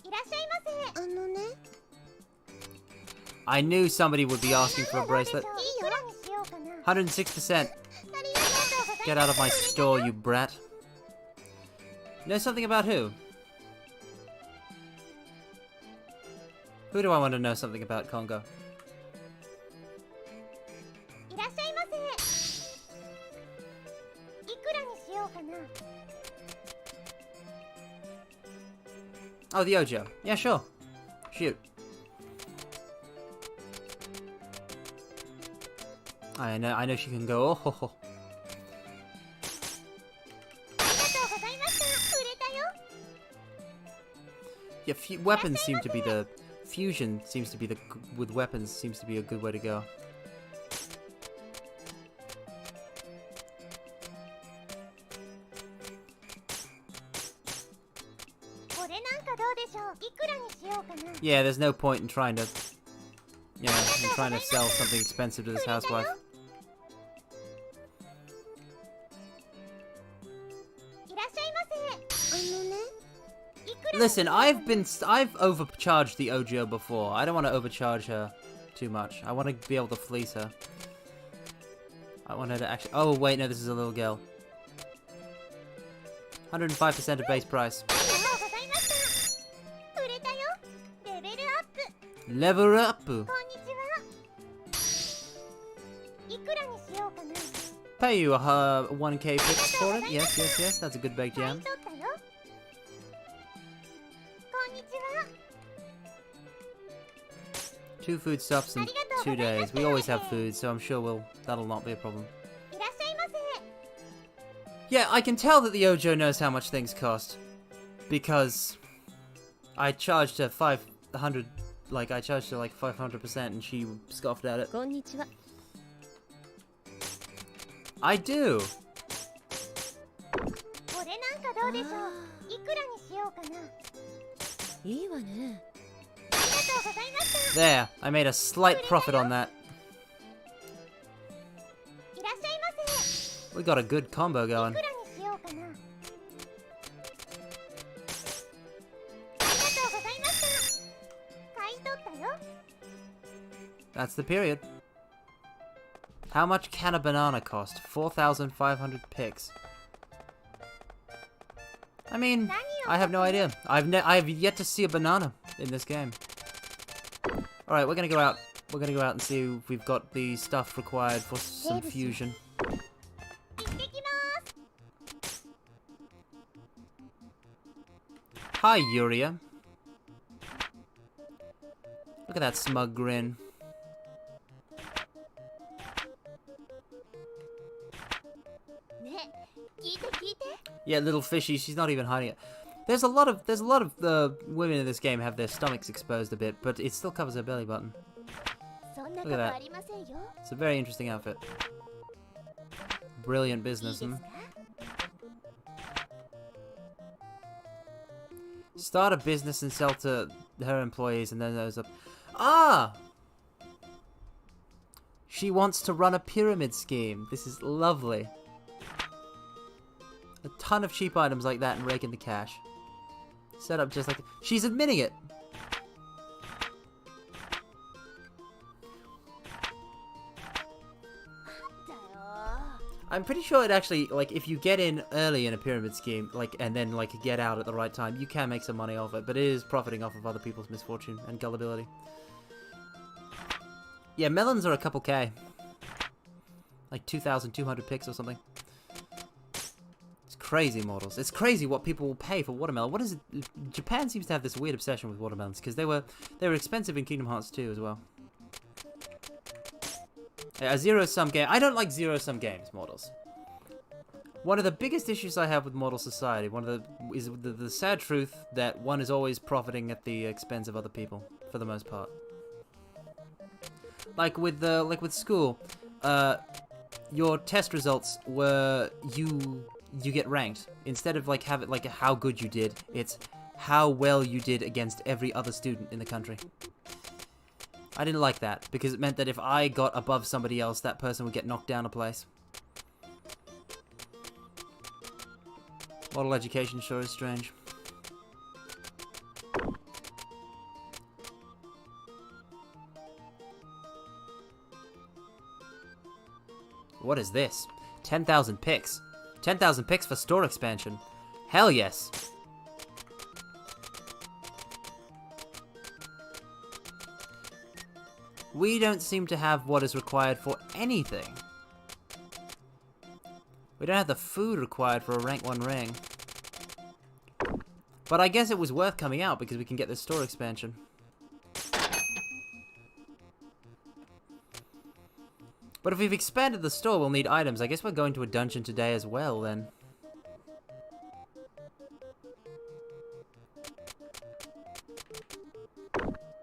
いらっしゃいませ。あのね。 I knew somebody would be asking for a bracelet. いくらにしようかな。 106%. ありがとうございます。 Get out of my store, you brat. Know something about who? Who do I want to know something about, Congo? いらっしゃいませ。いくらにしようかな。 Oh, the Ojo. Yeah, sure. Shoot. I know she can go. Oh, ho, ho. ありがとうございました。売れたよ。 Yeah, weapons seem to be the fusion seems to be with weapons seems to be a good way to go. これなんかどうでしょう。いくらにしようかな。 Yeah, there's no point in trying to, you know, in trying to sell something expensive to this housewife. いらっしゃいませ。あのね。いくら listen, I've overcharged the Ojo before. I don't want to overcharge her too much. I want to be able to fleece her. I want her to actually... Oh, wait, no, this is a little girl. 105% of base price. ありがとうございました売れたよレベルアップ Level up. こんにちはいくらにしようかな Pay you a 1k fix for it. Yes, yes, yes. That's a good baked 買い yam. 取ったよこんにちは 2 foodstuffs in 2 days. We always have food, so I'm sure that'll not be a problem. いらっしゃいませ Yeah, I can tell that the Ojo knows how much things cost. Because I charged her 500, like, I charged her like 500% and she scoffed at it. こんにちは I do! これなんかどうでしょういくらにしようかないいわねありがとうございました There, I made a slight profit on that. いらっしゃいませ We got a good combo い going. くらにしようかなありがとうございました買い取ったよ That's the period. How much can a banana cost? 4,500 picks. I mean, I have no idea. I've yet to see a banana in this game. All right, we're gonna go out. We're gonna go out and see if we've got the stuff required for some fusion. 行ってきます Hi, Yuria. Look at that smug grin. ね聞いて聞いて Yeah, little fishy. She's not even hiding it. There's a lot of women in this game have their stomachs exposed a bit, but it still covers her belly button. そんな Look こ at と that. ありませんよ It's a very interesting outfit. Brilliant いい business, です hmm? か Start a business and sell to her employees, and then there's a... Ah! She wants to run a pyramid scheme. This is lovely. A ton of cheap items like that and rake in the cash. Set up just like... She's admitting it! I'm pretty sure it actually, like, if you get in early in a pyramid scheme, like, and then, like, get out at the right time, you can make some money off it, but it is profiting off of other people's misfortune and gullibility. Yeah, melons are a couple K. Like 2,200 picks or something. It's crazy models. It's crazy what people will pay for watermelon. What is it? Japan seems to have this weird obsession with watermelons, because they were expensive in Kingdom Hearts 2 as well. A zero-sum game. I don't like zero-sum games, models. One of the biggest issues I have with model society, is the sad truth that one is always profiting at the expense of other people, for the most part. Like with school, your test results were you get ranked instead of like have it like how good you did. It's how well you did against every other student in the country. I didn't like that, because it meant that if I got above somebody else, that person would get knocked down a place. Model education sure is strange. What is this? 10,000 picks. 10,000 picks for store expansion. Hell yes. We don't seem to have what is required for anything. We don't have the food required for a rank 1 ring. But I guess it was worth coming out because we can get this store expansion. But if we've expanded the store, we'll need items. I guess we're going to a dungeon today as well, then.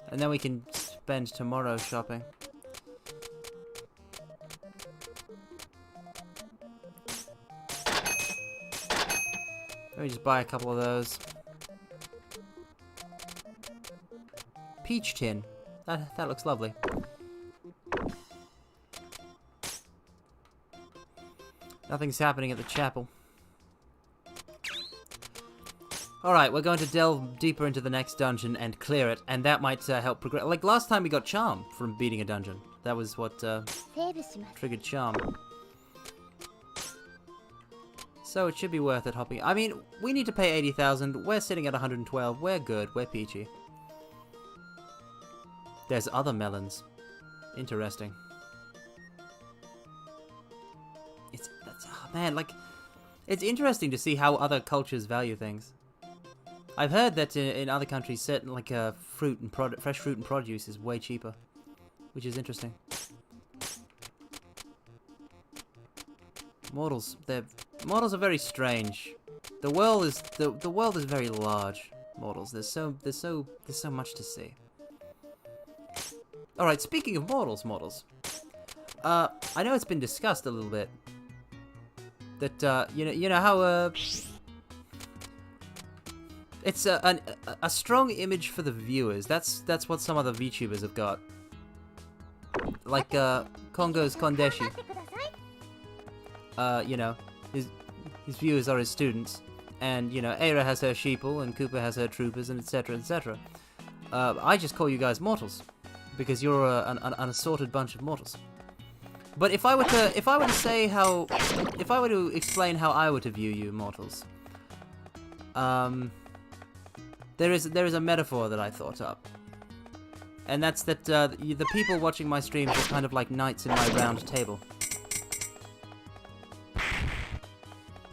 And then we can spend tomorrow shopping. Let me just buy a couple of those. Peach tin. That looks lovely. Nothing's happening at the chapel. Alright, we're going to delve deeper into the next dungeon and clear it, and that might help progress. Like last time we got Charm from beating a dungeon. That was what セーブします。 triggered Charm. So it should be worth it hopping. I mean, we need to pay 80,000. We're sitting at 112. We're good. We're peachy. There's other melons. Interesting. Oh man, like, it's interesting to see how other cultures value things. I've heard that in other countries, certain like fruit and fresh fruit and produce is way cheaper, which is interesting. Mortals are very strange. The world is very large. Mortals, there's so much to see. All right, speaking of mortals. I know it's been discussed a little bit that you know how it's a strong image for the viewers. That's what some other VTubers have got. Like Kongo's Kondeshi. You know, his viewers are his students, and you know, Eira has her sheeple, and Koopa has her troopers, and etc. etc. I just call you guys mortals because you're an assorted bunch of mortals. But if I were to explain how I were to view you mortals, there is a metaphor that I thought up, and that's that the people watching my streams are kind of like knights in my round table.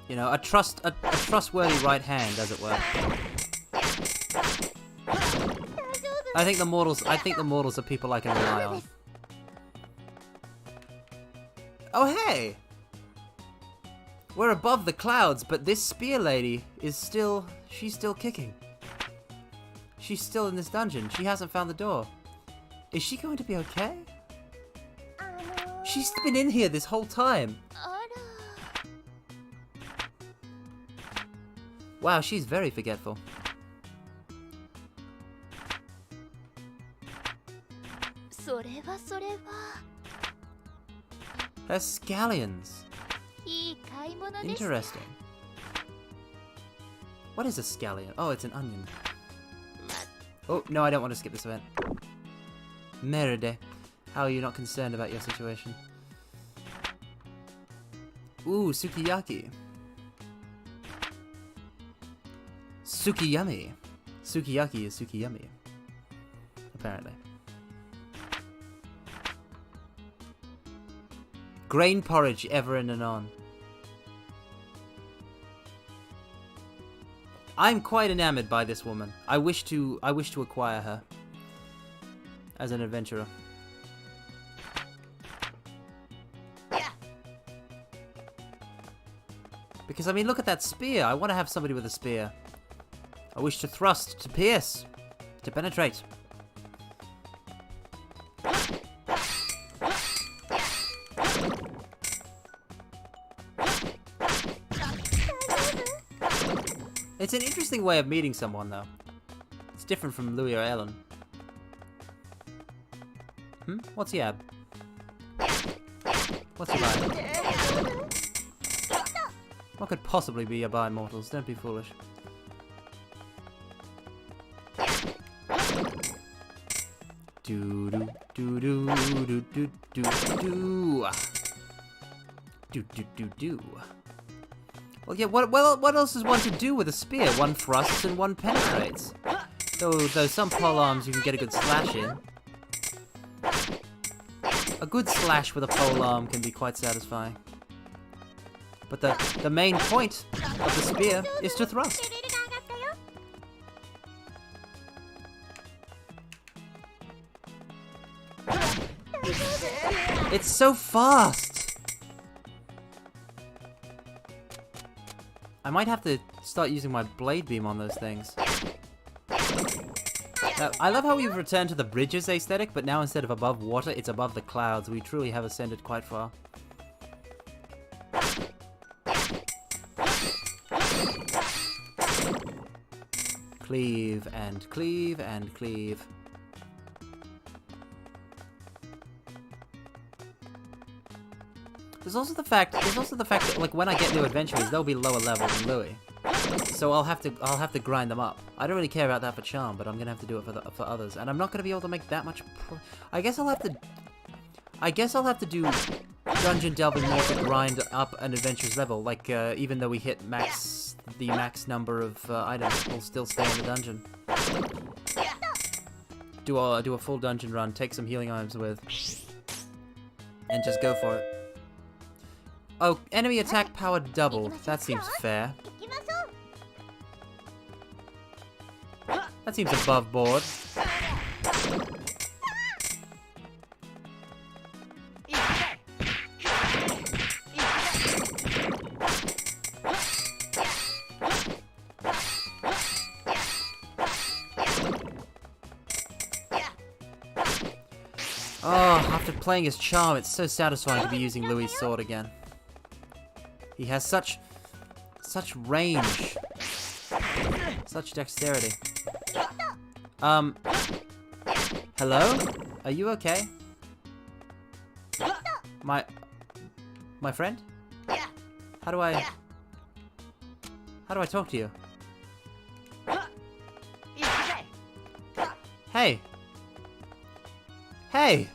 You know, a trustworthy right hand, as it were. I think the mortals are people I can rely on. Oh hey! We're above the clouds, but this spear lady is she's still kicking. She's still in this dungeon. She hasn't found the door. Is she going to be okay? She's been in here this whole time. Wow, she's very forgetful. Her scallions. Interesting. What is a scallion? Oh, it's an onion. Oh, no, I don't want to skip this event. Meride, how are you not concerned about your situation? Ooh, sukiyaki. Sukiyami. Sukiyaki is sukiyami. Apparently. Grain porridge ever and anon. I'm quite enamored by this woman. I wish to acquire her as an adventurer. Because I mean, look at that spear. I want to have somebody with a spear. I wish to thrust, to pierce, to penetrate. It's an interesting way of meeting someone, though. It's different from Louis or Ellen. What's he ab? What's he buy? What could possibly be a buy, mortals? Don't be foolish. Do do do do do do do do do do do. Well, yeah. What else is one to do with a spear? One thrusts and one penetrates. Though some polearms you can get a good slash in. A good slash with a polearm can be quite satisfying. But the main point of the spear is to thrust. It's so fast! I might have to start using my blade beam on those things. Now, I love how we've returned to the bridges aesthetic, but now instead of above water, it's above the clouds. We truly have ascended quite far. Cleave and cleave and cleave. There's also the fact that like when I get new adventurers, they'll be lower level than Louis. So I'll have to grind them up. I don't really care about that for charm, but I'm gonna have to do it for others, and I'm not gonna be able to make that much. I guess I'll have to do dungeon delving more to grind up an adventurous level. Like even though we hit the max number of items, we'll still stay in the dungeon. Do a full dungeon run, take some healing items with, and just go for it. Oh, enemy attack power doubled. That seems fair. That seems above board. Oh, after playing his charm, it's so satisfying to be using Louis' sword again. He has such range, such dexterity. Hello? Are you okay? My friend? How do I talk to you? Hey! Hey!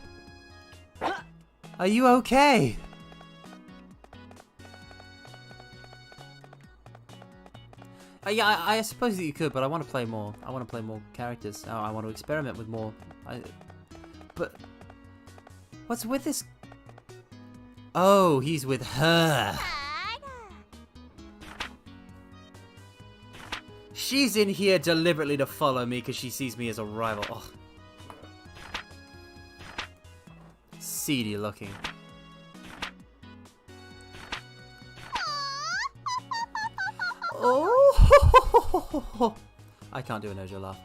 Are you okay? Yeah, I suppose that you could, but I want to play more. I want to play more characters. I want to experiment with more. But what's with this? Oh, he's with her. She's in here deliberately to follow me because she sees me as a rival. Oh. Seedy looking. Oh, I can't do an Ojo laugh.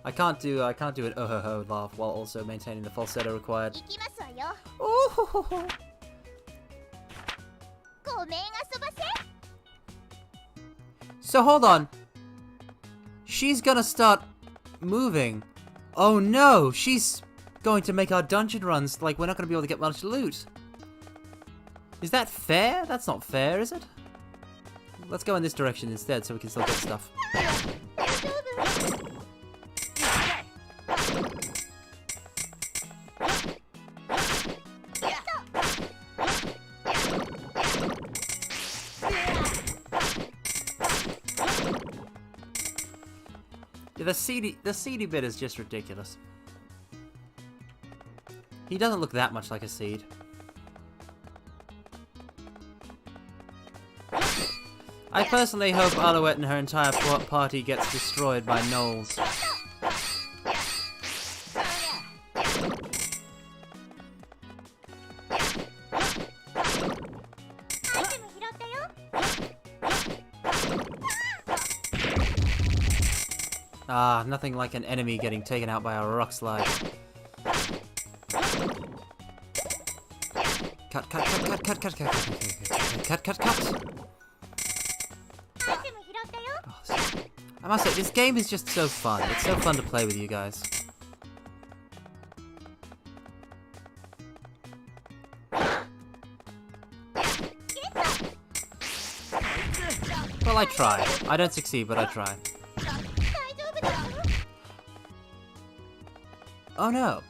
I can't do an oh ho ho laugh while also maintaining the falsetto required. So hold on. She's gonna start moving. Oh no, she's going to make our dungeon runs like we're not gonna be able to get much loot. Is that fair? That's not fair, is it? Let's go in this direction instead so we can still get stuff. Yeah, the seedy bit is just ridiculous. He doesn't look that much like a seed. I personally hope Alouette and her entire party gets destroyed by gnolls. Ah, nothing like an enemy getting taken out by a rock slide. Cut, cut, cut, cut, cut, cut, cut, cut, cut, cut, cut. I must say, this game is just so fun. It's so fun to play with you guys. Well, I try. I don't succeed, but I try. Oh no!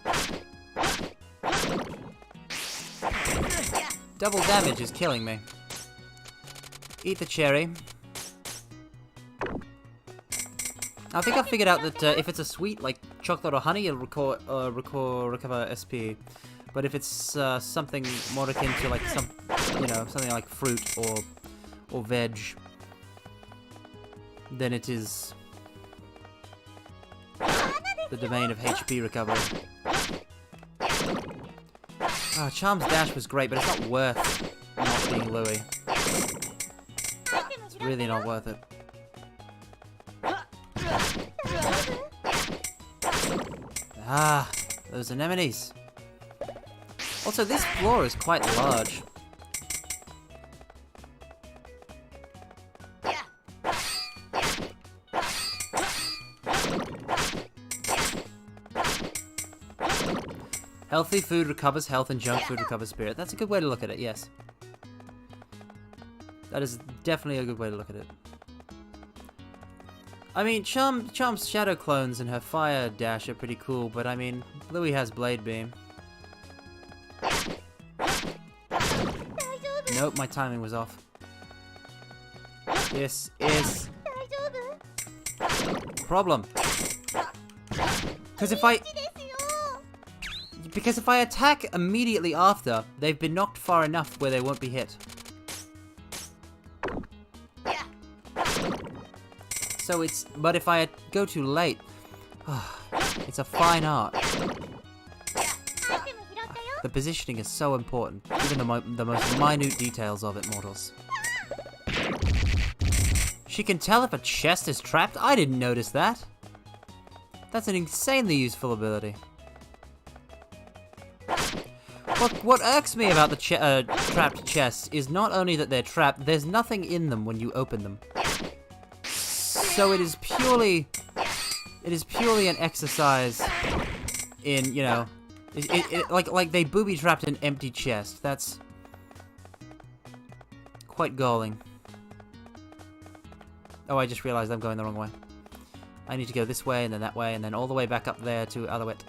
Double damage is killing me. Eat the cherry. I think I figured out that if it's a sweet, like chocolate or honey, it'll recover SP. But if it's something more akin to like something like fruit or veg, then it is the domain of HP recovery. Ah, Charm's dash was great, but it's not worth not being Louis. It's really not worth it. Ah, those anemones. Also, this floor is quite large. Healthy food recovers health and junk food recovers spirit. That's a good way to look at it, yes. That is definitely a good way to look at it. I mean, Charm's shadow clones and her fire dash are pretty cool, but I mean, Louis has blade beam. Nope, my timing was off. This is problem. Because if I attack immediately after, they've been knocked far enough where they won't be hit. So but if I go too late, it's a fine art. The positioning is so important, even the most minute details of it, mortals. She can tell if a chest is trapped? I didn't notice that. That's an insanely useful ability. What irks me about the trapped chests is not only that they're trapped, there's nothing in them when you open them. So it is purely an exercise in, you know, like they booby-trapped an empty chest. That's quite galling. Oh, I just realized I'm going the wrong way. I need to go this way, and then that way, and then all the way back up there to Alouette.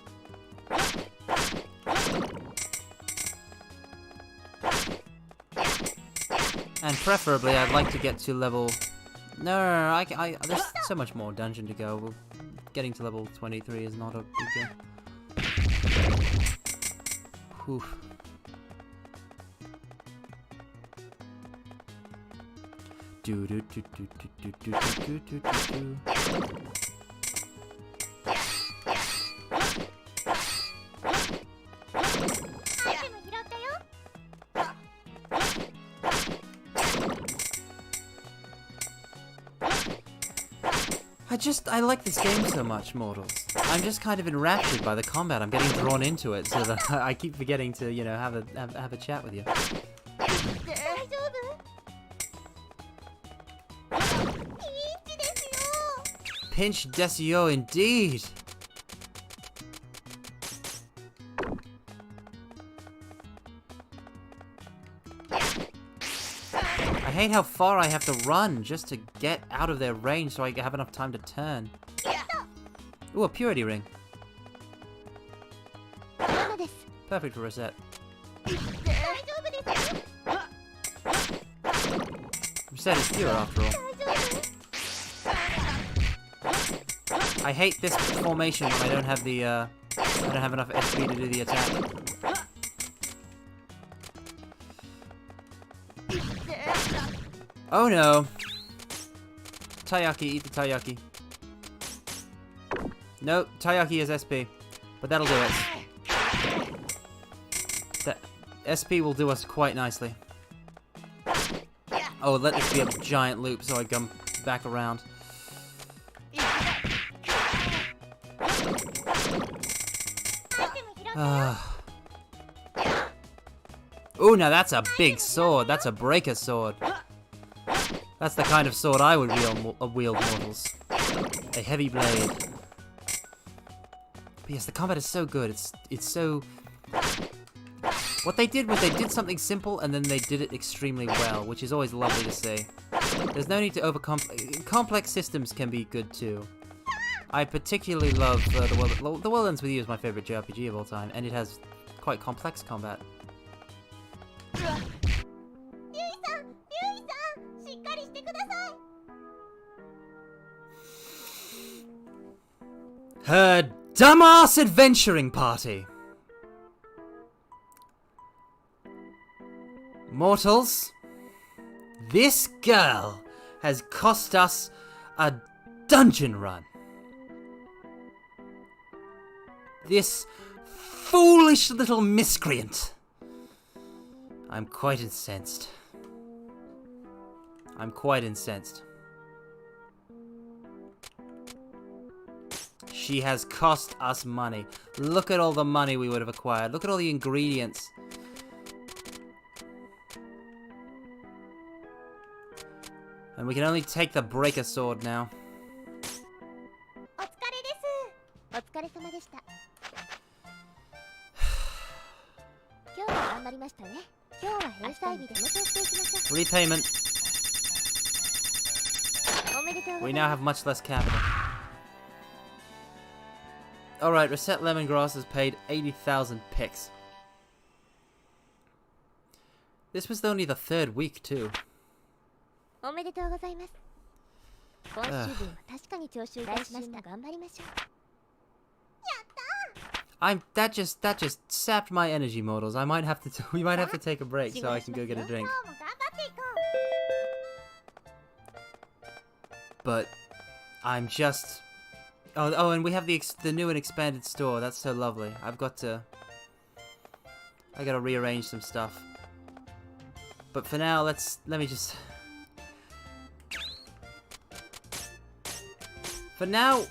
And preferably, I'd like to get to level... No, there's so much more dungeon to go. Well, getting to level 23 is not a big deal. Whew. Do do do do do do do do do do. I like this game so much, mortals. I'm just kind of enraptured by the combat. I'm getting drawn into it, so that I keep forgetting to, you know, have a chat with you. Pinch Desio indeed! I hate how far I have to run just to get out of their range so I have enough time to turn. Ooh, a purity ring. Perfect for Recette. Recette is pure after all. I hate this formation when I don't have the I don't have enough SP to do the attack. Oh no! Taiyaki, eat the Taiyaki. No, Taiyaki is SP, but that'll do it. That SP will do us quite nicely. Oh, let this be a giant loop so I come back around. Ooh, now that's a big sword. That's a breaker sword. That's the kind of sword I would wield, mortals. A heavy blade. But yes, the combat is so good. It's so... What they did was they did something simple and then they did it extremely well, which is always lovely to see. There's no need to complex systems can be good too. I particularly love The World Ends With You is my favorite JRPG of all time, and it has quite complex combat. Her dumbass adventuring party! Mortals, this girl has cost us a dungeon run. This foolish little miscreant. I'm quite incensed. I'm quite incensed. She has cost us money. Look at all the money we would have acquired. Look at all the ingredients. And we can only take the breaker sword now. Repayment. We now have much less capital. Alright, Recette Lemongrass has paid 80,000 picks. This was only the 3rd week, too. おめでとうございます。今週分は確かに調子を出しました。頑張りましょう。That just sapped my energy, mortals. We might have to take a break so I can go get a drink. But I'm just oh, and we have the new and expanded store. That's so lovely. I gotta rearrange some stuff. But for now, let me just. For now,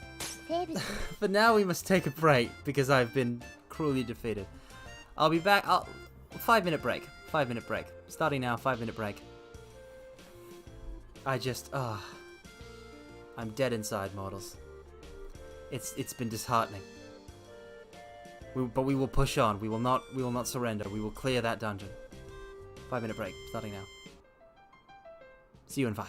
we must take a break because I've been cruelly defeated. I'll be back. 5-minute break. 5-minute break. Starting now. 5-minute break. I'm dead inside, mortals. It's been disheartening. But we will push on. We will not surrender. We will clear that dungeon. 5-minute break. Starting now. See you in 5.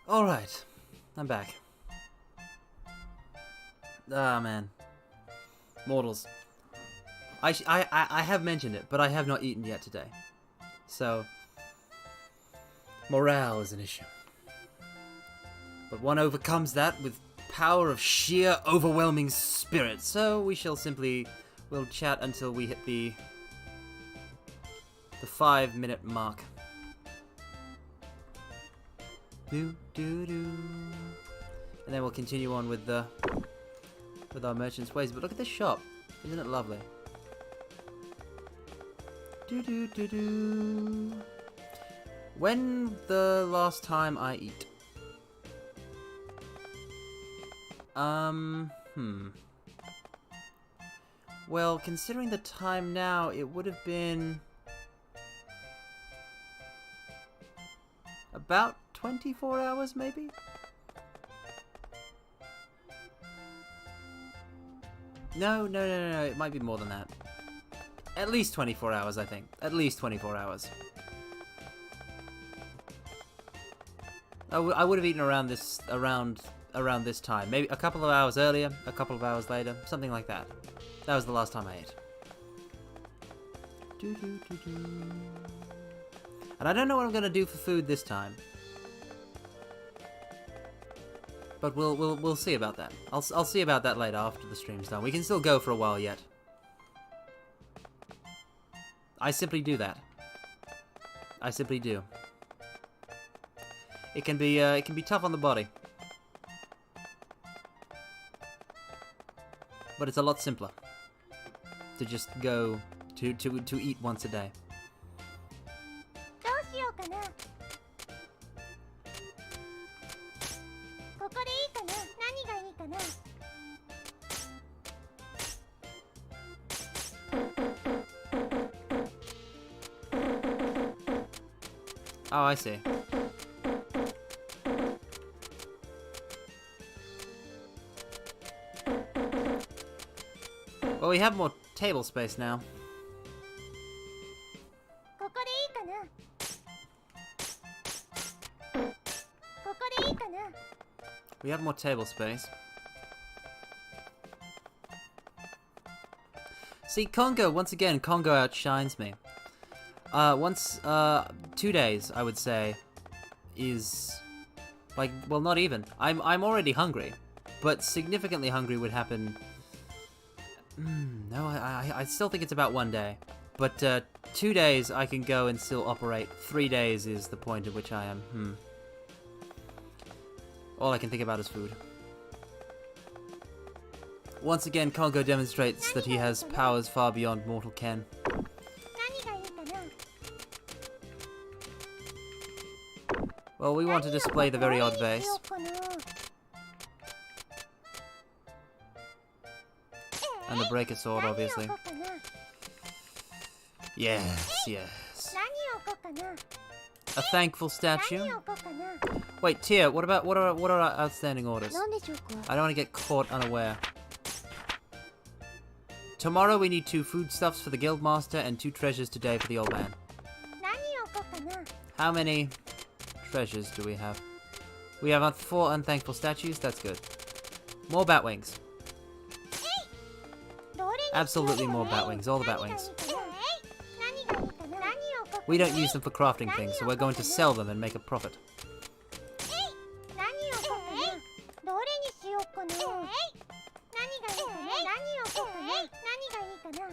Alright, I'm back. Ah, man. Mortals. I have mentioned it, but I have not eaten yet today. So, morale is an issue. But one overcomes that with power of sheer overwhelming spirit. So we shall we'll chat until we hit the 5-minute mark. And then we'll continue on with our merchant's ways. But look at this shop. Isn't it lovely? When the last time I eat? Well, considering the time now, it would have been about 24 hours, maybe? No, it might be more than that. At least 24 hours, I think. At least 24 hours. I would have eaten around this time. Maybe a couple of hours earlier, a couple of hours later, something like that. That was the last time I ate. And I don't know what I'm gonna do for food this time. But we'll see about that. I'll see about that later after the stream's done. We can still go for a while yet. I simply do that. I simply do. It can be tough on the body. But it's a lot simpler to just go to eat once a day. どうしようかな。ここでいいかな。何がいいかな。 Oh, I see. Well, we have more table space now. ここでいいかな。ここでいいかな。 We have more table space. See, Congo, once again, Congo outshines me. 2 days, I would say, is like, well, not even. I'm already hungry, but significantly hungry would happen. No, I still think it's about 1 day, but 2 days I can go and still operate. 3 days is the point at which I am. All I can think about is food. Once again, Congo demonstrates that he has powers far beyond mortal ken. 何がいいかな。 Well, we want to display the very odd vase. 何をしようかな。 And the breaker sword, 何を obviously. 置こうかな。 Yes, yes. 何を置こうかな。 A thankful statue. 何を置こうかな。 Wait, Tia, what are our outstanding orders? 何でしょうか。 I don't want to get caught unaware. Tomorrow we need 2 foodstuffs for the guildmaster and 2 treasures today for the old man. 何を置こうかな。 How many treasures do we have? We have 4 unthankful statues. That's good. More bat wings. どれにしようかな。 Absolutely more bat wings. All the bat 何がいい wings. かな。何がいいかな。何を置こうかな。 We don't use them for crafting things, so we're going to sell them and make a profit. 何を置こうかな。どれにしようかな。何がいいかな。何を置こうかな。何がいいかな。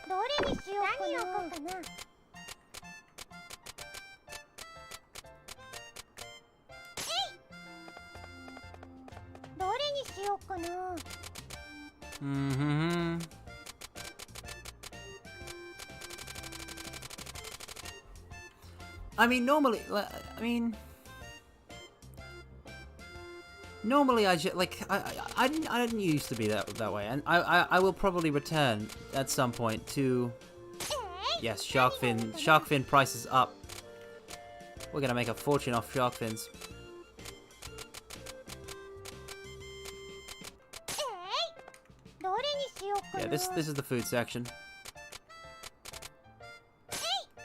どれにしようかな。何を置こうかな。どれにしようかな。 Mm-hmm. I mean, normally, I just I didn't used to be that way, and I will probably return at some point to. Yes, shark fin prices up. We're gonna make a fortune off shark fins. Yeah, this is the food section.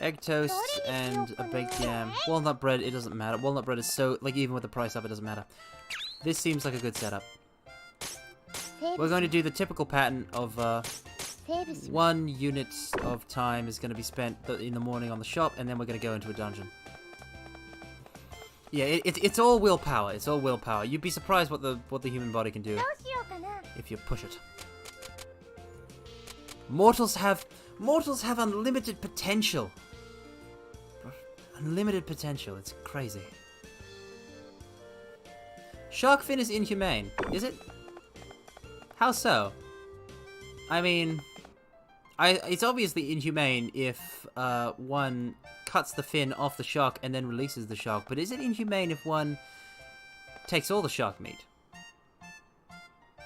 Egg toast and a baked yam. Walnut bread, it doesn't matter. Walnut bread is so, like, even with the price up, it doesn't matter. This seems like a good setup. We're going to do the typical pattern of 1 unit of time is going to be spent in the morning on the shop, and then we're going to go into a dungeon. Yeah, it's all willpower. It's all willpower. You'd be surprised what the human body can do if you push it. Mortals have unlimited potential. Unlimited potential. It's crazy. Shark fin is inhumane, is it? How so? I mean, it's obviously inhumane if one cuts the fin off the shark and then releases the shark, but is it inhumane if one takes all the shark meat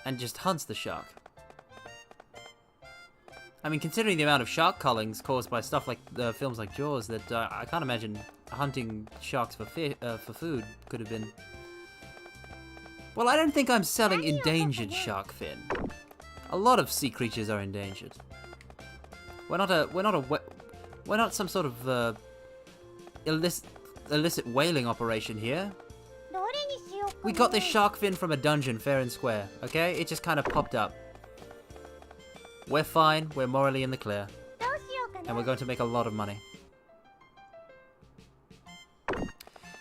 and just hunts the shark? I mean, considering the amount of shark cullings caused by stuff like films like Jaws, that I can't imagine hunting sharks for food could have been. Well, I don't think I'm selling endangered shark fin. A lot of sea creatures are endangered. We're not some sort of illicit whaling operation here. We got this shark fin from a dungeon, fair and square. Okay, it just kind of popped up. We're fine. We're morally in the clear. どうしようか And な we're going to make a lot of money.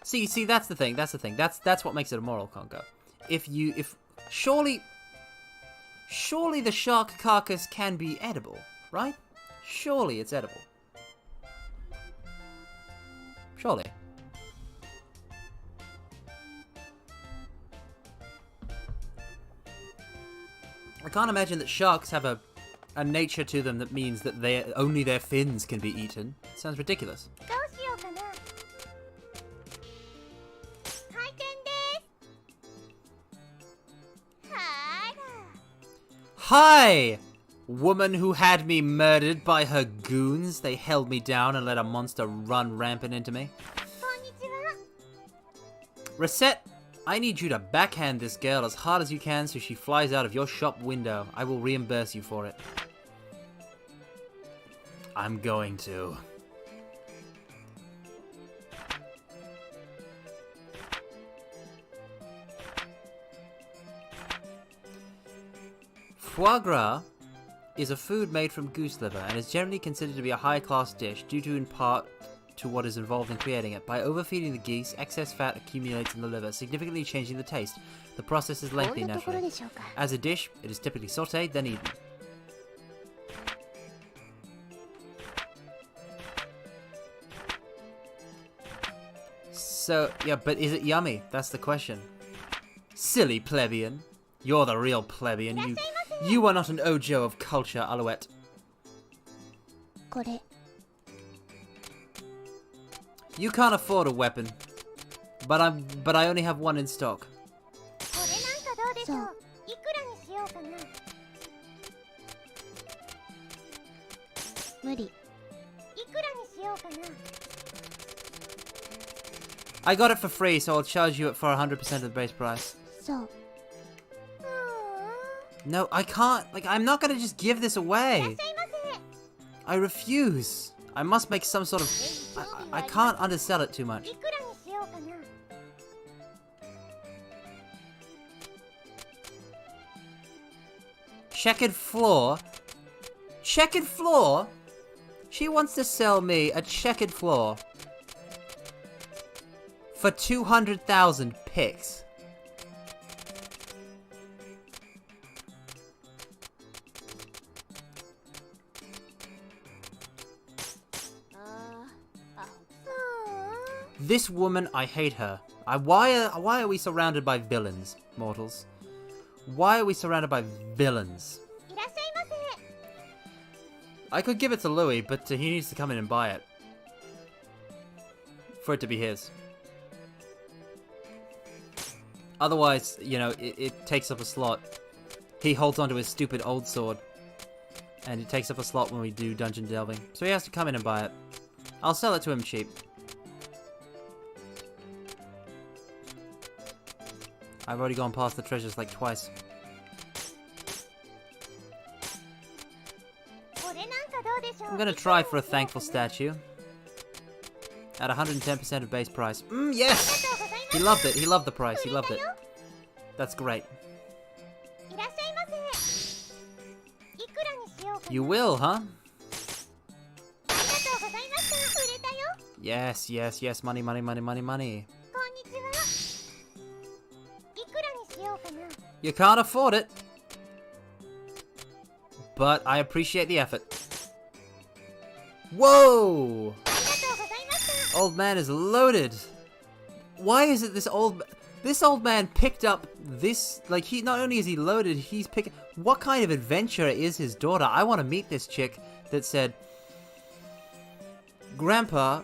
See, that's the thing. That's what makes it a moral conquer. Surely the shark carcass can be edible, right? Surely it's edible. Surely. I can't imagine that sharks have a nature to them that means that only their fins can be eaten. Sounds ridiculous. どうしようかな開店ですはーら Hi! Woman who had me murdered by her goons. They held me down and let a monster run rampant into me. こんにちは Recette, I need you to backhand this girl as hard as you can so she flies out of your shop window. I will reimburse you for it. I'm going to. Foie gras is a food made from goose liver and is generally considered to be a high-class dish due to in part to what is involved in creating it. By overfeeding the geese, excess fat accumulates in the liver, significantly changing the taste. The process is こん lengthy なところ naturally. でしょうか As a dish, it is typically sautéed, then eaten. So, yeah, but is it yummy? That's the question. Silly plebeian. You're the real plebeian. You are not an Ojo of culture, Alouette. これ You can't afford a weapon. But I only have one in stock. これなんかどうでしょういくらにしようかな無理いくらにしようかな I got it for free, so I'll charge you it for 100% of the base price. そう No, I can't. Like, I'm not gonna just give this いらっ away. しゃいませ I refuse. I must make some sort of... I can't undersell it too much. いくらにしようかな Checkered floor? Checkered floor? She wants to sell me a checkered floor. For 200,000 picks. This woman, I hate her. Why are we surrounded by villains, mortals? Why are we surrounded by villains? いらっしゃいませ I could give it to Louis, but he needs to come in and buy it. For it to be his. Otherwise, you know, it takes up a slot. He holds onto his stupid old sword. And it takes up a slot when we do dungeon delving. So he has to come in and buy it. I'll sell it to him cheap. I've already gone past the treasures like twice. これなんかどうでしょう I'm gonna try for a thankful statue. At 110% of base price. Yes! He loved it. He loved the price. He loved it. That's great. いらっしゃいませいくらにしようかな You will, huh? ありがとうございました売れたよ Yes, yes, yes. Money, money, money, money, money. こんにちはいくらにしようかな You can't afford it. But I appreciate the effort. Whoa! ありがとうございました Old man is loaded. Why is it this old man picked up this, like, he not only is he loaded, he's picked, what kind of adventure is his daughter? I want to meet this chick that said, Grandpa,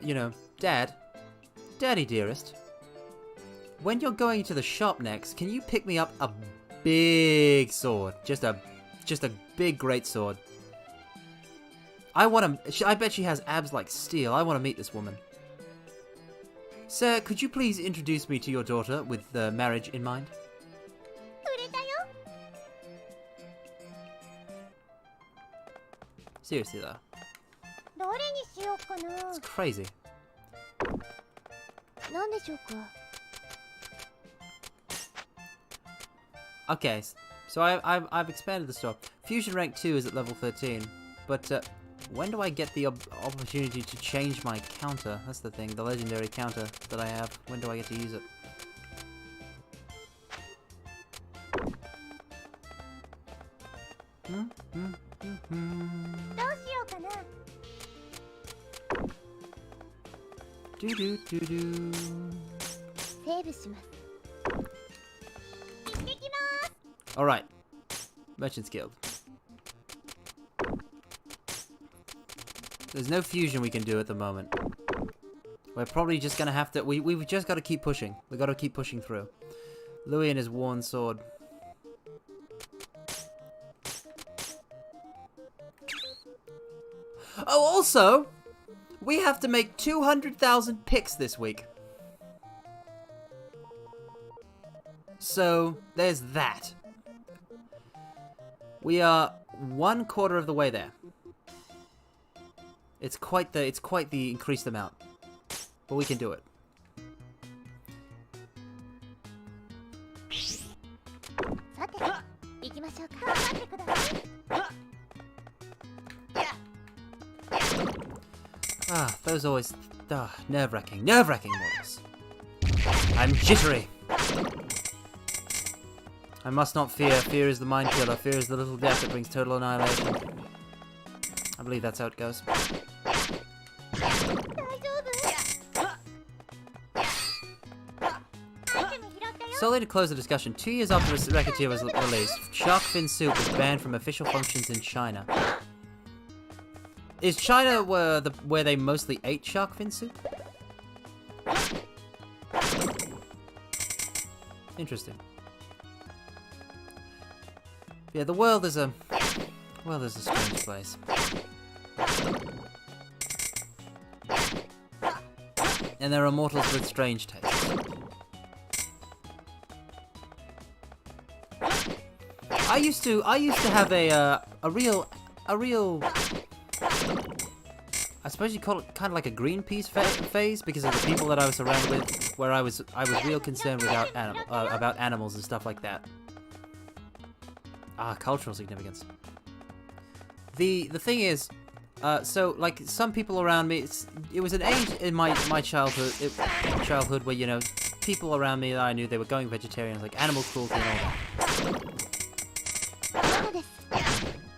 you know, Daddy dearest, when you're going to the shop next, can you pick me up a big sword? Just a big great sword. I bet she has abs like steel. I want to meet this woman. Sir, could you please introduce me to your daughter with marriage in mind? 売れたよ Seriously though, どれにしようかな it's crazy. なんでしょうか Okay, so I've expanded the store. Fusion rank 2 is at level 13, but when do I get the opportunity to change my counter? That's the thing, the legendary counter that I have. When do I get to use it? Alright. Merchant's Guild. There's no fusion we can do at the moment. We're probably just gonna have to... We've just gotta keep pushing. We've gotta keep pushing through. Louis and his worn sword. Oh, also, we have to make 200,000 picks this week. So, there's that. We are 1/4 of the way there. It's quite the increased amount. But we can do it. Ah, those always... nerve-wracking models. I'm jittery. I must not fear. Fear is the mind killer. Fear is the little death that brings total annihilation. I believe that's how it goes. Solely to close the discussion, 2 years after Recettear was released, shark fin soup was banned from official functions in China. Is China where they mostly ate shark fin soup? Interesting. Yeah, the world is a strange place. And there are mortals with strange tastes. I used to have a real, I suppose you call it kind of like a Greenpeace phase because of the people that I was surrounded with, where I was real concerned about animals and stuff like that. Ah, cultural significance. The thing is, so like some people around me, it was an age in my childhood where, you know, people around me that I knew, they were going vegetarian, like animal cruelty and all that.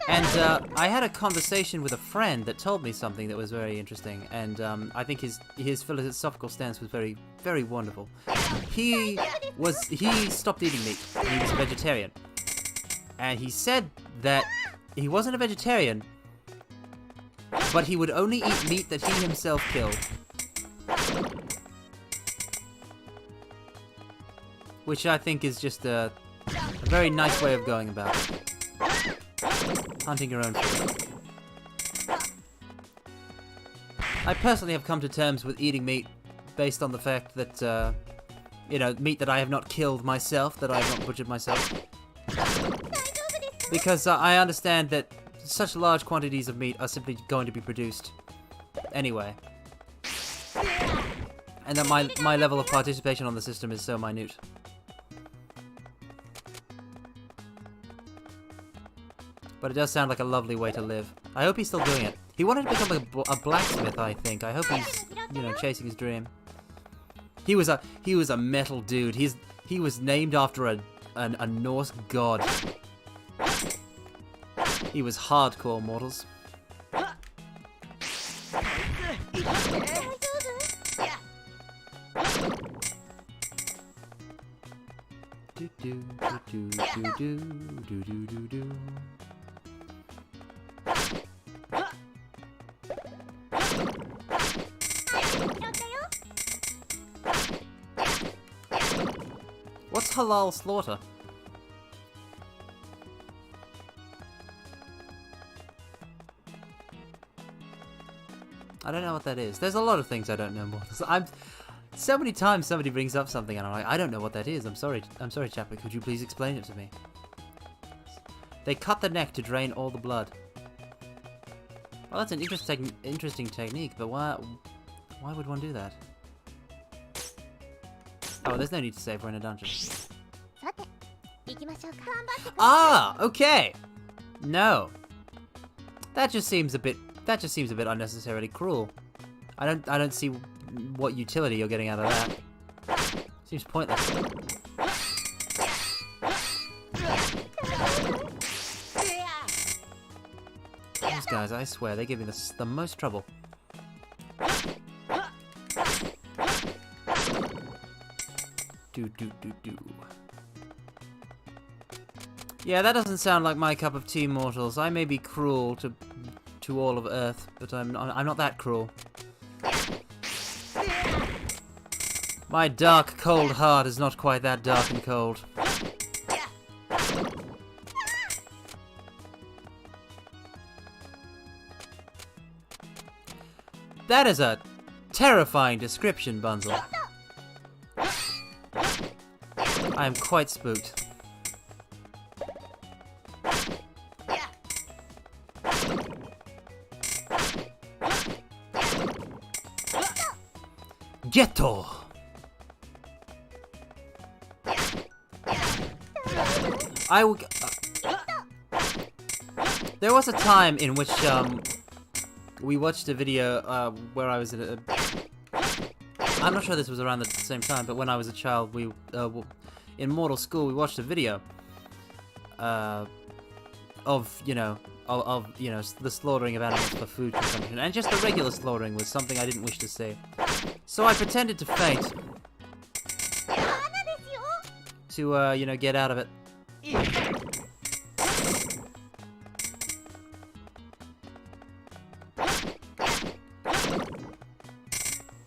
And I had a conversation with a friend that told me something that was very interesting, and I think his philosophical stance was very, very wonderful. He stopped eating meat, and he was a vegetarian. And he said that he wasn't a vegetarian, but he would only eat meat that he himself killed. Which I think is just a very nice way of going about it. Hunting your own food. I personally have come to terms with eating meat based on the fact that, you know, meat that I have not killed myself, that I have not butchered myself. Because I understand that such large quantities of meat are simply going to be produced anyway. And that my level of participation on the system is so minute. But it does sound like a lovely way to live. I hope he's still doing it. He wanted to become a blacksmith, I think. I hope he's, you know, chasing his dream. He was a metal dude. He was named after a Norse god. He was hardcore, mortals. Do do do do do do do do do. What's halal slaughter? I don't know what that is. There's a lot of things I don't know more. So many times somebody brings up something and I'm like, I don't know what that is. I'm sorry, Chapper. Could you please explain it to me? They cut the neck to drain all the blood. Well, that's an interesting technique, but why would one do that? Oh, there's no need to save. We're in a dungeon. Ah, okay. No. That just seems a bit unnecessarily cruel. I don't see what utility you're getting out of that. Seems pointless. These guys, I swear, they give me the most trouble. Do. Yeah, that doesn't sound like my cup of tea, mortals. I may be cruel to all of Earth, but I'm not that cruel. My dark, cold heart is not quite that dark and cold. That is a terrifying description, Bunzel. I am quite spooked. Ghetto! There was a time in which, we watched a video, where I was at I'm not sure this was around the same time, but when I was a child, we, in mortal school, we watched a video, of the slaughtering of animals for food consumption, and just the regular slaughtering was something I didn't wish to see. So I pretended to faint. To, get out of it.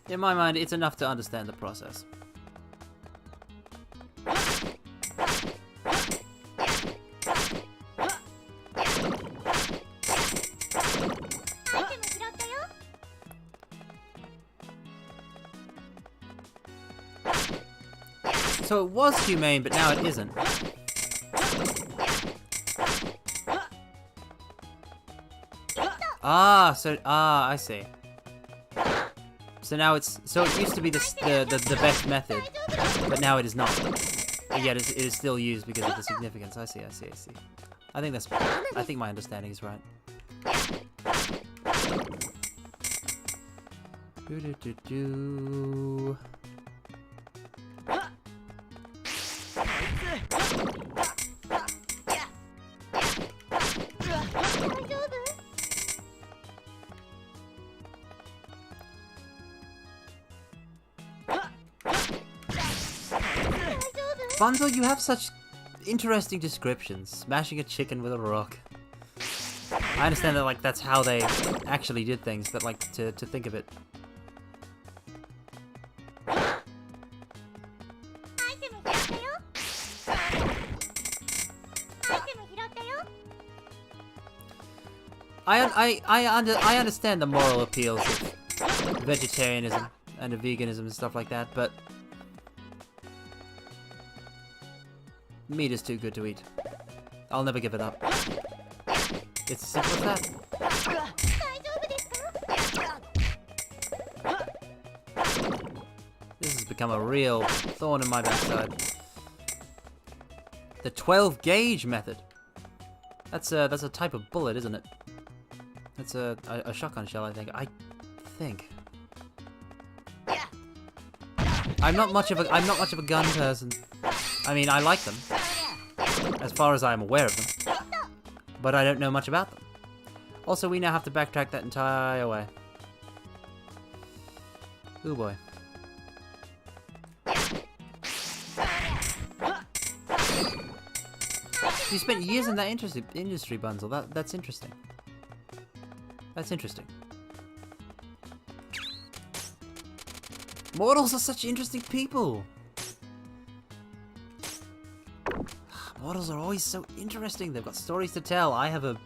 In my mind, it's enough to understand the process. So it was humane, but now it isn't. I see. So now it used to be the best method, but now it is not. But yet it is still used because of the significance. I see. I think my understanding is right. Do. Bunzel, you have such interesting descriptions. Smashing a chicken with a rock. I understand that, like, that's how they actually did things, but, like, to think of it. I understand the moral appeals of vegetarianism and of veganism and stuff like that, but meat is too good to eat. I'll never give it up. It's as simple as that. This has become a real thorn in my backside. The 12 gauge method. That's a type of bullet, isn't it? That's a shotgun shell, I think. I'm not much of a gun person. I mean, I like them, as far as I am aware of them, but I don't know much about them. Also, we now have to backtrack that entire way. Ooh boy. You spent years in that industry, Bunzel. That's interesting. That's interesting. Mortals are such interesting people. Mortals are always so interesting. They've got stories to tell. I have a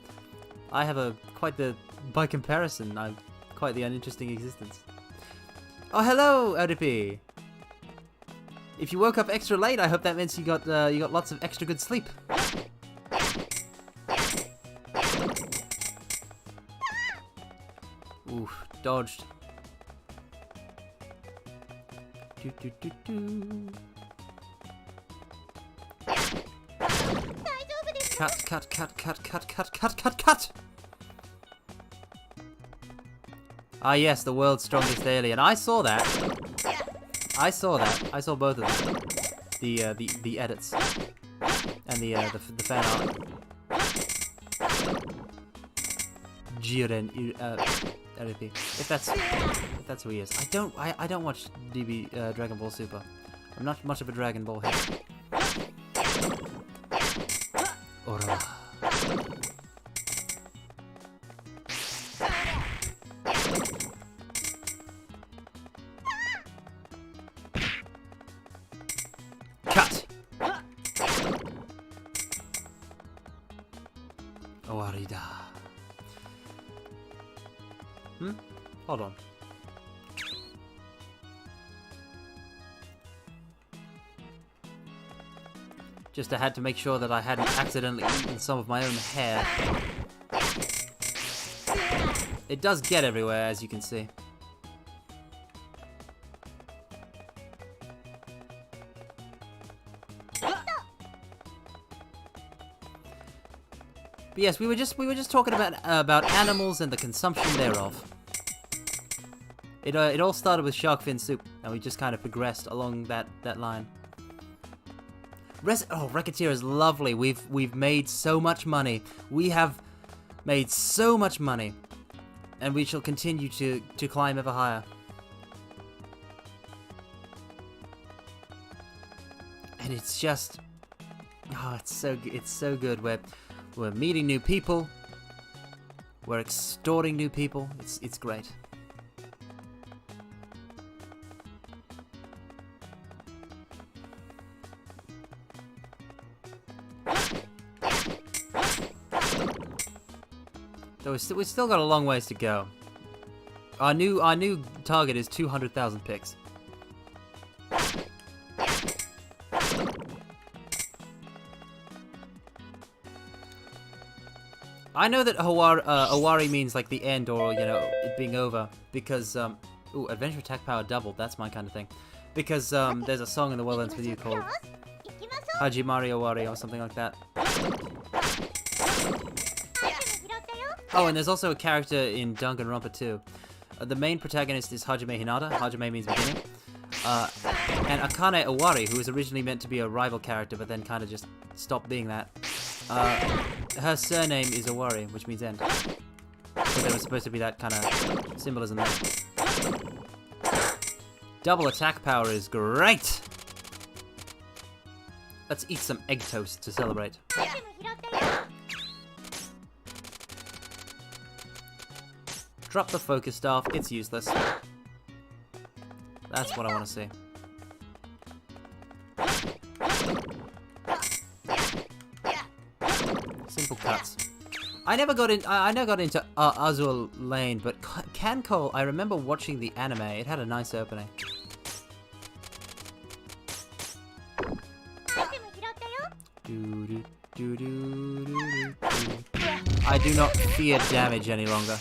by comparison, I'm quite the uninteresting existence. Oh, hello, ODP. If you woke up extra late, I hope that means you got lots of extra good sleep. Oof, dodged. Cut. Ah, yes, the world's strongest alien. I saw that. I saw both of them. The edits and the fan art. Jiren RP. If that's who he is. I don't watch Dragon Ball Super. I'm not much of a Dragon Ball head. Ora. Cut. Owarida. Hold on. Just I had to make sure that I hadn't accidentally eaten some of my own hair. It does get everywhere, as you can see. But yes, we were just talking about animals and the consumption thereof. It all started with shark fin soup, and we just kind of progressed along that line. Recettear is lovely. We've made so much money. We have made so much money, and we shall continue to climb ever higher. And it's just, it's so good. We're meeting new people. We're extorting new people. It's great. Though we've still got a long ways to go. Our new target is 200,000 picks. I know that Owari means like the end, or it being over, because Adventure Attack Power doubled. That's my kind of thing. Because there's a song in the World Ends With You called Hajimari Owari or something like that. Oh, and there's also a character in Danganronpa too. The main protagonist is Hajime Hinata. Hajime means beginning. And Akane Owari, who was originally meant to be a rival character, but then kind of just stopped being that. Her surname is Owari, which means end. So there was supposed to be that kind of symbolism there. Double attack power is great! Let's eat some egg toast to celebrate. Drop the focus staff, it's useless. That's what I want to see. Simple cuts. I never got into Azul Lane, but Cancol, I remember watching the anime. It had a nice opening. I do not fear damage any longer.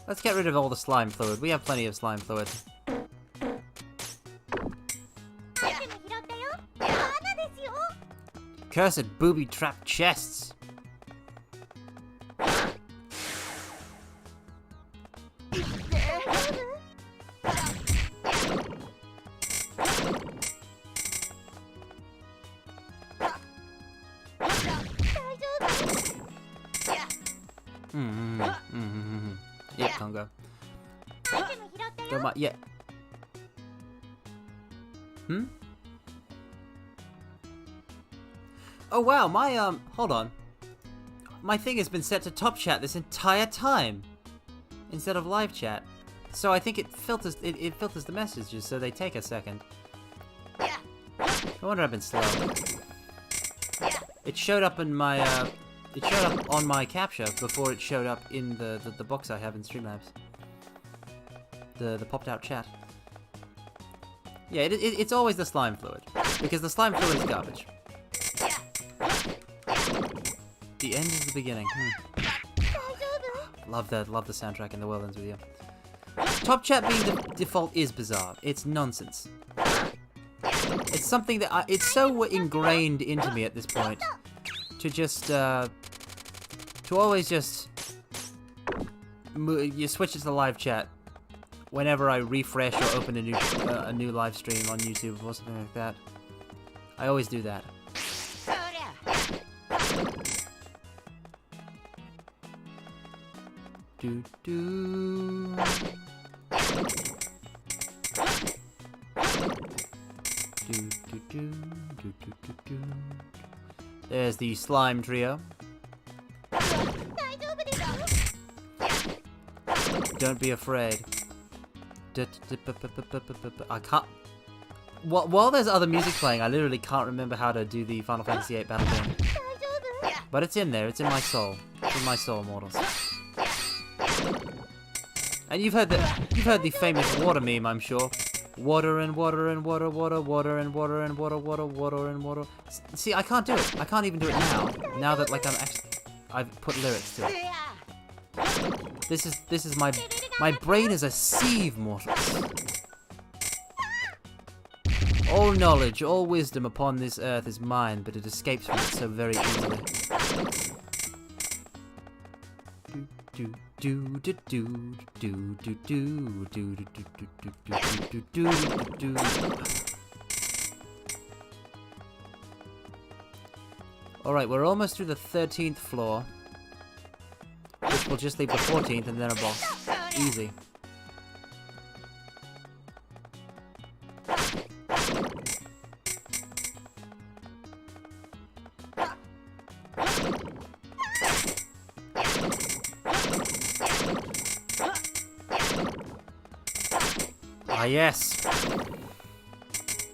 Let's get rid of all the slime fluid. We have plenty of slime fluid. Cursed booby-trapped chests. Yeah, Congo. Don't mind. Yeah. Oh wow, my hold on. My thing has been set to top chat this entire time instead of live chat. So I think it filters the messages, so they take a second. No wonder I've been slow. It showed up in my it showed up on my capture before it showed up in the box I have in Streamlabs. The popped out chat. Yeah, it's always the slime fluid, because the slime fluid is garbage. The end is the beginning. 大丈 Love the soundtrack in The World Ends With You. Top chat being the default is bizarre. It's nonsense. It's something that it's so ingrained into me at this point to just to always just you switch it to live chat whenever I refresh or open a new live stream on YouTube or something like that. I always do that. Do do. Do, do, do, do, do, do, do. There's the slime trio. 夫大丈夫ですよ Don't be afraid. I can't. While there's other music playing, I literally can't remember how to do the Final Fantasy VIII battle theme. 大丈夫 But it's in there. It's in my soul. It's in my soul, mortals. And you've heard the famous water meme, I'm sure. Water and water and water, water, water and water and water, water, water and water. See, I can't do it. I can't even do it now. Now that like I've put lyrics to it. This is my brain is a sieve, mortals. All knowledge, all wisdom upon this earth is mine, but it escapes from it so very easily. Do do do do do do do do do do do do do do. All right, we're almost through the 13th floor, which will just leave the 14th and then a boss. Easy. Ah, yes.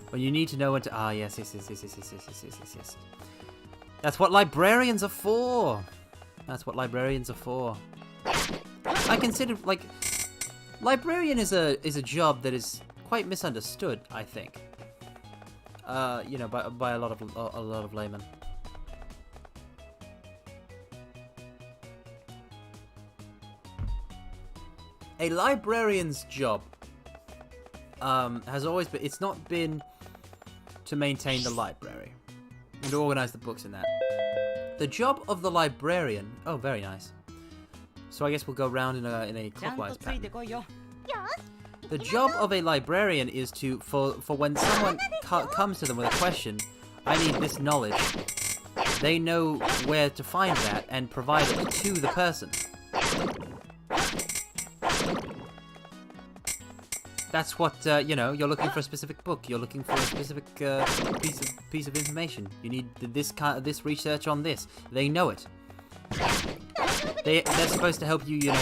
When you need to know when to. Ah, yes, yes, yes, yes, yes, yes, yes, yes, yes, yes. That's what librarians are for. That's what librarians are for. I consider like librarian is a job that is quite misunderstood. I think. You know, by a lot of laymen. A librarian's job has always been, it's not been to maintain the library and to organize the books and that. The job of the librarian, oh very nice. So I guess we'll go round in a clockwise pattern. The job of a librarian is to, for when someone comes to them with a question, I need this knowledge, they know where to find that and provide it to the person. That's what, you know, you're looking for a specific book, you're looking for a specific piece of information. You need this research on this. They know it. They're supposed to help you, you know,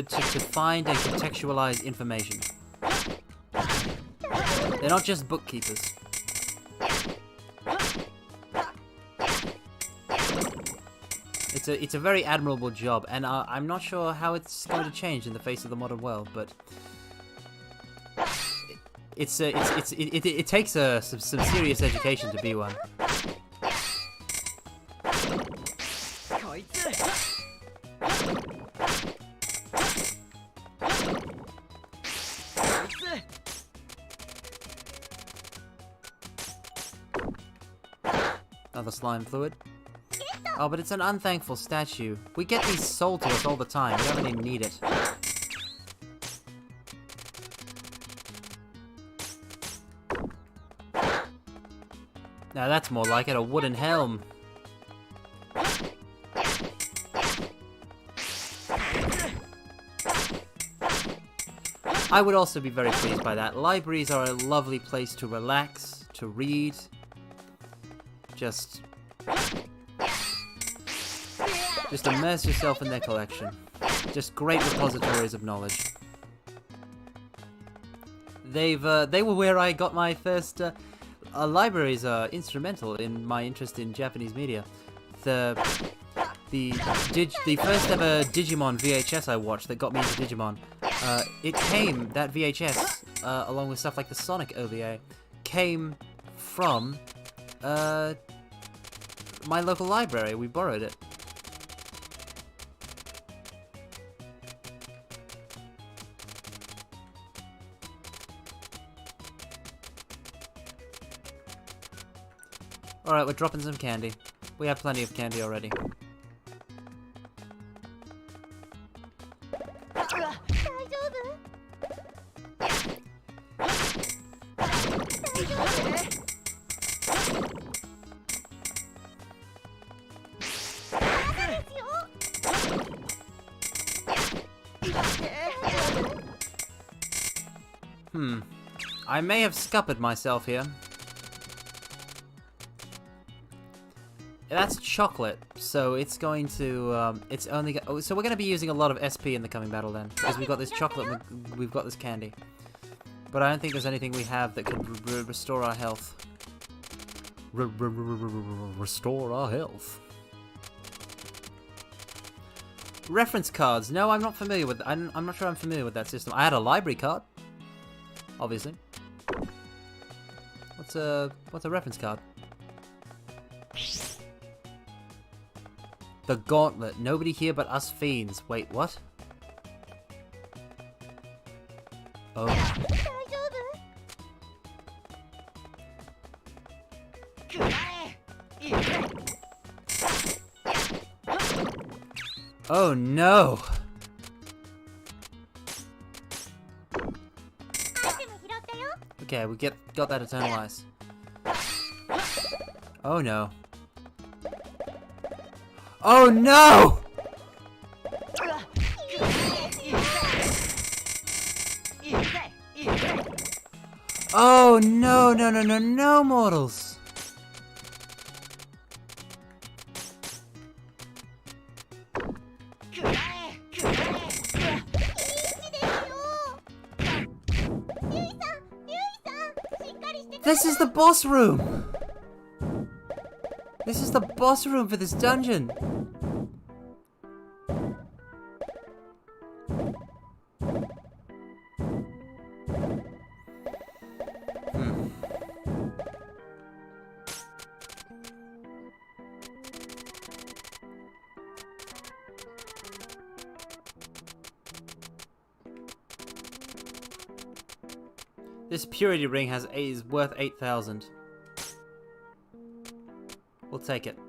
to find and contextualize information. They're not just bookkeepers. It's a very admirable job, and I'm not sure how it's going to change in the face of the modern world, but it takes some serious education to be one. Another slime fluid. Oh, but it's an unthankful statue. We get these sold to us all the time. We don't really need it. Now that's more like it, a wooden helm. I would also be very pleased by that. Libraries are a lovely place to relax, to read. Just immerse yourself in their collection. Just great repositories of knowledge. They were where I got my first. Libraries are instrumental in my interest in Japanese media. The first ever Digimon VHS I watched that got me into Digimon, that VHS, along with stuff like the Sonic OVA, came from my local library. We borrowed it. Alright, we're dropping some candy. We have plenty of candy already. 大丈夫？I may have scuppered myself here. That's chocolate, so it's going to, it's only, so we're going to be using a lot of SP in the coming battle then, because we've got this chocolate and we've got this candy. But I don't think there's anything we have that could restore our health. Restore our health. Reference cards. No, I'm not familiar with, I'm not sure I'm familiar with that system. I had a library card, obviously. What's a reference card? The Gauntlet. Nobody here but us fiends. Wait, what? Oh. 大丈夫？ Oh no! アイテム拾ったよ。 Okay, we got that eternalized. Oh no. Oh no! Oh no, no, no, no, no, mortals! This is the boss room! This is the boss room for this dungeon! This purity ring is worth 8,000. We'll take it.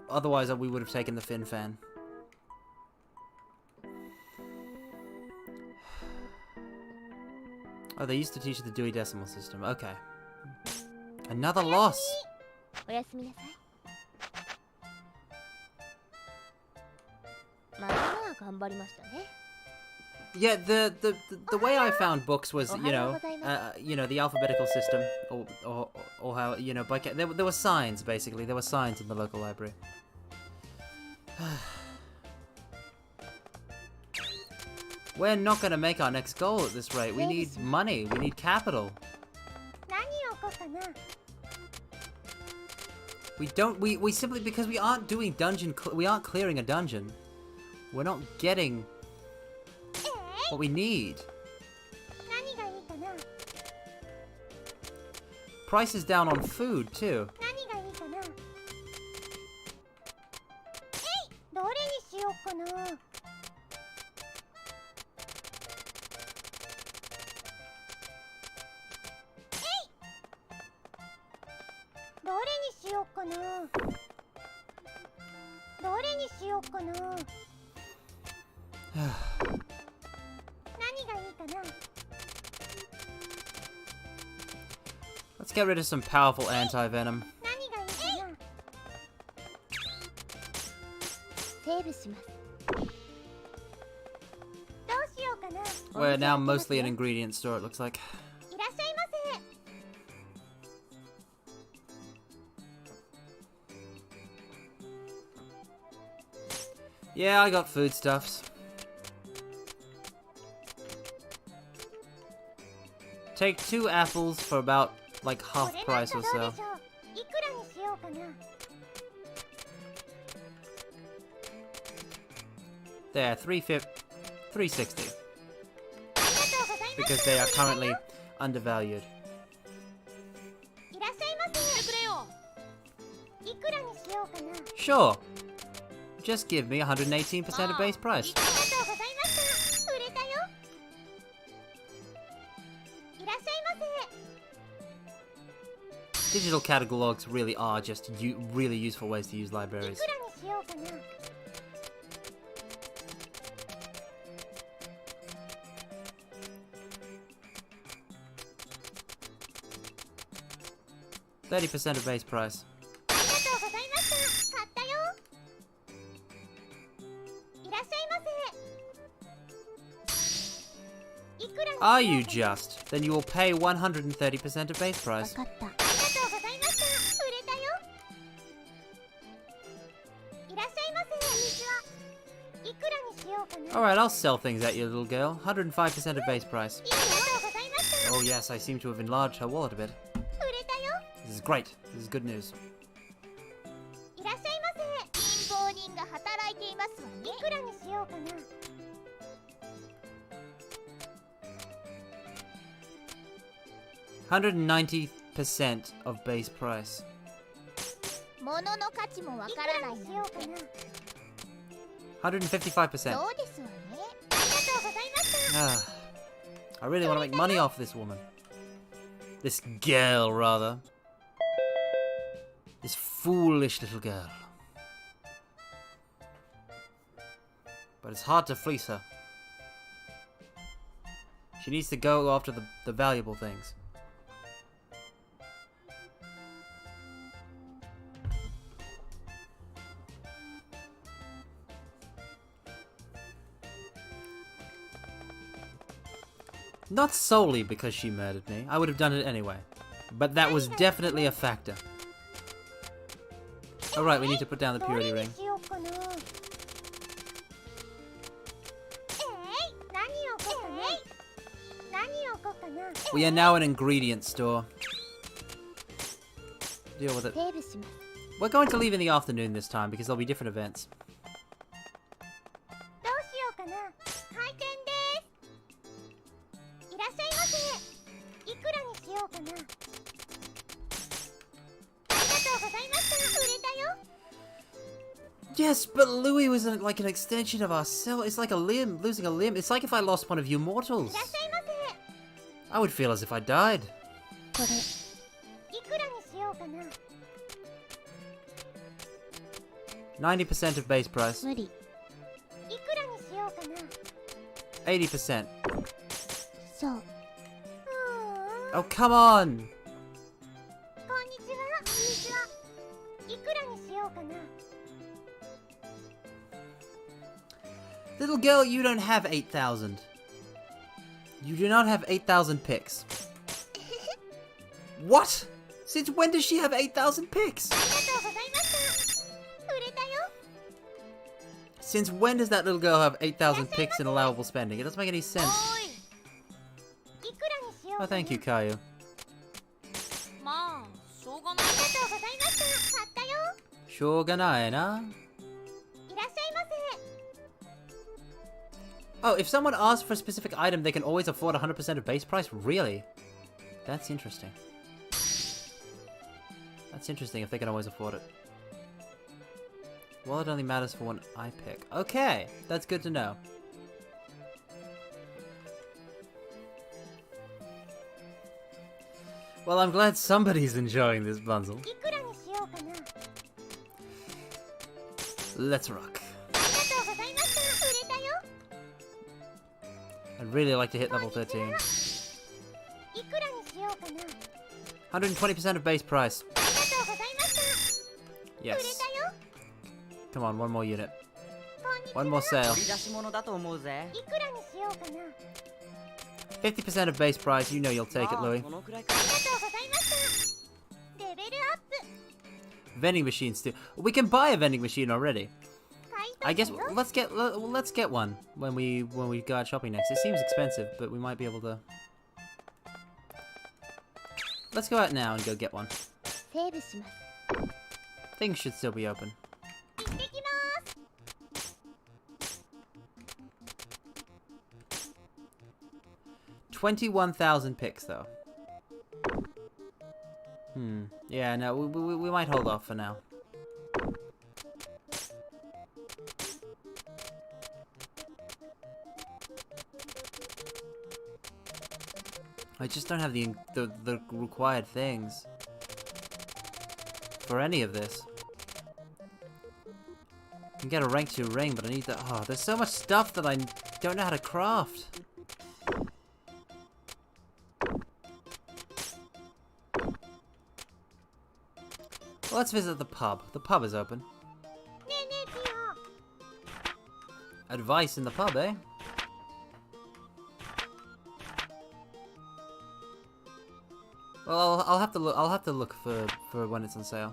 Otherwise, we would have taken the fin fan. Oh, they used to teach the Dewey Decimal System. Okay. Another loss. おやすみなさい。まあまあ頑張りましたね。 Yeah, the way I found books was, you know, the alphabetical system, or how, you know, there were signs, basically. There were signs in the local library. We're not going to make our next goal at this rate. We need money. We need capital. 何をこうかな。 We don't, we simply, because we aren't doing we aren't clearing a dungeon. We're not getting what we need. 何がいいかな。 Price is down on food, too. 何がいいかな。どれにしようかな。 どれにしようかな。どれにしようかな。何がいいかな。 Let's get rid of some powerful anti-venom. 何がいいかな。セーブします。どうしようかな。 We're now mostly an ingredient store, it looks like. いらっしゃいませ。 Yeah, I got foodstuffs. Take 2 apples for about, like, half これなん price か or どう so. でしょう。いくらにしようかな。 There, 360. ありがとうございます。 Because they are currently undervalued. いらっしゃいませ。いくらにしようかな。 Sure. Just give me 118% of base price. ありがとうございました。売れたよ。いらっしゃいませ。Digital catalogs really are just really useful ways to use libraries. いくらにしようかな。 30% of base price. ありがとうございました。買ったよ。いらっしゃいませ。いくらにしようかな。 Are you just? Then you will pay 130% of base わ price. かった。ありがとうございました。売れたよ。いらっしゃいませ。こんにちは。いくらにしようかな。 Alright, I'll sell things at you, little girl. 105% of base price. ありがとうございました。 Oh yes, I seem to have enlarged her wallet a bit. 売れたよ。 This is great. This is good news. いらっしゃいませ。貧乏人が働いていますわね。いくらにしようかな。 190% of base price. 物の価値もわからないな。いくらにしようかな。 155%. そうですわね。ありがとうございました。 Ah, I really want to make money off this woman. This girl, rather. This foolish little girl. But it's hard to fleece her. She needs to go after the valuable things. Not solely because she murdered me. I would have done it anyway. But that was definitely a factor. Alright, we need to put down the purity どれ ring. にしようかな。何を買ったね。何を買ったな。 We are now an ingredient store. Deal with it. セーブします。 We're going to leave in the afternoon this time because there'll be different events. どうしようかな。開店です。いらっしゃいませ。いくらにしようかな。ありがとうございました。売れたよ。 Yes, but Louis was like an extension of ourselves. It's like a limb, losing a limb. It's like if I lost one of you mortals. いらっしゃいませ。 I would feel as if I died. これ。いくらにしようかな。 90% of base price. 無理。いくらにしようかな。 80%. そう。Oh, come on! こんにちは。こんにちは。いくらにしようかな。 Little girl, you don't have 8,000. You do not have 8,000 picks. What? Since when does she have 8,000 picks? ありがとうございました。売れたよ。 Since when does that little girl have 8,000 picks in allowable spending? It doesn't make any sense. いくらにしようか Oh, な。 thank you, Caillou. まあしょうがない。ありがとうございました。買ったよ。 Shoganai, na? いらっしゃいませ。 Oh, if someone asks for a specific item, they can always afford 100% of base price? Really? That's interesting. That's interesting if they can always afford it. Well, it only matters for one I pick. Okay, that's good to know. Well, I'm glad somebody's enjoying this bundle. いくらにしようかな。 Let's rock. ありがとうございました。売れたよ。 I'd really like to hit level 13. いくらにしようかな。 120% of base price. ありがとうございました。売れ Yes. たよ。 Come on, one more unit. こんにちは。 One more sale. 取り出し物だと思うぜ。いくらにしようかな。 50% of base price. You know you'll take it, まあ Louis. そのくらいか。ありがとうございました。レベルアップ。 Vending machines too. We can buy a vending machine already. 買い I 取 guess るよ。 let's get one when we go out shopping next. It seems expensive, but we might be able to. Let's go out now and go get one. セーブします。 Things should still be open. 行ってきます。 21,000 picks though. Yeah, no, we might hold off for now. I just don't have the required things. for any of this. I can get a rank 2 ring, but I need that. Oh, there's so much stuff that I don't know how to craft. Well, let's visit the pub. The pub is open. Advice in the pub, eh? Well, I'll have to look. I'll have to look for when it's on sale.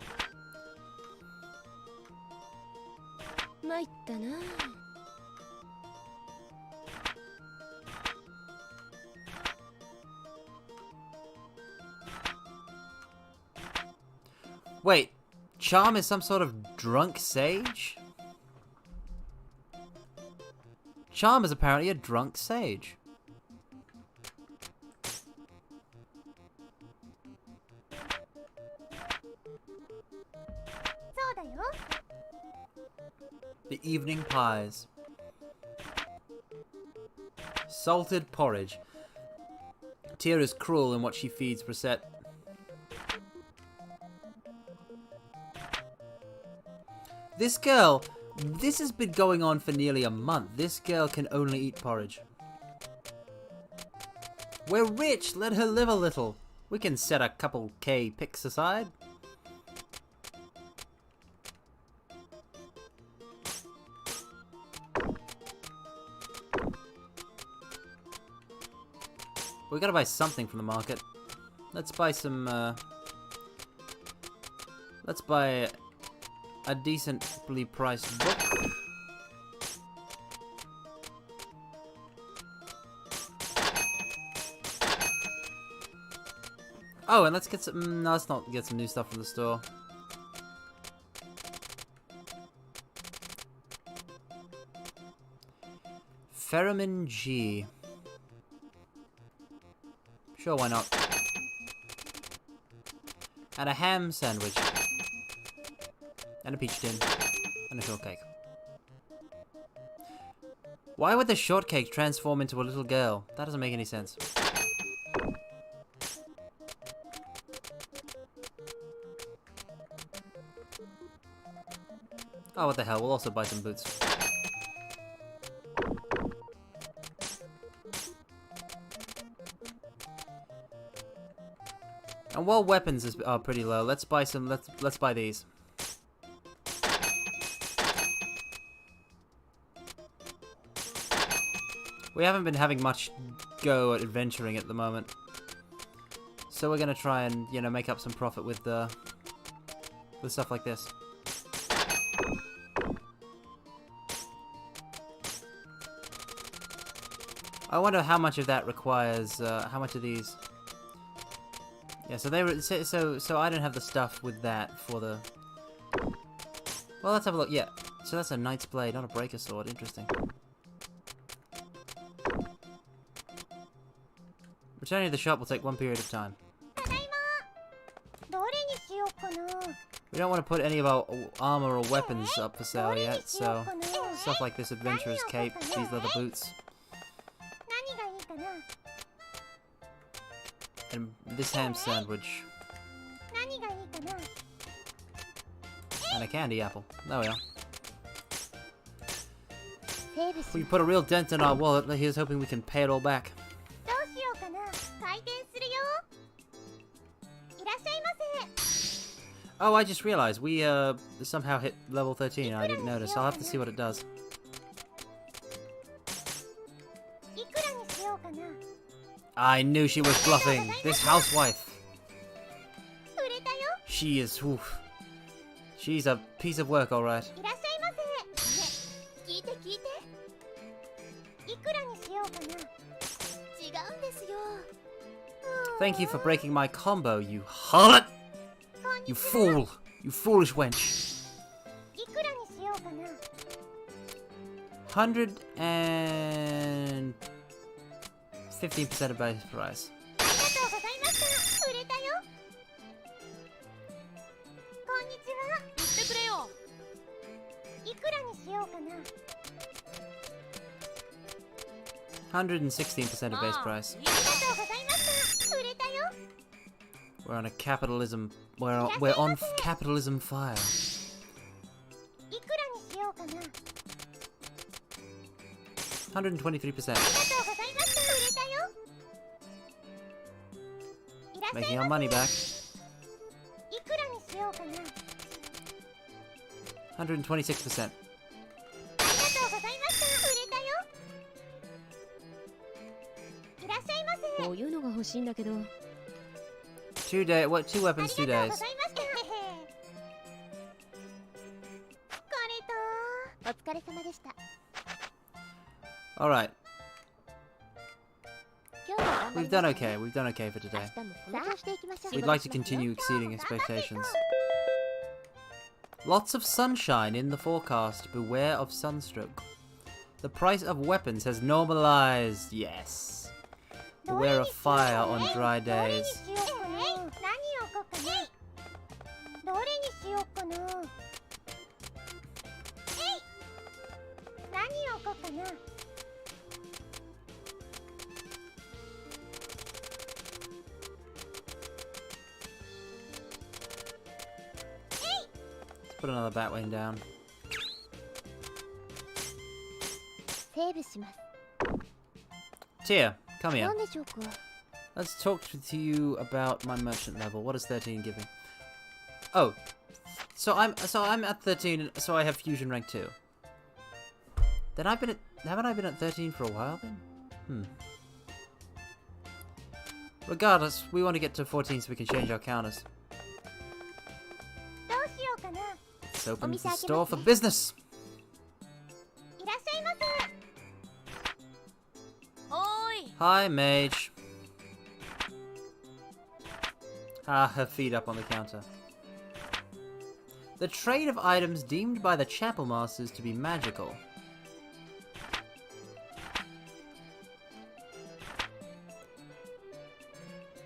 参ったな。 Wait, Charm is some sort of drunk sage? Charm is apparently a drunk sage. The evening pies. Salted porridge. Tyr is cruel in what she feeds Recette. This girl, this has been going on for nearly a month. This girl can only eat porridge. We're rich, let her live a little. We can set a couple K pics aside. We gotta buy something from the market. Let's buy some, let's buy a decently priced book. Oh, and let's get some, no, let's not get some new stuff from the store. Pheromone G. Sure, why not? And a ham sandwich. And a peach tin. And a shortcake. Why would the shortcake transform into a little girl? That doesn't make any sense. Oh, what the hell, we'll also buy some boots. And while weapons are pretty low, let's buy some. Let's buy these. We haven't been having much go at adventuring at the moment, so we're gonna try and, you know, make up some profit with stuff like this. I wonder how much of that requires. How much of these? Yeah, so they were so I don't have the stuff with that for the. Well, let's have a look. Yeah, so that's a knight's blade, not a breaker sword. Interesting. Returning to the shop will take one period of time. We don't want to put any of our armor or weapons up for sale yet, so stuff like this adventurer's cape, these leather boots, and this ham sandwich, and a candy apple. There we are. We put a real dent in our wallet. Here's hoping we can pay it all back. Oh, I just realized we somehow hit level 13. I didn't notice. I'll have to see what it does. I knew she was bluffing. This housewife. She is. Oof. She's a piece of work, all right. Thank you for breaking my combo, you harlot! You fool! You foolish wench! 115% of base price. $116% of base price. We're on a capitalism. We're on capitalism fire. いくらにしようかな。 123%. ありがとうございました。売れたよ。いらっしゃ Making い our ま money せ。 back. いくらにしようかな。 126%. ありがとうございました。売れたよ。いらっしゃいませ。こういうのが欲しいんだけど。 2 weapons, 2ありがとうご days. ざいました。お疲れ様でした。 Alright, 今日は頑張り we've ま done した ね。 okay. We've done okay for 明 today. 日もこの調子でいきましょう。 We'd like to continue exceeding expectations. Lots of sunshine in the forecast. Beware of sunstroke. The price of weapons has normalized. Yes. Beware of fire on dry どれに days. しようかな。何を買おうかな。どれにしようかな。何を買おうかな。 Put another Batwing down. セーブします。 Tia, come here. 何でしょうか。 Let's talk to you about my merchant level. What is 13 giving? Oh, so I'm at 13, so I have fusion rank 2. Then haven't I been at 13 for a while then? Regardless, we want to get to 14 so we can change our counters. どうしようかな。 Let's open the store for business. いらっしゃいませ。おーい。 Hi, mage. Ah, her feet up on the counter. The trade of items deemed by the chapel masters to be magical.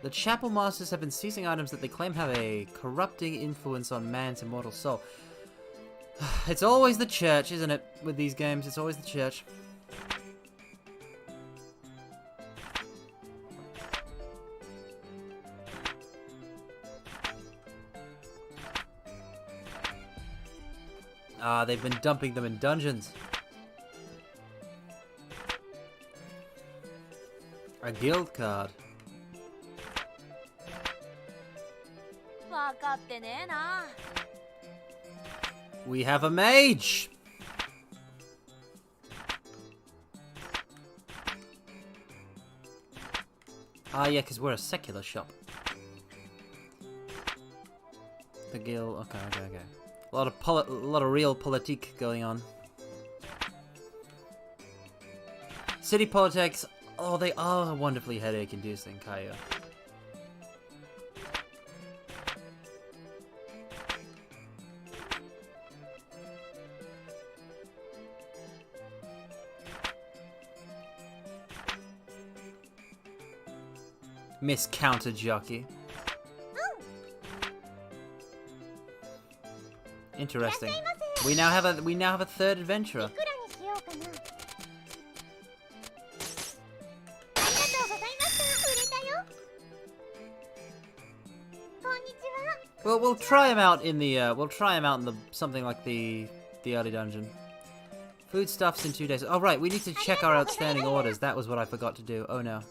The chapel masters have been seizing items that they claim have a corrupting influence on man's immortal soul. It's always the church, isn't it? With these games, it's always the church. Ah, they've been dumping them in dungeons. A guild card. 分かってねえな。 We have a mage! Ah, yeah, because we're a secular shop. The guild. Okay. A lot of real politique going on. City politics. Oh, they are wonderfully headache-inducing, Kaya. Miss Counter Jockey. Interesting. We now have a third adventurer. いくらにしようかな。ありがとうございました。売れたよ。こんにちは。 Well, we'll try him out in the something like the early dungeon. Foodstuffs in 2 days. Oh right, we need to check our outstanding orders. That was what I forgot to do. Oh no.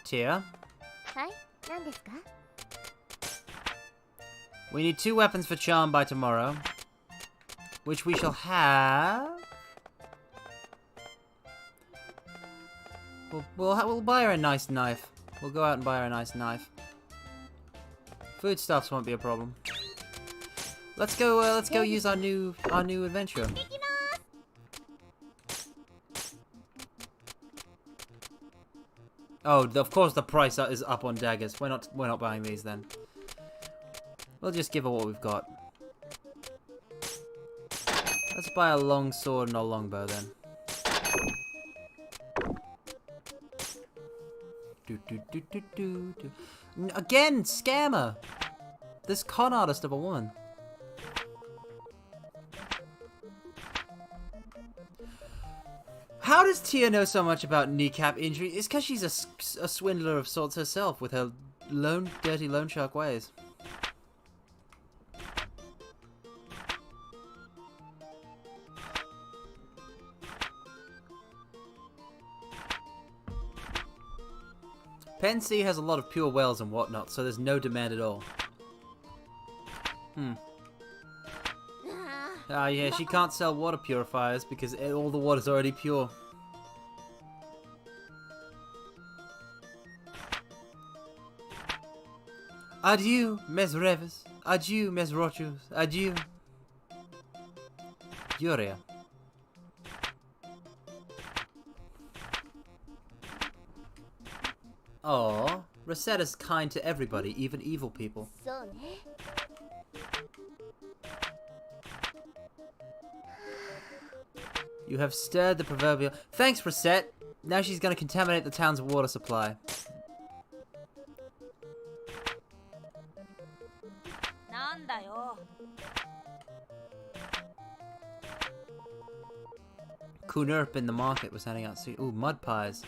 Tia, はい。何ですか。 we need 2 weapons for charm by tomorrow, which we shall have. We'll buy her a nice knife. We'll go out and buy her a nice knife. Foodstuffs won't be a problem. Let's go use our new adventurer. できます。 Oh, of course the price is up on daggers. We're not buying these then. We'll just give her what we've got. Let's buy a long sword and a longbow then. Again, scammer! This con artist of a woman. How does Tia know so much about kneecap injury? It's because she's a swindler of sorts herself with her dirty loan shark ways. Pen C has a lot of pure wells and whatnot, so there's no demand at all. Ah, yeah, she can't sell water purifiers because all the water's already pure. Adieu, mes rêves. Adieu, mes rochus. Adieu. Yuria. Aww, Recettear's kind to everybody, even evil people. You have stirred the proverbial... Thanks, Recette! Now she's gonna contaminate the town's water supply. Kunurp in the market was handing out... Ooh, mud pies.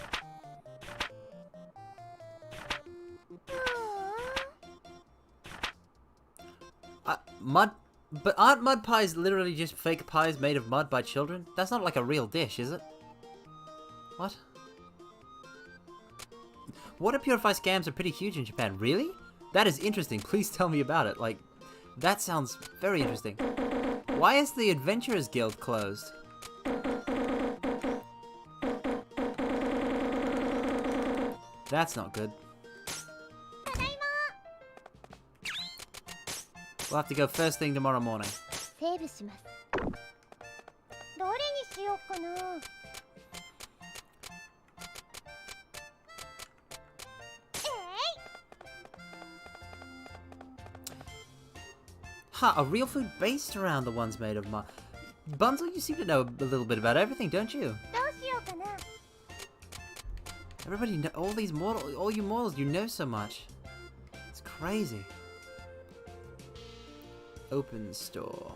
But aren't mud pies literally just fake pies made of mud by children? That's not like a real dish, is it? What? Water purify scams are pretty huge in Japan. Really? That is interesting. Please tell me about it. Like, that sounds very interesting. Why is the Adventurers Guild closed? That's not good. We'll have to go first thing tomorrow morning. Ha, a real food based around the ones made of mud. Bunzel, you seem to know a little bit about everything, don't you? Everybody know all these mortals, all you mortals, you know so much. It's crazy. Open store.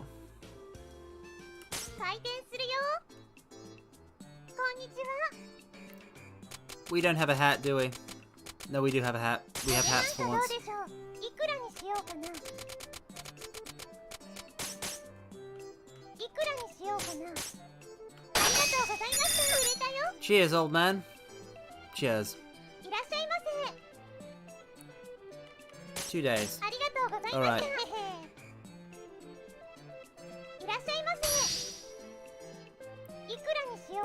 We don't have a hat, do we? No, we do have a hat. We have hats for once. Cheers, old man. Cheers. 2 days. Alright.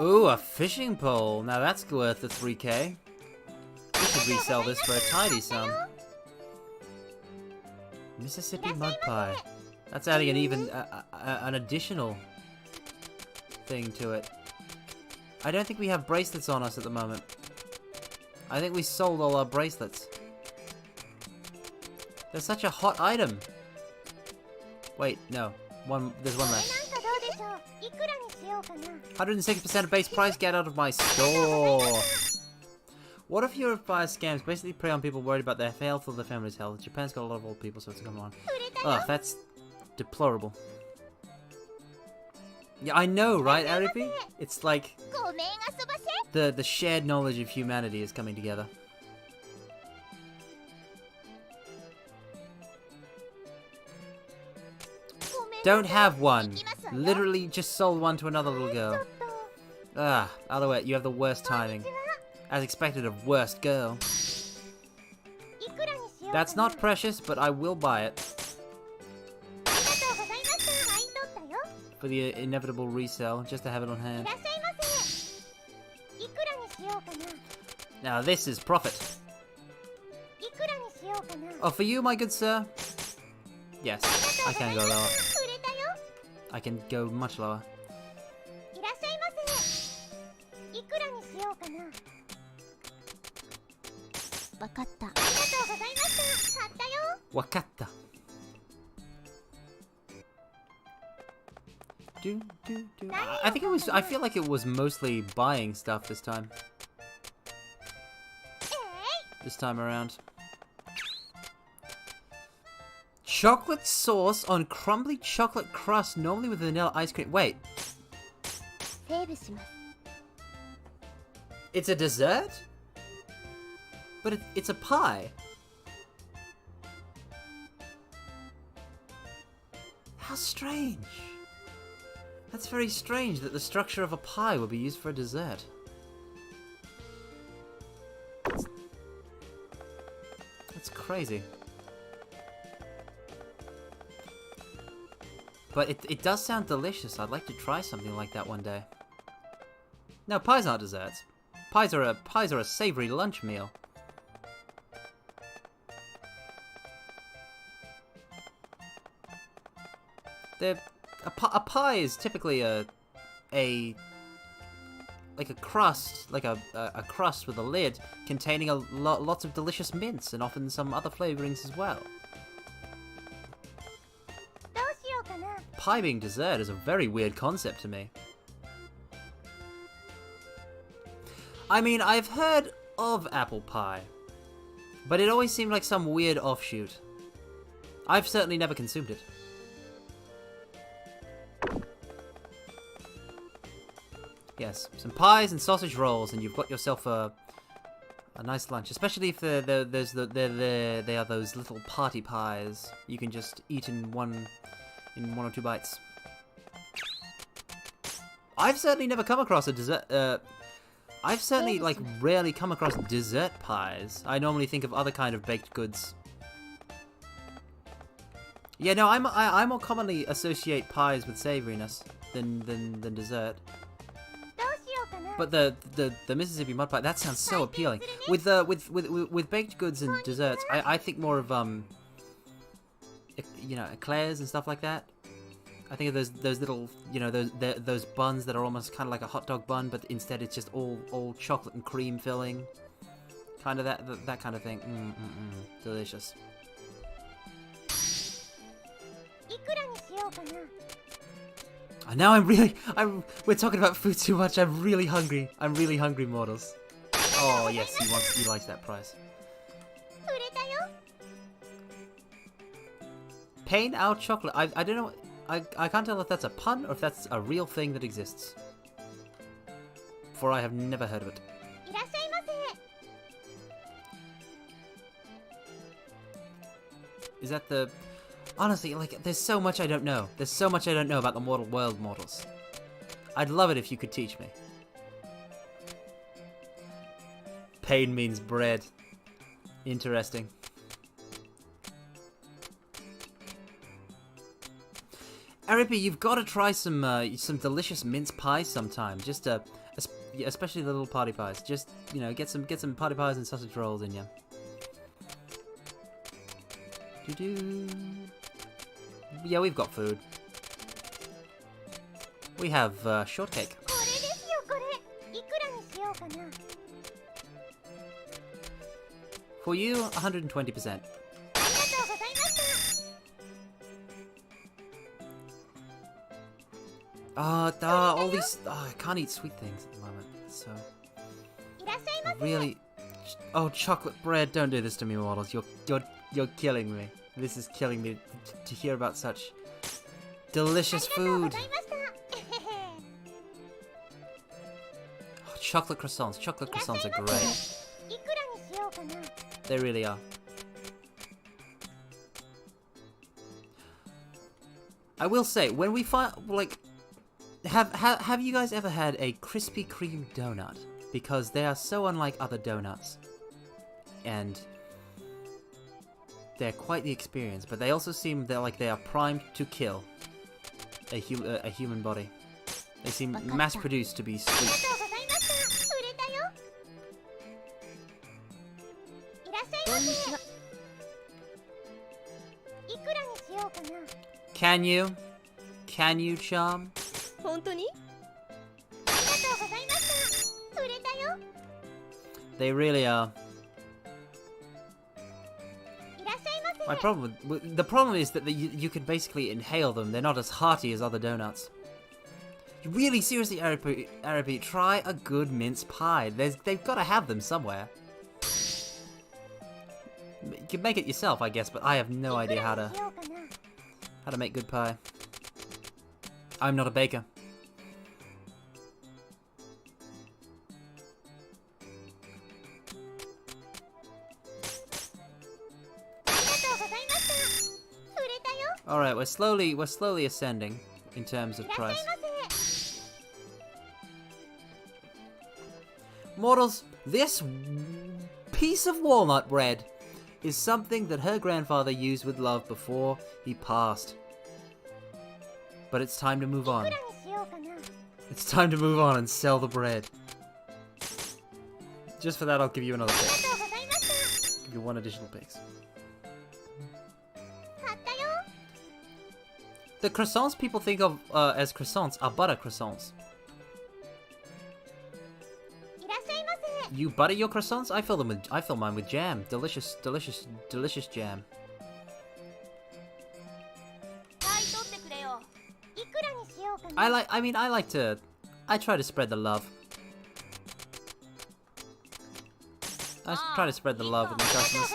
Ooh, a fishing pole. Now that's worth the 3k. We should resell this for a tidy sum. Mississippi mud pie. That's adding an additional thing to it. I don't think we have bracelets on us at the moment. I think we sold all our bracelets. They're such a hot item. Wait, no. There's one left. 106% of base price, get out of my store. What if your fire scams basically prey on people worried about their health or their family's health? Japan's got a lot of old people, so it's come on. Ugh, that's deplorable. Yeah, I know, right, Aripi? It's like the shared knowledge of humanity is coming together. Don't have one. Literally just sold one to another little girl. Ah, Alouette, you have the worst timing. As expected of worst girl. That's not precious, but I will buy it. For the inevitable resale, just to have it on hand. Now this is profit. Oh, for you, my good sir? Yes, I can go lower. I can go much lower. Wakatta. I think it was. I feel like it was mostly buying stuff this time. This time around. Chocolate sauce on crumbly chocolate crust, normally with vanilla ice cream. Wait. セーブします。 It's a dessert? But it's a pie. How strange. That's very strange that the structure of a pie would be used for a dessert. That's crazy. But it does sound delicious. I'd like to try something like that one day. No, pies aren't desserts. Pies are a savory lunch meal. A pie is typically a crust, like a crust with a lid containing lots of delicious mints and often some other flavorings as well. どうしようかな。 Pie being dessert is a very weird concept to me. I mean, I've heard of apple pie, but it always seemed like some weird offshoot. I've certainly never consumed it. Yes, some pies and sausage rolls, and you've got yourself a nice lunch. Especially if they are those little party pies you can just eat in one or two bites. I've certainly never come across a dessert. I've certainly rarely come across dessert pies. I normally think of other kind of baked goods. Yeah, no, I more commonly associate pies with savoriness than dessert. どうしようかな。 But the Mississippi mud pie, that sounds so appealing. With baked goods and desserts, I think more of you know, eclairs and stuff like that. I think of those little, you know, those buns that are almost kind of like a hot dog bun, but instead it's just all chocolate and cream filling, kind of that kind of thing. Delicious. いくらにしようかな。 And now we're talking about food too much. I'm really hungry. I'm really hungry, mortals. Oh yes, he likes that price. 売れたよ。 Pain out chocolate. I don't know. I can't tell if that's a pun or if that's a real thing that exists. For I have never heard of it. いらっしゃいませ。 Is that the... Honestly, like, there's so much I don't know. There's so much I don't know about the mortal world, mortals. I'd love it if you could teach me. Pain means bread. Interesting. Eripi, you've got to try some delicious mince pies sometime. Just especially the little party pies. Just, you know, get some party pies and sausage rolls in you. Yeah, we've got food. We have shortcake. これですよこれ。いくらにしようかな。 For you, 120%. ありがとうございました。 All these... I can't eat sweet things at the moment, so... いらっしゃいませ。 Really... Oh, chocolate bread, don't do this to me, mortals. You're killing me. This is killing me to hear about such delicious ありがとうご food. ざいました。 Oh, chocolate croissants. Chocolate croissants are great. いくらにしようかな。 They really are. I will say, when we find... Like... Have you guys ever had a Krispy Kreme donut? Because they are so unlike other donuts. And they're quite the experience, but they also seem like they are primed to kill a human body. They seem mass-produced to be あり sweet. がとうございました。売れたよ。いらっしゃいませ。いくらにしようかな。 Can you? Can you, charm? 本当に？ありがとうございました。売れたよ。 They really are. いらっしゃいませ。 The problem is that you can basically inhale them. They're not as hearty as other donuts. Really, seriously, Arabi, try a good mince pie. They've got to have them somewhere. You can make it yourself, I guess, but I have no idea how いくらにしようかな。 to make good pie. I'm not a baker. we're slowly ascending in terms of price. Mortals, this piece of walnut bread is something that her grandfather used with love before he passed. But it's time to move on. It's time to move on and sell the bread. Just for that, I'll give you another pick. Give you one additional pick. The croissants people think of as croissants are butter croissants. You butter your croissants? I fill mine with jam. Delicious jam. I try to spread the love. I try to spread the love with my customers.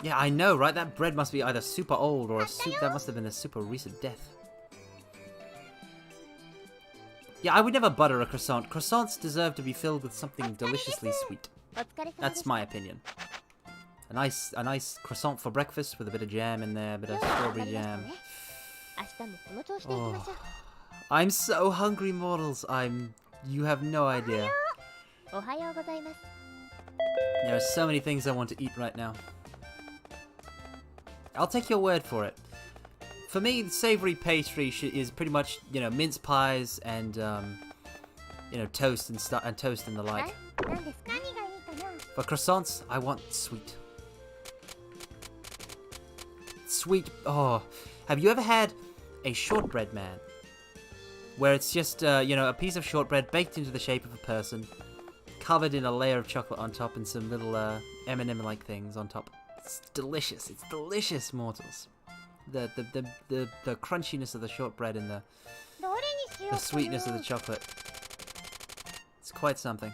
Yeah, I know, right? That bread must be either super old or that must have been a super recent death. Yeah, I would never butter a croissant. Croissants deserve to be filled with something deliciously sweet. That's my opinion. A nice croissant for breakfast with a bit of jam in there, a bit of strawberry jam. Oh, I'm so hungry, mortals. You have no idea. There are so many things I want to eat right now. I'll take your word for it. For me, savory pastry is pretty much, mince pies and, toast and toast and the like. For croissants, I want sweet. Sweet. Oh, have you ever had a shortbread man? Where it's just, a piece of shortbread baked into the shape of a person, covered in a layer of chocolate on top and some little M&M-like things on top. It's delicious. It's delicious, mortals. The crunchiness of the shortbread and the sweetness of the chocolate. It's quite something.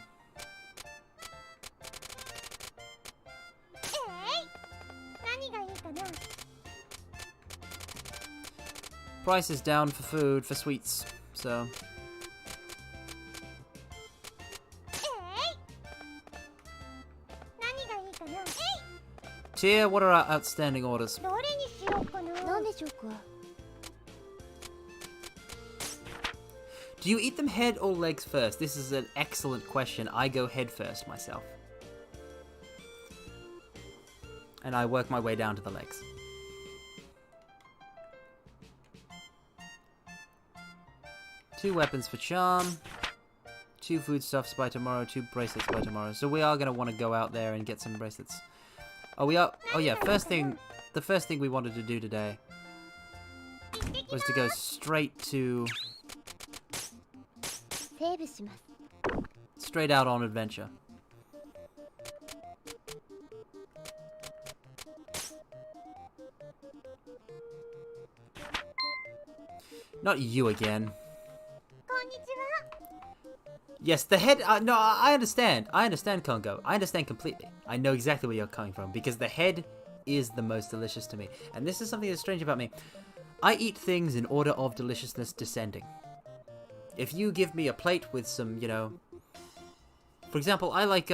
Price is down for food, for sweets, so... Tia, what are our outstanding orders? Do you eat them head or legs first? This is an excellent question. I go head first myself. And I work my way down to the legs. Two weapons for charm. 2 foodstuffs by tomorrow. 2 bracelets by tomorrow. So we are going to want to go out there and get some bracelets. Oh, we are. Oh, yeah. The first thing we wanted to do today was to go straight out on adventure. Not you again. Yes, the head... no, I understand. I understand, Congo. I understand completely. I know exactly where you're coming from, because the head is the most delicious to me. And this is something that's strange about me. I eat things in order of deliciousness descending. If you give me a plate with some, For example, I like...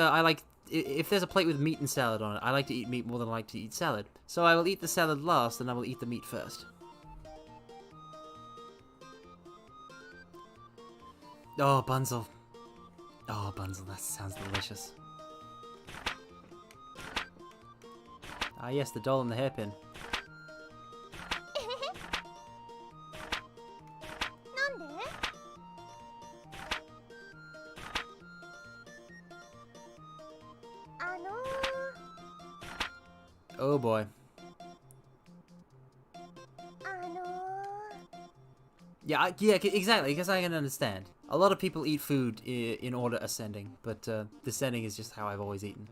if there's a plate with meat and salad on it, I like to eat meat more than I like to eat salad. So I will eat the salad last, and I will eat the meat first. Oh, Bunzel. Oh, Bunzel, that sounds delicious. Ah, yes, the doll and the hairpin. Oh boy. Yeah, exactly, because I can understand. A lot of people eat food in order ascending, but descending is just how I've always eaten.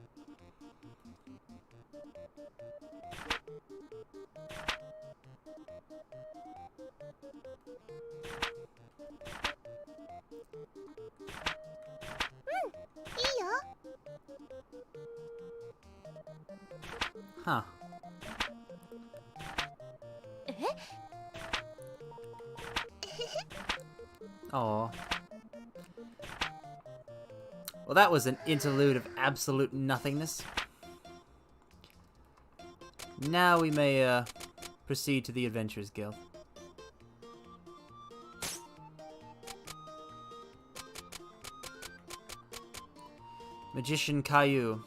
Huh. Oh. Well, that was an interlude of absolute nothingness. Now we may proceed to the Adventurers Guild. Magician Caillou.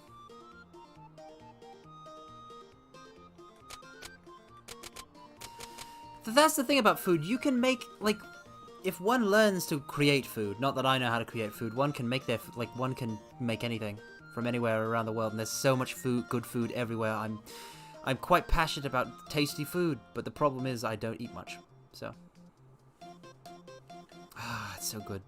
That's the thing about food. You can make, like, if one learns to create food, not that I know how to create food, one can make one can make anything from anywhere around the world, and there's so much food, good food everywhere. I'm quite passionate about tasty food, but the problem is I don't eat much, so. It's so good.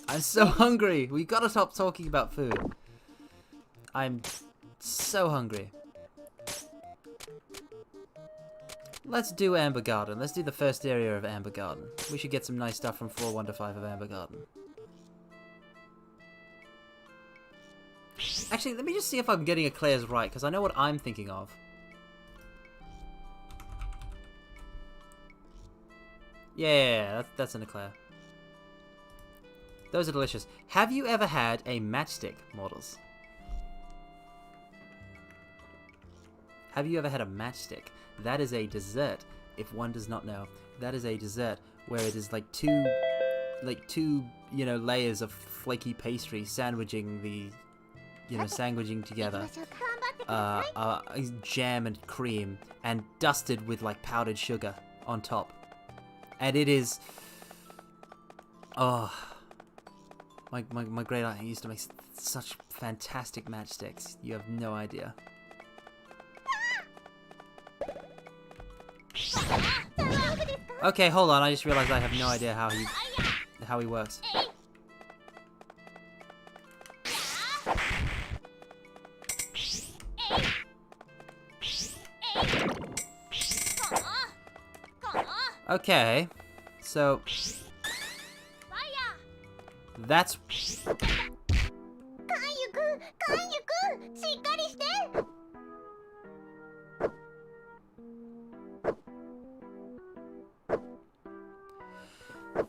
I'm so hungry! We gotta stop talking about food. I'm so hungry. Let's do Amber Garden. Let's do the first area of Amber Garden. We should get some nice stuff from floor 1 to 5 of Amber Garden. Actually, let me just see if I'm getting Eclairs right, because I know what I'm thinking of. Yeah, that's an Eclair. Those are delicious. Have you ever had a matchstick, mortals? Have you ever had a matchstick? That is a dessert, if one does not know. That is a dessert where it is like two, you know, layers of flaky pastry sandwiching together, jam and cream, and dusted with like powdered sugar on top. And it is, oh, my great aunt used to make such fantastic matchsticks. You have no idea. Okay, hold on. I just realized I have no idea how he works. Okay, so that's.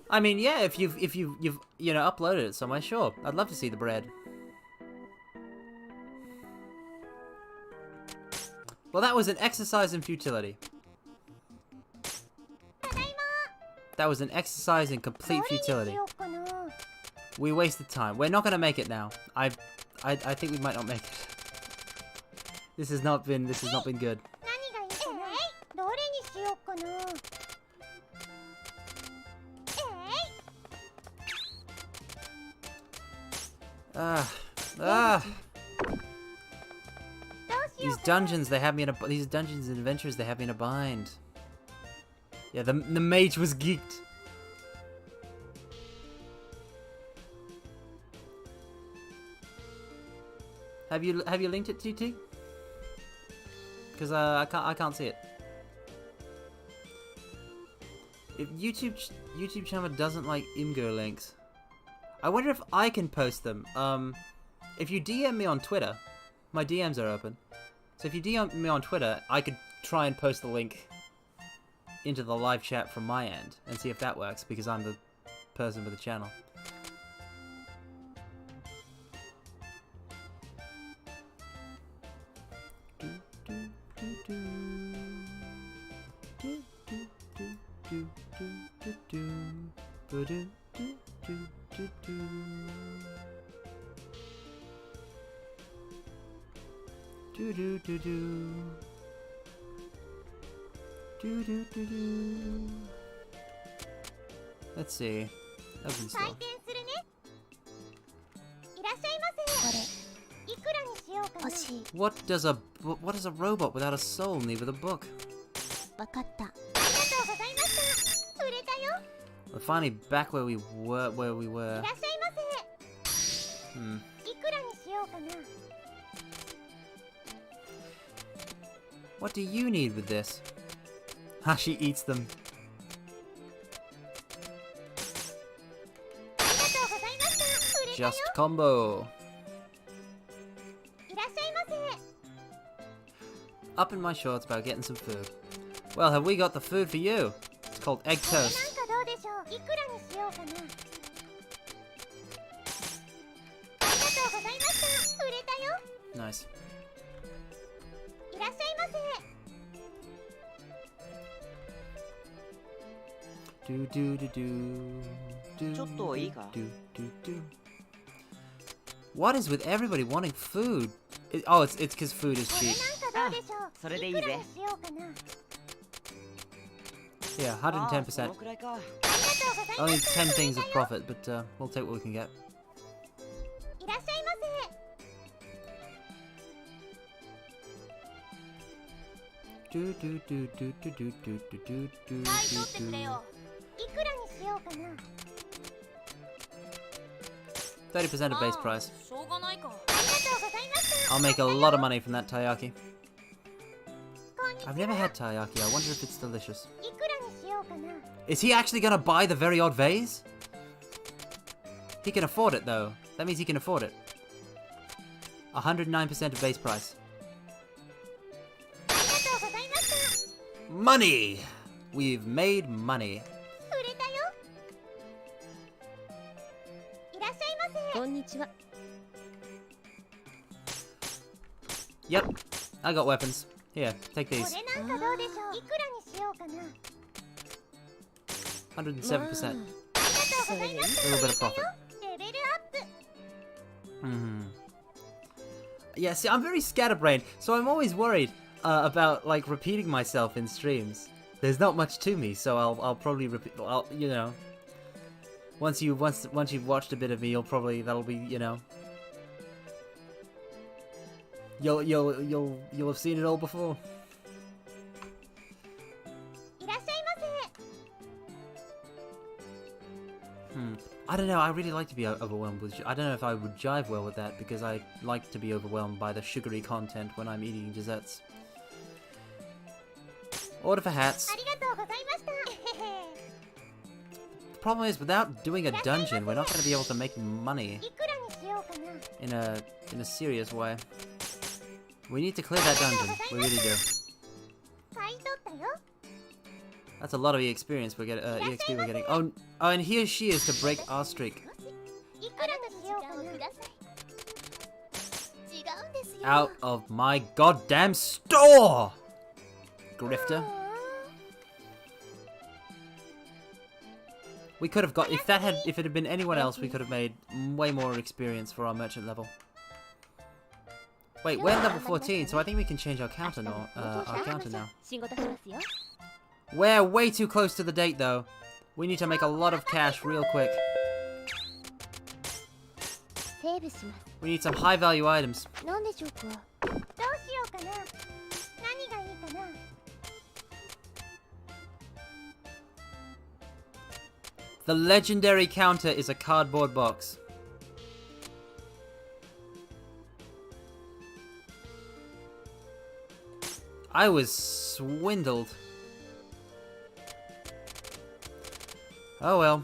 I mean, yeah, if you've you know, uploaded it somewhere, sure. I'd love to see the bread. Well, that was an exercise in futility. That was an exercise in complete futility. We wasted time. We're not gonna make it now. I think we might not make it. This has not been good. These dungeons, they have me in a. These dungeons and adventures, they have me in a bind. Yeah, the mage was geeked. Have you linked it, TT? Because I can't see it. If YouTube channel doesn't like Imgur links, I wonder if I can post them. If you DM me on Twitter, my DMs are open. So if you DM me on Twitter, I could try and post the link into the live chat from my end and see if that works, because I'm the person with the channel. Let's see. Open store. What does a robot without a soul need with a book? We're finally back where we were. What do you need with this? Ha, she eats them. Just combo. Up in my shorts about getting some food. Well, have we got the food for you? It's called egg toast. Nice. What is with everybody wanting food? Oh, it's because food is cheap. それでいいぜ。 Yeah, 110%. Only 10 things of profit, but we'll take what we can get. いらっしゃいませ。 いくらにしようかな。 30% of base price. しょうがないか。ありがとうございました。 I'll make a lot of money from that taiyaki. こんにちは。 I've never had taiyaki. I wonder if it's delicious. いくらにしようかな。 Is he actually gonna buy the very odd vase? He can afford it though. That means he can afford it. 109% of base price. ありがとうございました。 Money! We've made money. 売れたよ。いらっしゃいませ。こんにちは。 Yep, I got weapons. Here, take こ these. れなんかどうでしょう。いくらにしようかな。 107%. ありがとうございました。 A little bit of profit. レベルアップ。 Yeah, see, I'm very scatterbrained, so I'm always worried about like repeating myself in streams. There's not much to me, so I'll probably repeat. You know, once you've watched a bit of me, that'll be, you know, you'll have seen it all before. いらっしゃいませ。 I don't know. I really like to be overwhelmed with. I don't know if I would jive well with that because I like to be overwhelmed by the sugary content when I'm eating desserts. Order for hats. ありがとうございました。 The problem is, without doing a dungeon, we're not going to be able to make money いくらにしようかな。 in a serious way. We need to clear that dungeon. We really do. 買い取ったよ。 That's a lot of EXP we're getting. Oh, and here she is to break our streak. いくらにしようかな。違うんですよ。 Out of my goddamn store! Grifter. We could have got if it had been anyone else, we could have made way more experience for our merchant level. Wait, we're level 14, so I think we can change our counter now. We're way too close to the date, though. We need to make a lot of cash real quick. セーブします。 We need some high-value items. なんでしょうか。どうしようかな。何がいいかな。 The legendary counter is a cardboard box. I was swindled. Oh well.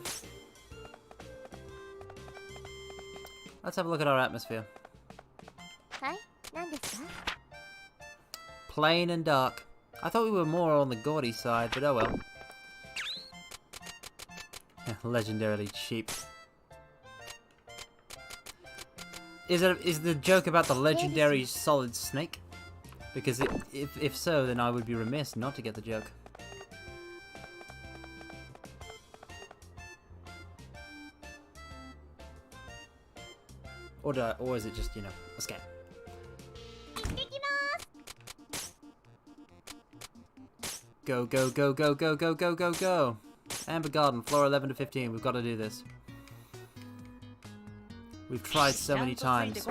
Let's have a look at our atmosphere. はい、何ですか。 Plain and dark. I thought we were more on the gaudy side, but oh well. Legendarily cheap. Is the joke about the legendary solid snake? Because if so, then I would be remiss not to get the joke. Or is it just, you know, a scam? 行ってきます。 Go, go, go, go, go, go, go, go, go! Amber Garden, floor 11 to 15. We've got to do this. We've tried so many times.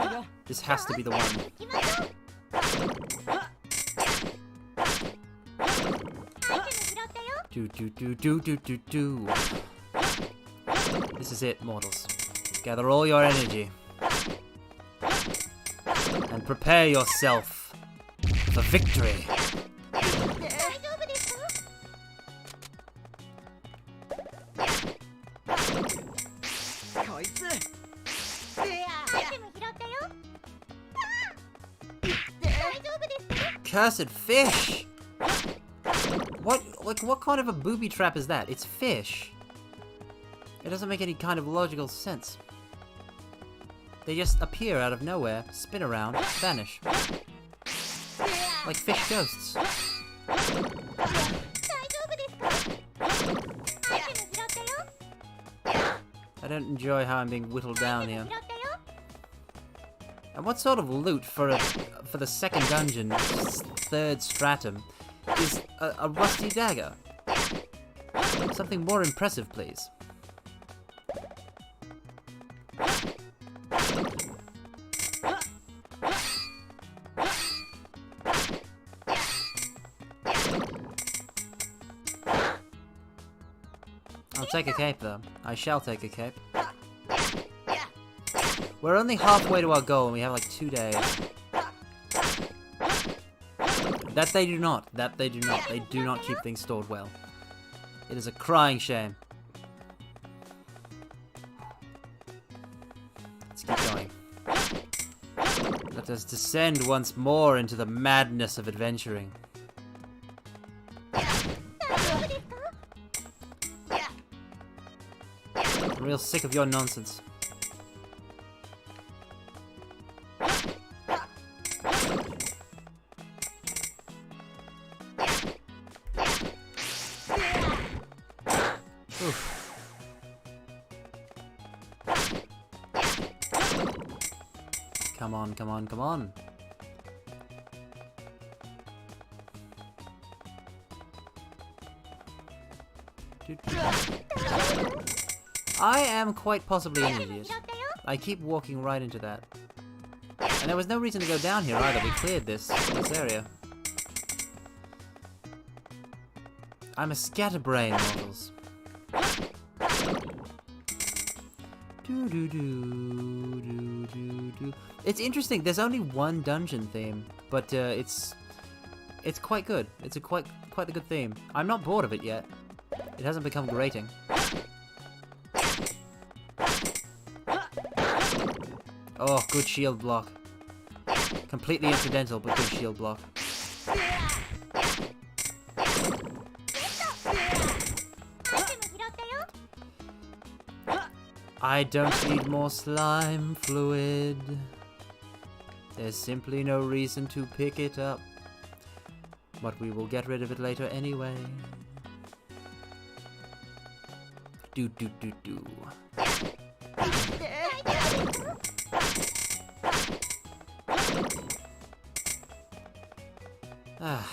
This has to be the one. 行きましょう。アイテム拾ったよ。 Do, do, do, do, do, do, do. This is it, mortals. Gather all your energy. And prepare yourself for victory. 大丈夫ですか。 こいつ。アイテム拾ったよ。大丈夫ですか。 Cursed fish! What kind of a booby trap is that? It's fish. It doesn't make any kind of logical sense. They just appear out of nowhere, spin around, vanish. Like fish ghosts. 大丈夫ですか。アイテム拾 don't enjoy how I'm being whittled down here. 拾ったよ And what sort of loot for the second dungeon, third stratum, is a rusty dagger? Something more impressive, please. I'll take a cape, though. I shall take a cape. We're only halfway to our goal, and we have like 2 days. That they do not. That they do not. They do not keep things stored well. It is a crying shame. Let's keep going. Let us descend once more into the madness of adventuring. 大丈夫ですか I'm real sick of your nonsense. Oof. Come on, come on, come on. I am quite possibly an idiot. 拾ったよ I keep walking right into that. And there was no reason to go down here either. We cleared this area. I'm a scatterbrain, mortals. It's interesting. There's only one dungeon theme, but it's quite good. It's quite a good theme. I'm not bored of it yet. It hasn't become grating. Oh, good shield block. Completely incidental, but good shield block. アイテム拾ったよ I don't need more slime fluid. There's simply no reason to pick it up. But we will get rid of it later anyway. Do do do do. Ah.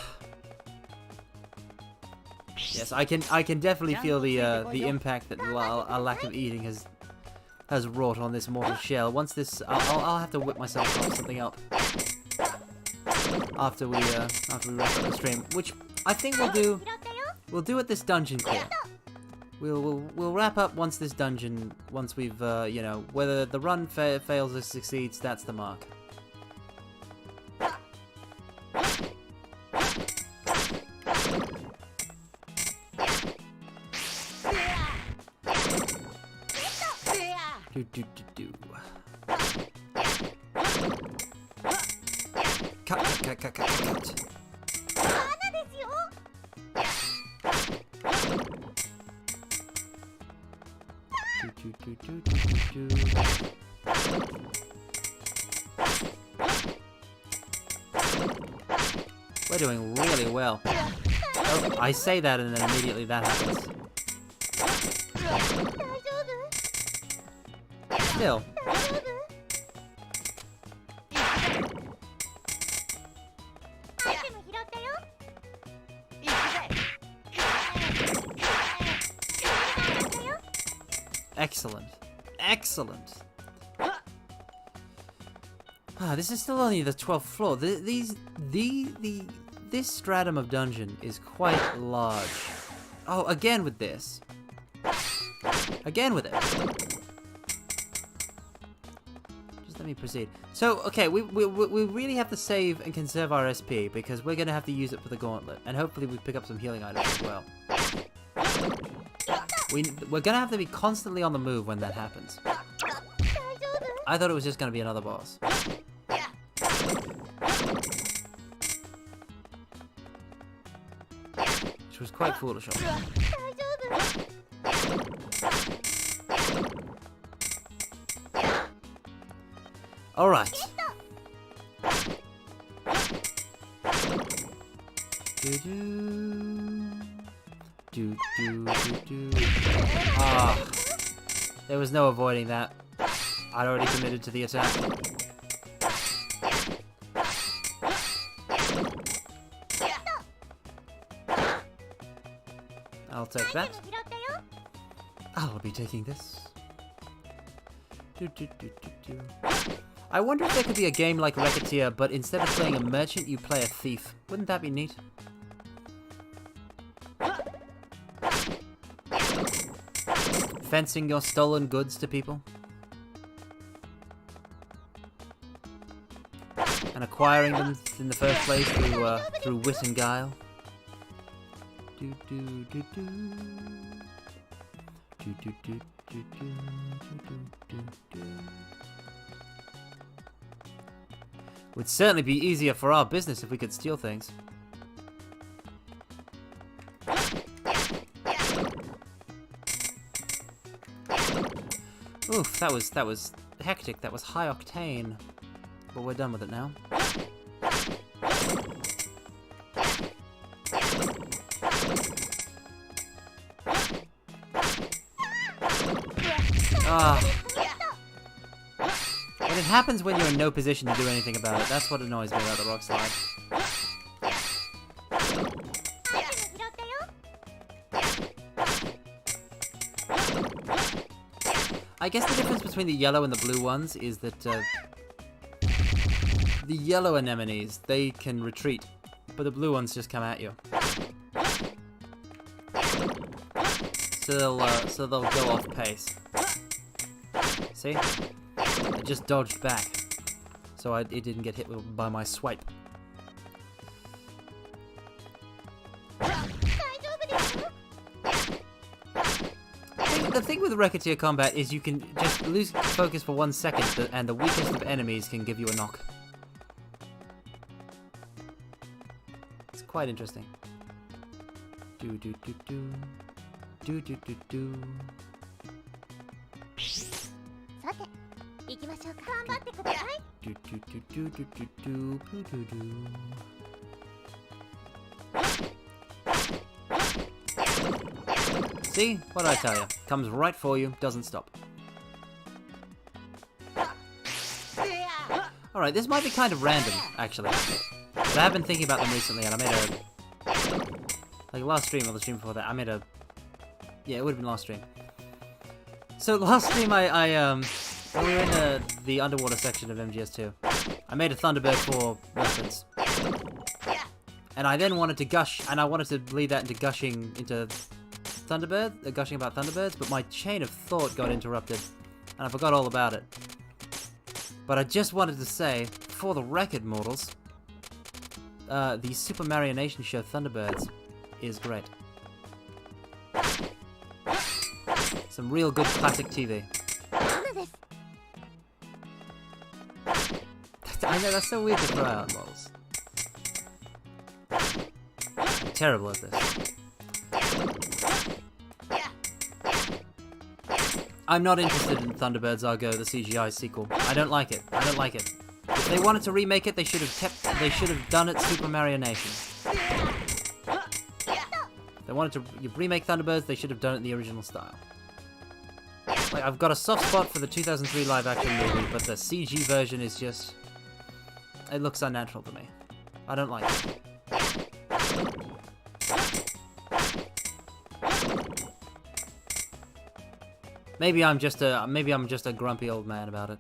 Yes, I can definitely feel the impact that a lack of eating has wrought on this mortal shell. Once this, I'll have to whip myself on something up after we wrap up the stream, which I think we'll do. 拾ったよ We'll do at this dungeon clear. We'll wrap up once this dungeon, once we've you know, whether the run fails or succeeds, that's the mark. Do do do do. Cut cut cut cut cut cut. 罠ですよ Do do do do do do. We're doing really well. Oh, I say that and then immediately that happens. 大丈夫 Still, 大丈夫アイテム拾ったよ excellent. Excellent. Ah, this is still only the 12th floor. This stratum of dungeon is quite large. Oh, again with this. Again with it. Just let me proceed. So, okay, we really have to save and conserve our SP because we're gonna have to use it for the gauntlet, and hopefully we pick up some healing items as well. We're gonna have to be constantly on the move when that happens. 大丈夫 I thought it was just gonna be another boss. Which was quite foolish of me. 大丈夫 Alright. Do do do do do. Ah. There was no avoiding that. I'd already committed to the attack. I'll take that. I'll be taking this. I wonder if there could be a game like Recettear, but instead of playing a merchant, you play a thief. Wouldn't that be neat? Fencing your stolen goods to people. And acquiring them in the first place through wit and guile. Would certainly be easier for our business if we could steal things. Oof, that was hectic. That was high octane. But we're done with it now. Ah. And it happens when you're in no position to do anything about it. That's what annoys me about the rock slide. I guess the difference between the yellow and the blue ones is that the yellow anemones, they can retreat, but the blue ones just come at you. So they'll go off pace. See? I just dodged back, so it didn't get hit by my swipe. The thing with Recettear combat is you can just lose focus for 1 second, and the weakest of enemies can give you a knock. It's quite interesting. Do do do do. Do do do do. Do do do do do do do do do. See? What did I tell you? Comes right for you, doesn't stop. Alright, this might be kind of random, actually. But I have been thinking about them recently, and I made a... Like, last stream or the stream before that, I made a... Yeah, it would have been last stream. So, last stream, when we were in the underwater section of MGS2, I made a Thunderbird 4 reference. And I then wanted to gush, and I wanted to lead that into gushing into... gushing about Thunderbirds, but my chain of thought got interrupted, and I forgot all about it. But I just wanted to say, for the record, mortals, the Super Mario Nation show Thunderbirds is great. Some real good classic TV. I know, that's so weird to throw out, mortals. I'm terrible at this. I'm not interested in Thunderbirds Argo, the CGI sequel. I don't like it. I don't like it. If they wanted to remake it, they should have done it Super Mario Nation. If they wanted to remake Thunderbirds, they should have done it in the original style. Like, I've got a soft spot for the 2003 live-action movie, but the CG version is just... It looks unnatural to me. I don't like it. Maybe I'm just a grumpy old man about it.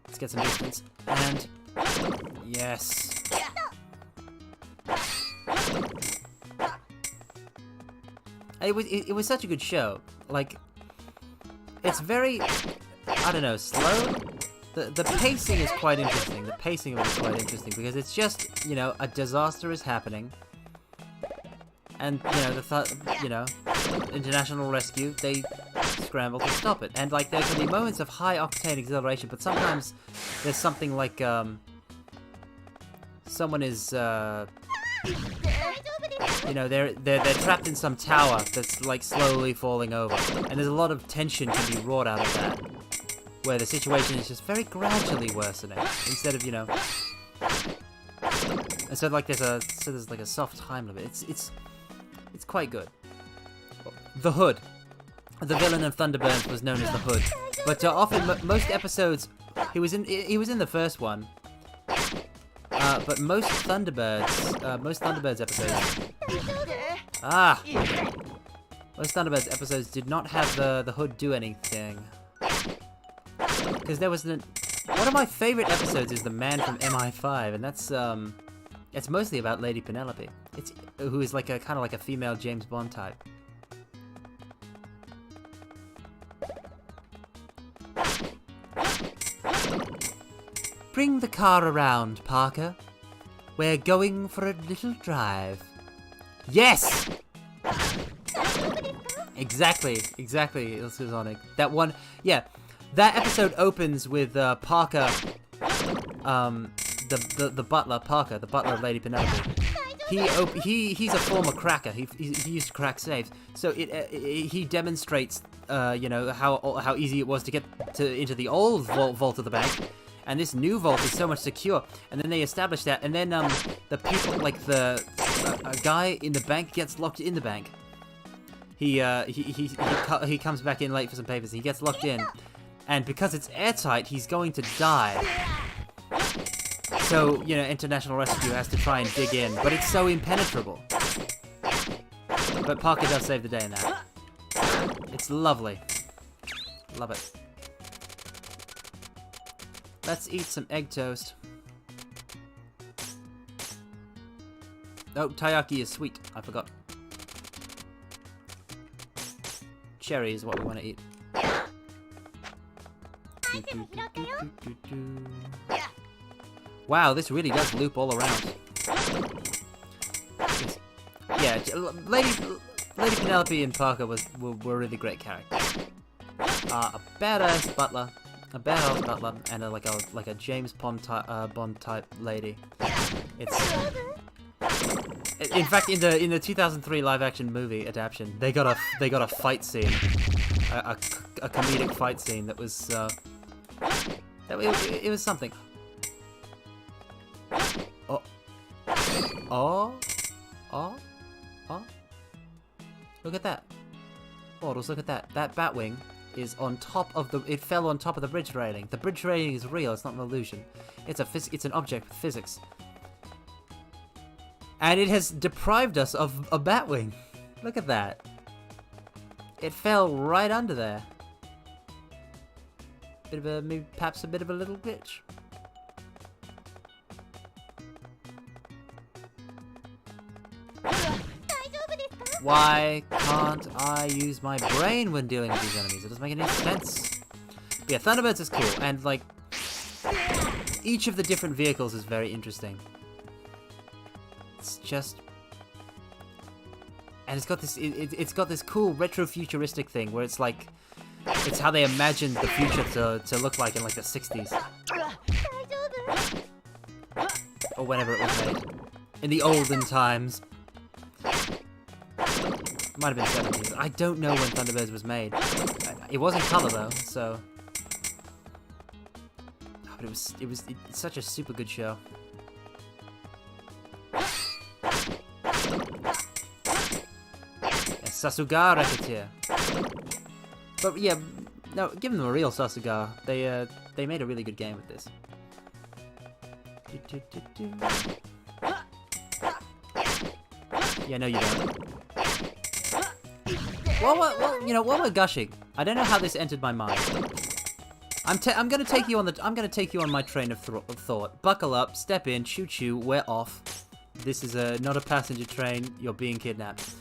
Let's get some distance. And yes. It was such a good show. Like, it's very, I don't know, slow. The pacing is quite interesting. The pacing of it is quite interesting because it's just, you know, a disaster is happening, and you know, international rescue, they scramble to stop it, and like there can be moments of high octane exhilaration, but sometimes there's something like someone is you know, they're trapped in some tower that's like slowly falling over, and there's a lot of tension can be wrought out of that, where the situation is just very gradually worsening, instead of, you know, And so like there's like a soft time limit. It's quite good. The Hood. The villain of Thunderbirds was known as the Hood, but often most episodes he was in the first one. But most Thunderbirds episodes. Most Thunderbirds episodes did not have the Hood do anything. Because there was one of my favorite episodes is the Man from MI5, and that's it's mostly about Lady Penelope. Who is like a kind of like a female James Bond type. Bring the car around, Parker. We're going for a little drive. Yes! Exactly, Ilsonic. That one, yeah. That episode opens with Parker, the butler, Parker, the butler of Lady Penelope. He's a former cracker. He used to crack safes. So he demonstrates, you know, how easy it was to get into the old vault of the bank. And this new vault is so much secure. And then they establish that, and then the people, like a guy in the bank gets locked in the bank. He comes back in late for some papers. He gets locked in, and because it's airtight, he's going to die. So you know, international rescue has to try and dig in, but it's so impenetrable. But Parker does save the day in that. It's lovely. Love it. Let's eat some egg toast. Oh, taiyaki is sweet. I forgot. Cherry is what we want to eat. Wow, this really does loop all around. Yeah, Lady Penelope and Parker were really great characters. A badass butler. A badass butler and like a James Bond type lady. In fact, in the 2003 live action movie adaptation, they got a fight scene, a comedic fight scene that was it was something. Oh, look at that. Mortals, look at that. That Batwing is on top of it fell on top of the bridge railing. The bridge railing is real, it's not an illusion. It's an object with physics. And it has deprived us of a Batwing. Look at that. It fell right under there. Maybe perhaps a bit of a little glitch. Why can't I use my brain when dealing with these enemies? It doesn't make any sense. But yeah, Thunderbirds is cool, and like each of the different vehicles is very interesting. It's just, and it's got this cool retro-futuristic thing where it's like it's how they imagined the future to look like in like the 60s or whenever it was made in the olden times. Might have been 70s. I don't know when Thunderbirds was made. It was in color though, so. But it's such a super good show. Yeah, Sasuga Recettear. But yeah, no, give them a real Sasuga. They made a really good game with this. Yeah, no, you don't. Well, you know, while we're gushing, I don't know how this entered my mind. I'm gonna take you on my train of thought. Buckle up, step in, choo choo, we're off. This is not a passenger train. You're being kidnapped.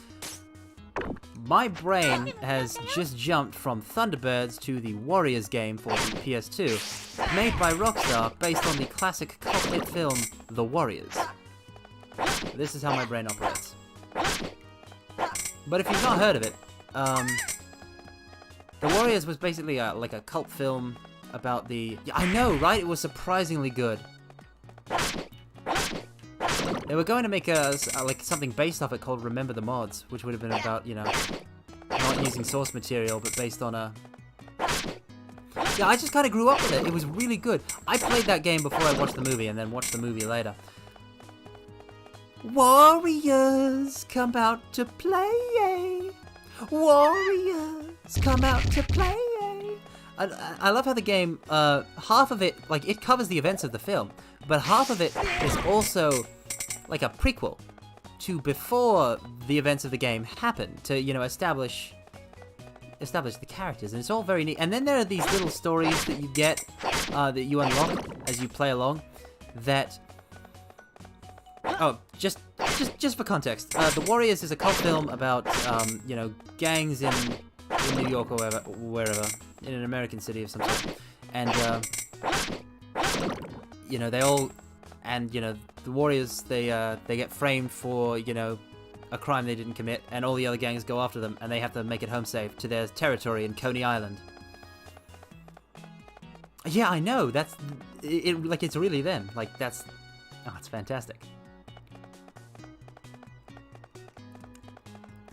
My brain has just jumped from Thunderbirds to the Warriors game for the PS2, made by Rockstar based on the classic cult hit film The Warriors. This is how my brain operates. But if you've not heard of it, The Warriors was basically like a cult film about the... Yeah, I know, right? It was surprisingly good. They were going to make like something based off it called Remember the Mods, which would have been about, you know, not using source material, but based on a... Yeah, I just kind of grew up with it. It was really good. I played that game before I watched the movie, and then watched the movie later. Warriors, come out to play. Warriors, come out to play. I love how the game, half of it, like, it covers the events of the film, but half of it is also, like, a prequel to before the events of the game happen, to, you know, establish the characters, and it's all very neat. And then there are these little stories that you get, that you unlock as you play along, that... Oh, just for context, The Warriors is a cult film about, you know, gangs in New York or wherever, in an American city of some sort. And, you know, the Warriors, they get framed for, you know, a crime they didn't commit, and all the other gangs go after them, and they have to make it home safe to their territory in Coney Island. Yeah, I know, that's... like, it's really them. Like, that's... Oh, it's fantastic.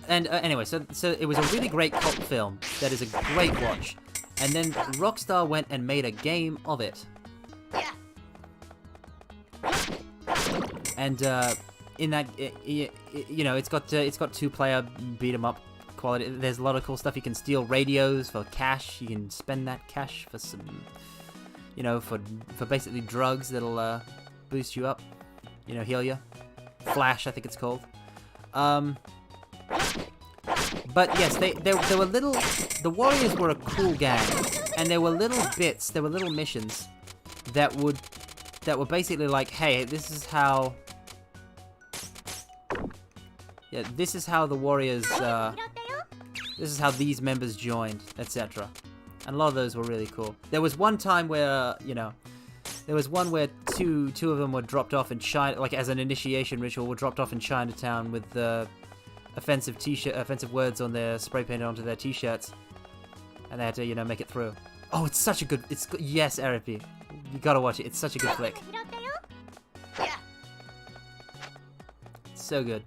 And anyway, so it was a really great cult film that is a great watch. And then Rockstar went and made a game of it. And in that, you know, it's got 2-player beat 'em up quality. There's a lot of cool stuff. You can steal radios for cash. You can spend that cash for some, you know, for basically drugs that'll boost you up. You know, heal you. Flash, I think it's called. But yes, they were little... The Warriors were a cool gang, and there were little bits, there were little missions that were basically like, hey, this is how... Yeah, this is how the Warriors, this is how these members joined, etc. And a lot of those were really cool. There was one time where, you know, there was one where two of them were dropped off in China, like as an initiation ritual, were dropped off in Chinatown with offensive words on their spray painted onto their t-shirts, and they had to, you know, make it through. Oh, it's such a good. Yes, Arapi, you gotta watch it. It's such a good flick. It's so good.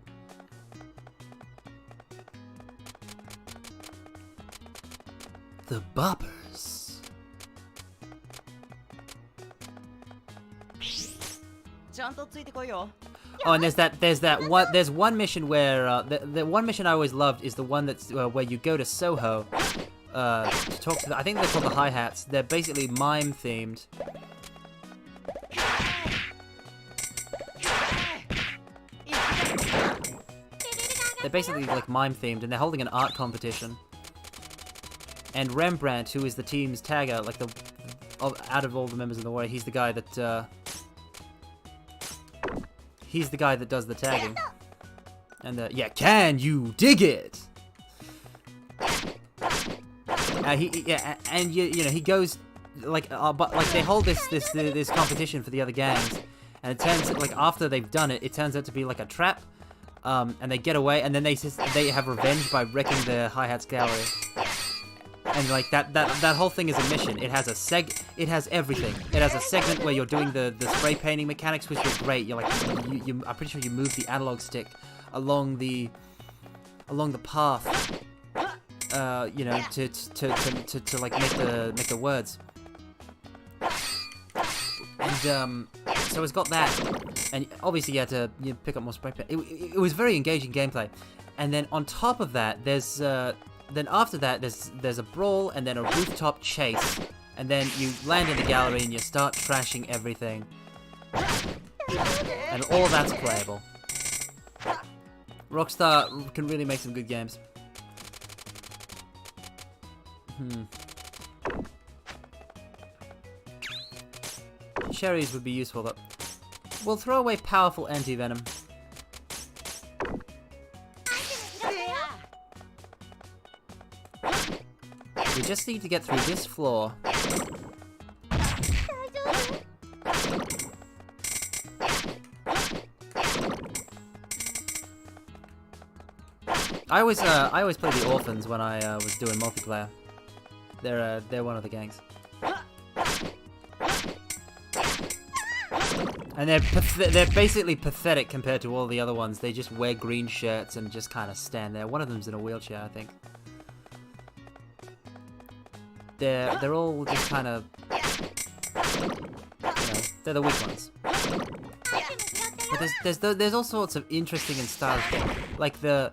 The Boppers. Oh, and there's one mission where the one mission I always loved is the one that's where you go to Soho to talk to I think they're called the hi-hats. They're basically mime themed. They're basically like mime themed, and they're holding an art competition. And Rembrandt, who is the team's tagger, like out of all the members of the Warrior, he's the guy that does the tagging. And yeah, can you dig it? He goes like, but like they hold this competition for the other gangs, and it turns like after they've done it, it turns out to be like a trap, and they get away, and then they have revenge by wrecking the hi-hats gallery. And like that whole thing is a mission. It has it has everything. It has a segment where you're doing the spray painting mechanics, which is great. You're like, I'm pretty sure you move the analog stick along the path, you know, to like make the words. And so it's got that, and obviously you had to pick up more spray paint. It was very engaging gameplay. And then on top of that, then after that, there's a brawl, and then a rooftop chase, and then you land in the gallery and you start trashing everything. And all that's playable. Rockstar can really make some good games. Cherries would be useful, though. We'll throw away powerful anti-venom. We just need to get through this floor. I always play the orphans when I was doing multiplayer. They're one of the gangs. And they're basically pathetic compared to all the other ones. They just wear green shirts and just kind of stand there. One of them's in a wheelchair, I think. They're all just kind of, you know, they're the weak ones. But there's all sorts of interesting and stylish, like the,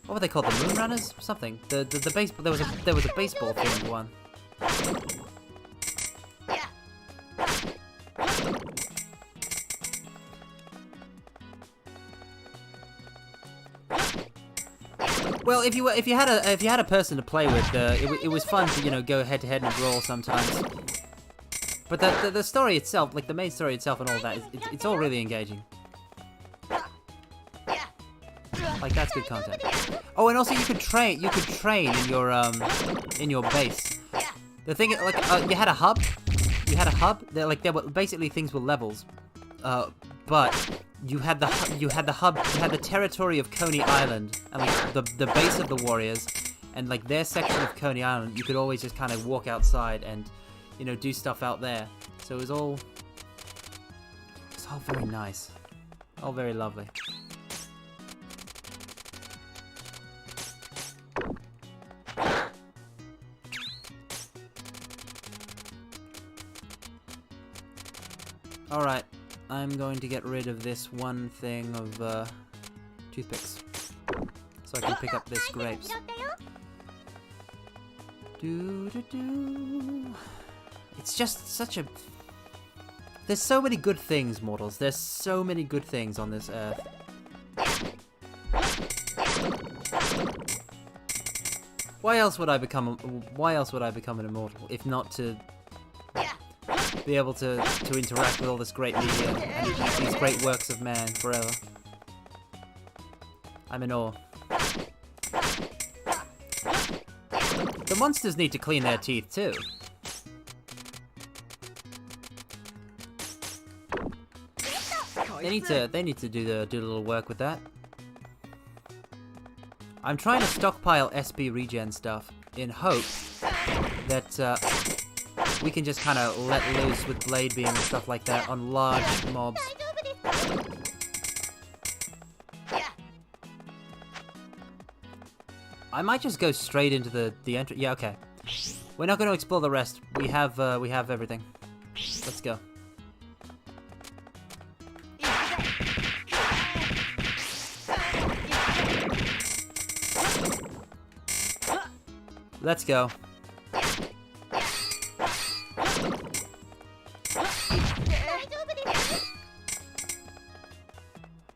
what were they called, the Moonrunners? Something. The baseball, there was a baseball themed one. Well, if you had a person to play with, it was fun to, you know, go head to head in a brawl sometimes. But the story itself, like the main story itself and all that, it's all really engaging. Like, that's good content. Oh, and also you could train in your base. The thing, like, you had a hub. There were basically things were levels, but you had the hub. You had the territory of Coney Island and like the base of the warriors, and like their section of Coney Island. You could always just kind of walk outside and, you know, do stuff out there. So it was all very nice, all very lovely. Alright, I'm going to get rid of this one thing of toothpicks, so I can pick up this grapes. It's just such a... There's so many good things, mortals. There's so many good things on this earth. Why else would I become an immortal if not to be able to interact with all this great media and these great works of man forever? I'm in awe. The monsters need to clean their teeth too. They need to do a little work with that. I'm trying to stockpile SP regen stuff in hope that we can just kind of let loose with blade beam and stuff like that on large mobs. I might just go straight into the entry. Yeah, okay. We're not going to explore the rest. We have everything. Let's go. Let's go.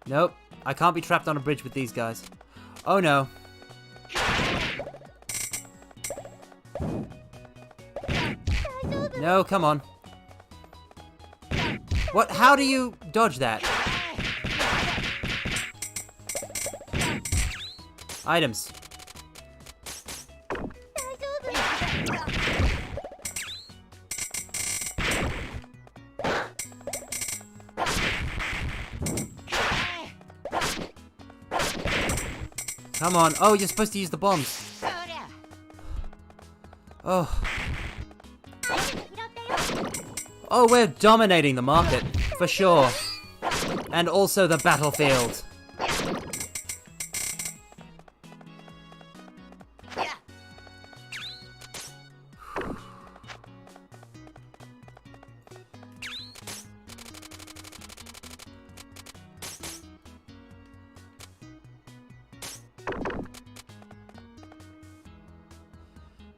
Nope. I can't be trapped on a bridge with these guys. Oh no. No, come on. What? How do you dodge that? Items. Come on. Oh, you're supposed to use the bombs. Oh. Oh, we're dominating the market, for sure. And also the battlefield.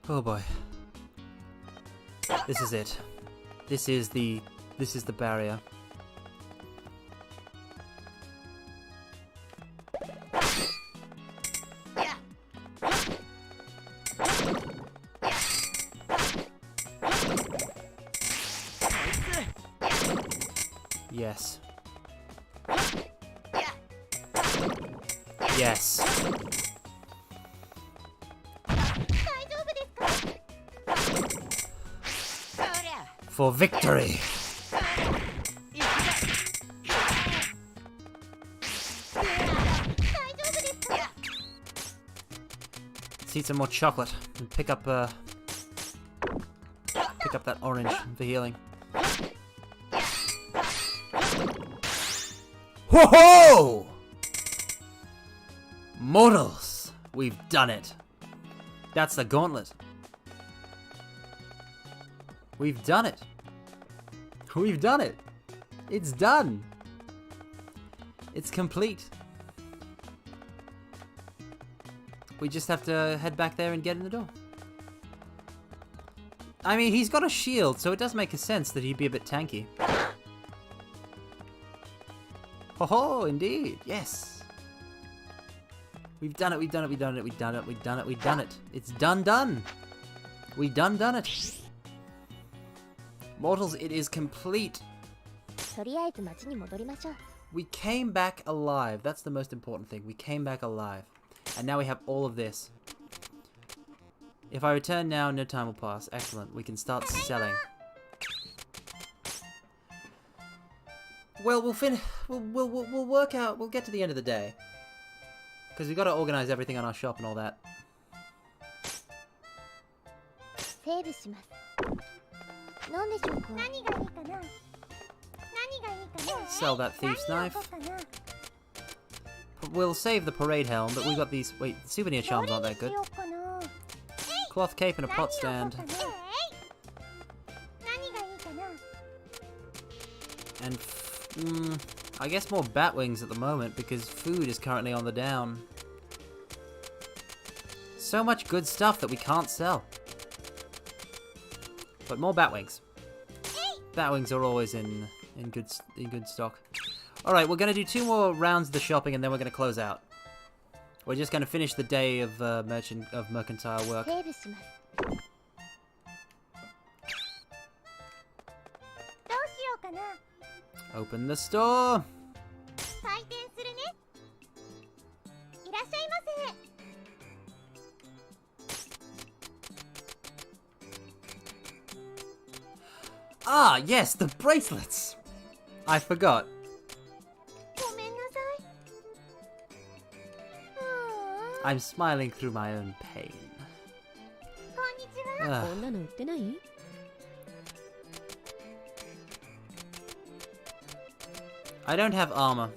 Oh boy. This is it. This is the barrier. Yes. Yes. For victory! Let's eat some more chocolate and pick up that orange for healing. Whoa! Mortals! We've done it! That's the gauntlet. We've done it. We've done it. It's done. It's complete. We just have to head back there and get in the door. I mean, he's got a shield, so it does make sense that he'd be a bit tanky. Ho ho, indeed, yes. We've done it, we've done it, we've done it, we've done it, we've done it, we've done it. It's done. We done it. Mortals, it is complete. とりあえず町に戻りましょう。 We came back alive. That's the most important thing. We came back alive. And now we have all of this. If I return now, no time will pass. Excellent. We can start selling. Well, we'll work out. We'll get to the end of the day. Because we've got to organize everything on our shop and all that. セーブします。何でしょうか。何がいいかな。何がいいかな。 Sell that thief's 何を knife. 買おうかな。 We'll save the parade helm, but we've got these. Wait, souvenir charms aren't that ど good. れにしようかな。 Cloth cape and a 何 pot を買おう stand. かな。何がいいかな。 And I guess more bat wings at the moment because food is currently on the down. So much good stuff that we can't sell. But more bat wings. Bat wings are always in good stock. All right, we're gonna do 2 more rounds of the shopping and then we're gonna close out. We're just gonna finish the day of mercantile work. セーブします。どうしようかな。 Open the store. 採点するね。いらっしゃいませ。 Ah, yes, the bracelets. I forgot. ごめんなさい。ああ、 I'm smiling through my own pain. こんにちは。 Ugh. こんなの売ってない？ I don't have armor.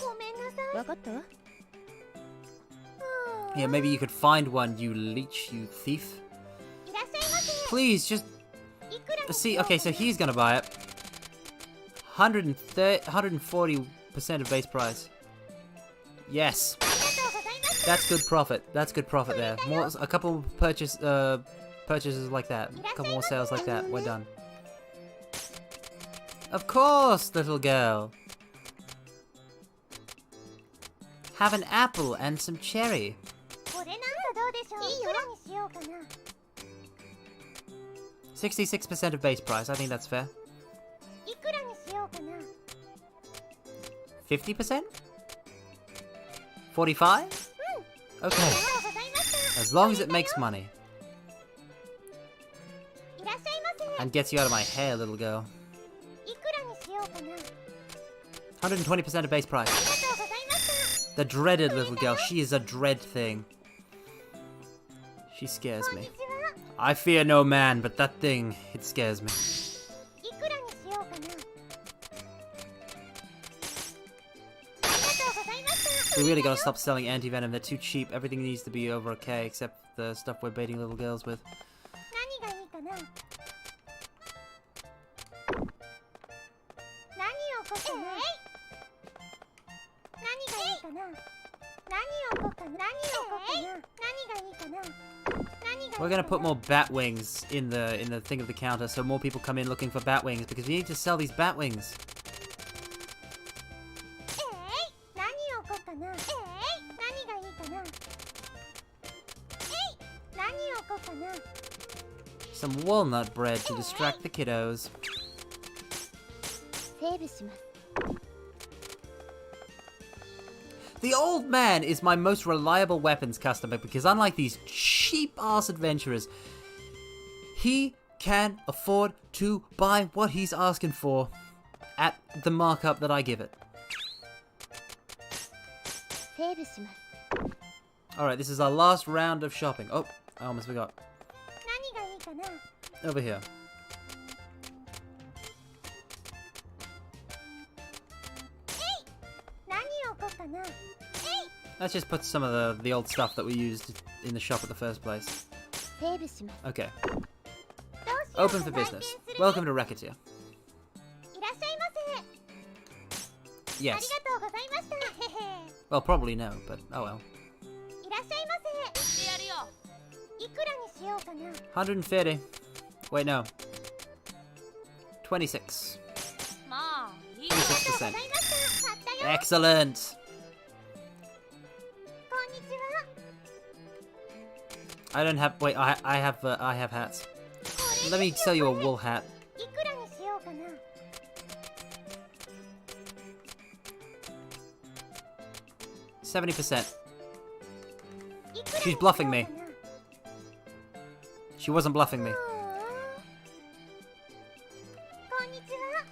ごめんなさい。わかったわ。 Yeah, maybe you could find one, you leech, you thief. いらっしゃいませ。 Please, just いくらにし see. ようかな。 Okay, so he's gonna buy it. 140% of base price. Yes, ありがとうございます。 that's good profit. That's good profit there. More, a couple purchases like that. A couple more sales like that. We're done. Of course, little girl. Have an apple and some cherry. これなんかどうでしょう。いくらにしようかな。 66% of base price. I think that's fair. いくらにしようかな。 50%? 45? Okay. ありがとうございました。 As long as it makes money いらっしゃいませ。 and gets you out of my hair, little girl. いくらにしようかな。 120% of base price. ありがとうございました。 The dreaded little girl. She is a dread thing. She scares こんに me. ちは。 I fear no man, but that thing, it scares me. いくらにしようかな。ありがとうございました。 We really gotta stop selling anti-venom. They're too cheap. Everything needs to be over okay, except the stuff we're baiting little girls with. 何がいいかな。何をこうかな。何がいいかな。何をこうかな。何をこうかな。何がいいかな。何がいいかな。 We're gonna put more bat wings in the thing of the counter, so more people come in looking for bat wings because we need to sell these bat wings. 何をこうかな。何がいいかな。何をこうかな。 Some walnut bread to distract the kiddos. セーブします。 The old man is my most reliable weapons customer because unlike these cheap-ass adventurers, he can afford to buy what he's asking for at the markup that I give it. セーブします。 Alright, this is our last round of shopping. Oh, I almost forgot. 何がいいかな。 Over here. 何をこうかな。 Let's just put some of the old stuff that we used in the shop at the first place. セーブします。 Okay. どうしようか Open for な。 business. Welcome to Recettear. いらっしゃいま Yes. ありがとうございました。 Well, probably no, but oh well. いらっしゃいませ。やるよ。いくらにしようかな。 130. Wait, no. 26. まあ、いい。 26%. 買ったよ。 Excellent. こんにちは。 I don't have. Wait, I have hats. Let me sell you a wool hat. いくらにしようかな。 70%. いくらに She's しよう bluffing か me. な。 She wasn't bluffing me. こんにちは。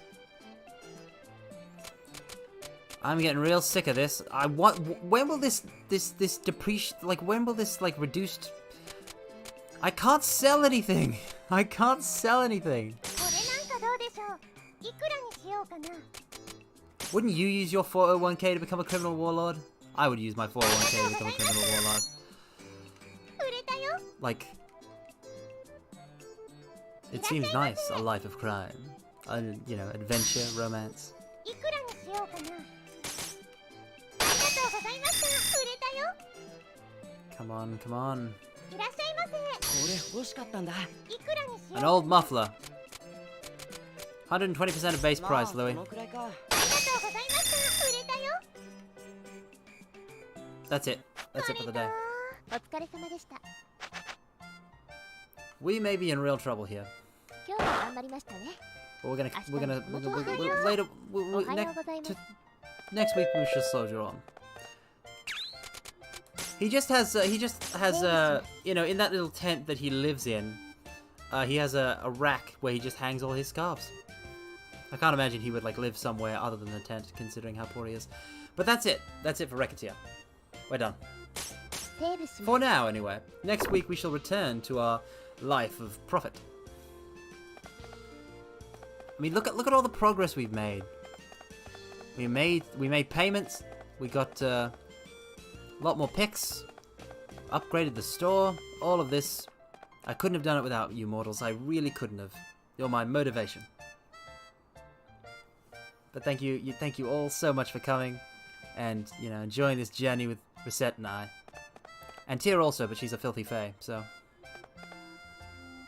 I'm getting real sick of this. I want. When will this depreciate? Like, when will this like reduced? I can't sell anything. I can't sell anything. これなんかどうでしょう。いくらにしようかな。 Wouldn't you use your 401k to become a criminal warlord? I would use my 401k to become a criminal warlord. 売れたよ。 Like, it seems nice, a life of crime. You know, adventure, romance. いくらにしようかな。ありがとうございました。売れたよ。 Come on, come on. いらっしゃいませ。これ欲しかったんだ。いくらにしよう An かな。 old muffler. 120% of base ま price, あ、そ Louis. のくらいか。ありがとうございました。売れたよ。 That's it. That's it for the day. お疲れ様でした。 We may be in real trouble here. 今日は頑張りましたね。 But we're Ashton, later. おはようございます。 Next week we shall soldier on. He just has, you know, in that little tent that he lives in, he has a rack where he just hangs all his scarves. I can't imagine he would like live somewhere other than the tent, considering how poor he is. But that's it. That's it for Recettear. We're done. セーブします。 For now, anyway. Next week we shall return to our life of profit. I mean, look at all the progress we've made. We made payments. We got a lot more picks. Upgraded the store. All of this. I couldn't have done it without you mortals. I really couldn't have. You're my motivation. But thank you all so much for coming, and you know, enjoying this journey with Recette and I. And Tyr also, but she's a filthy fae. So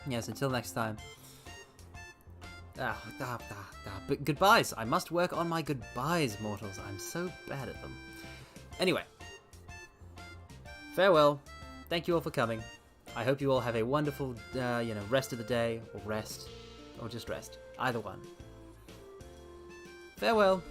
yes, until next time. But goodbyes. I must work on my goodbyes, mortals. I'm so bad at them. Anyway, farewell. Thank you all for coming. I hope you all have a wonderful, you know, rest of the day, or just rest. Either one. Farewell.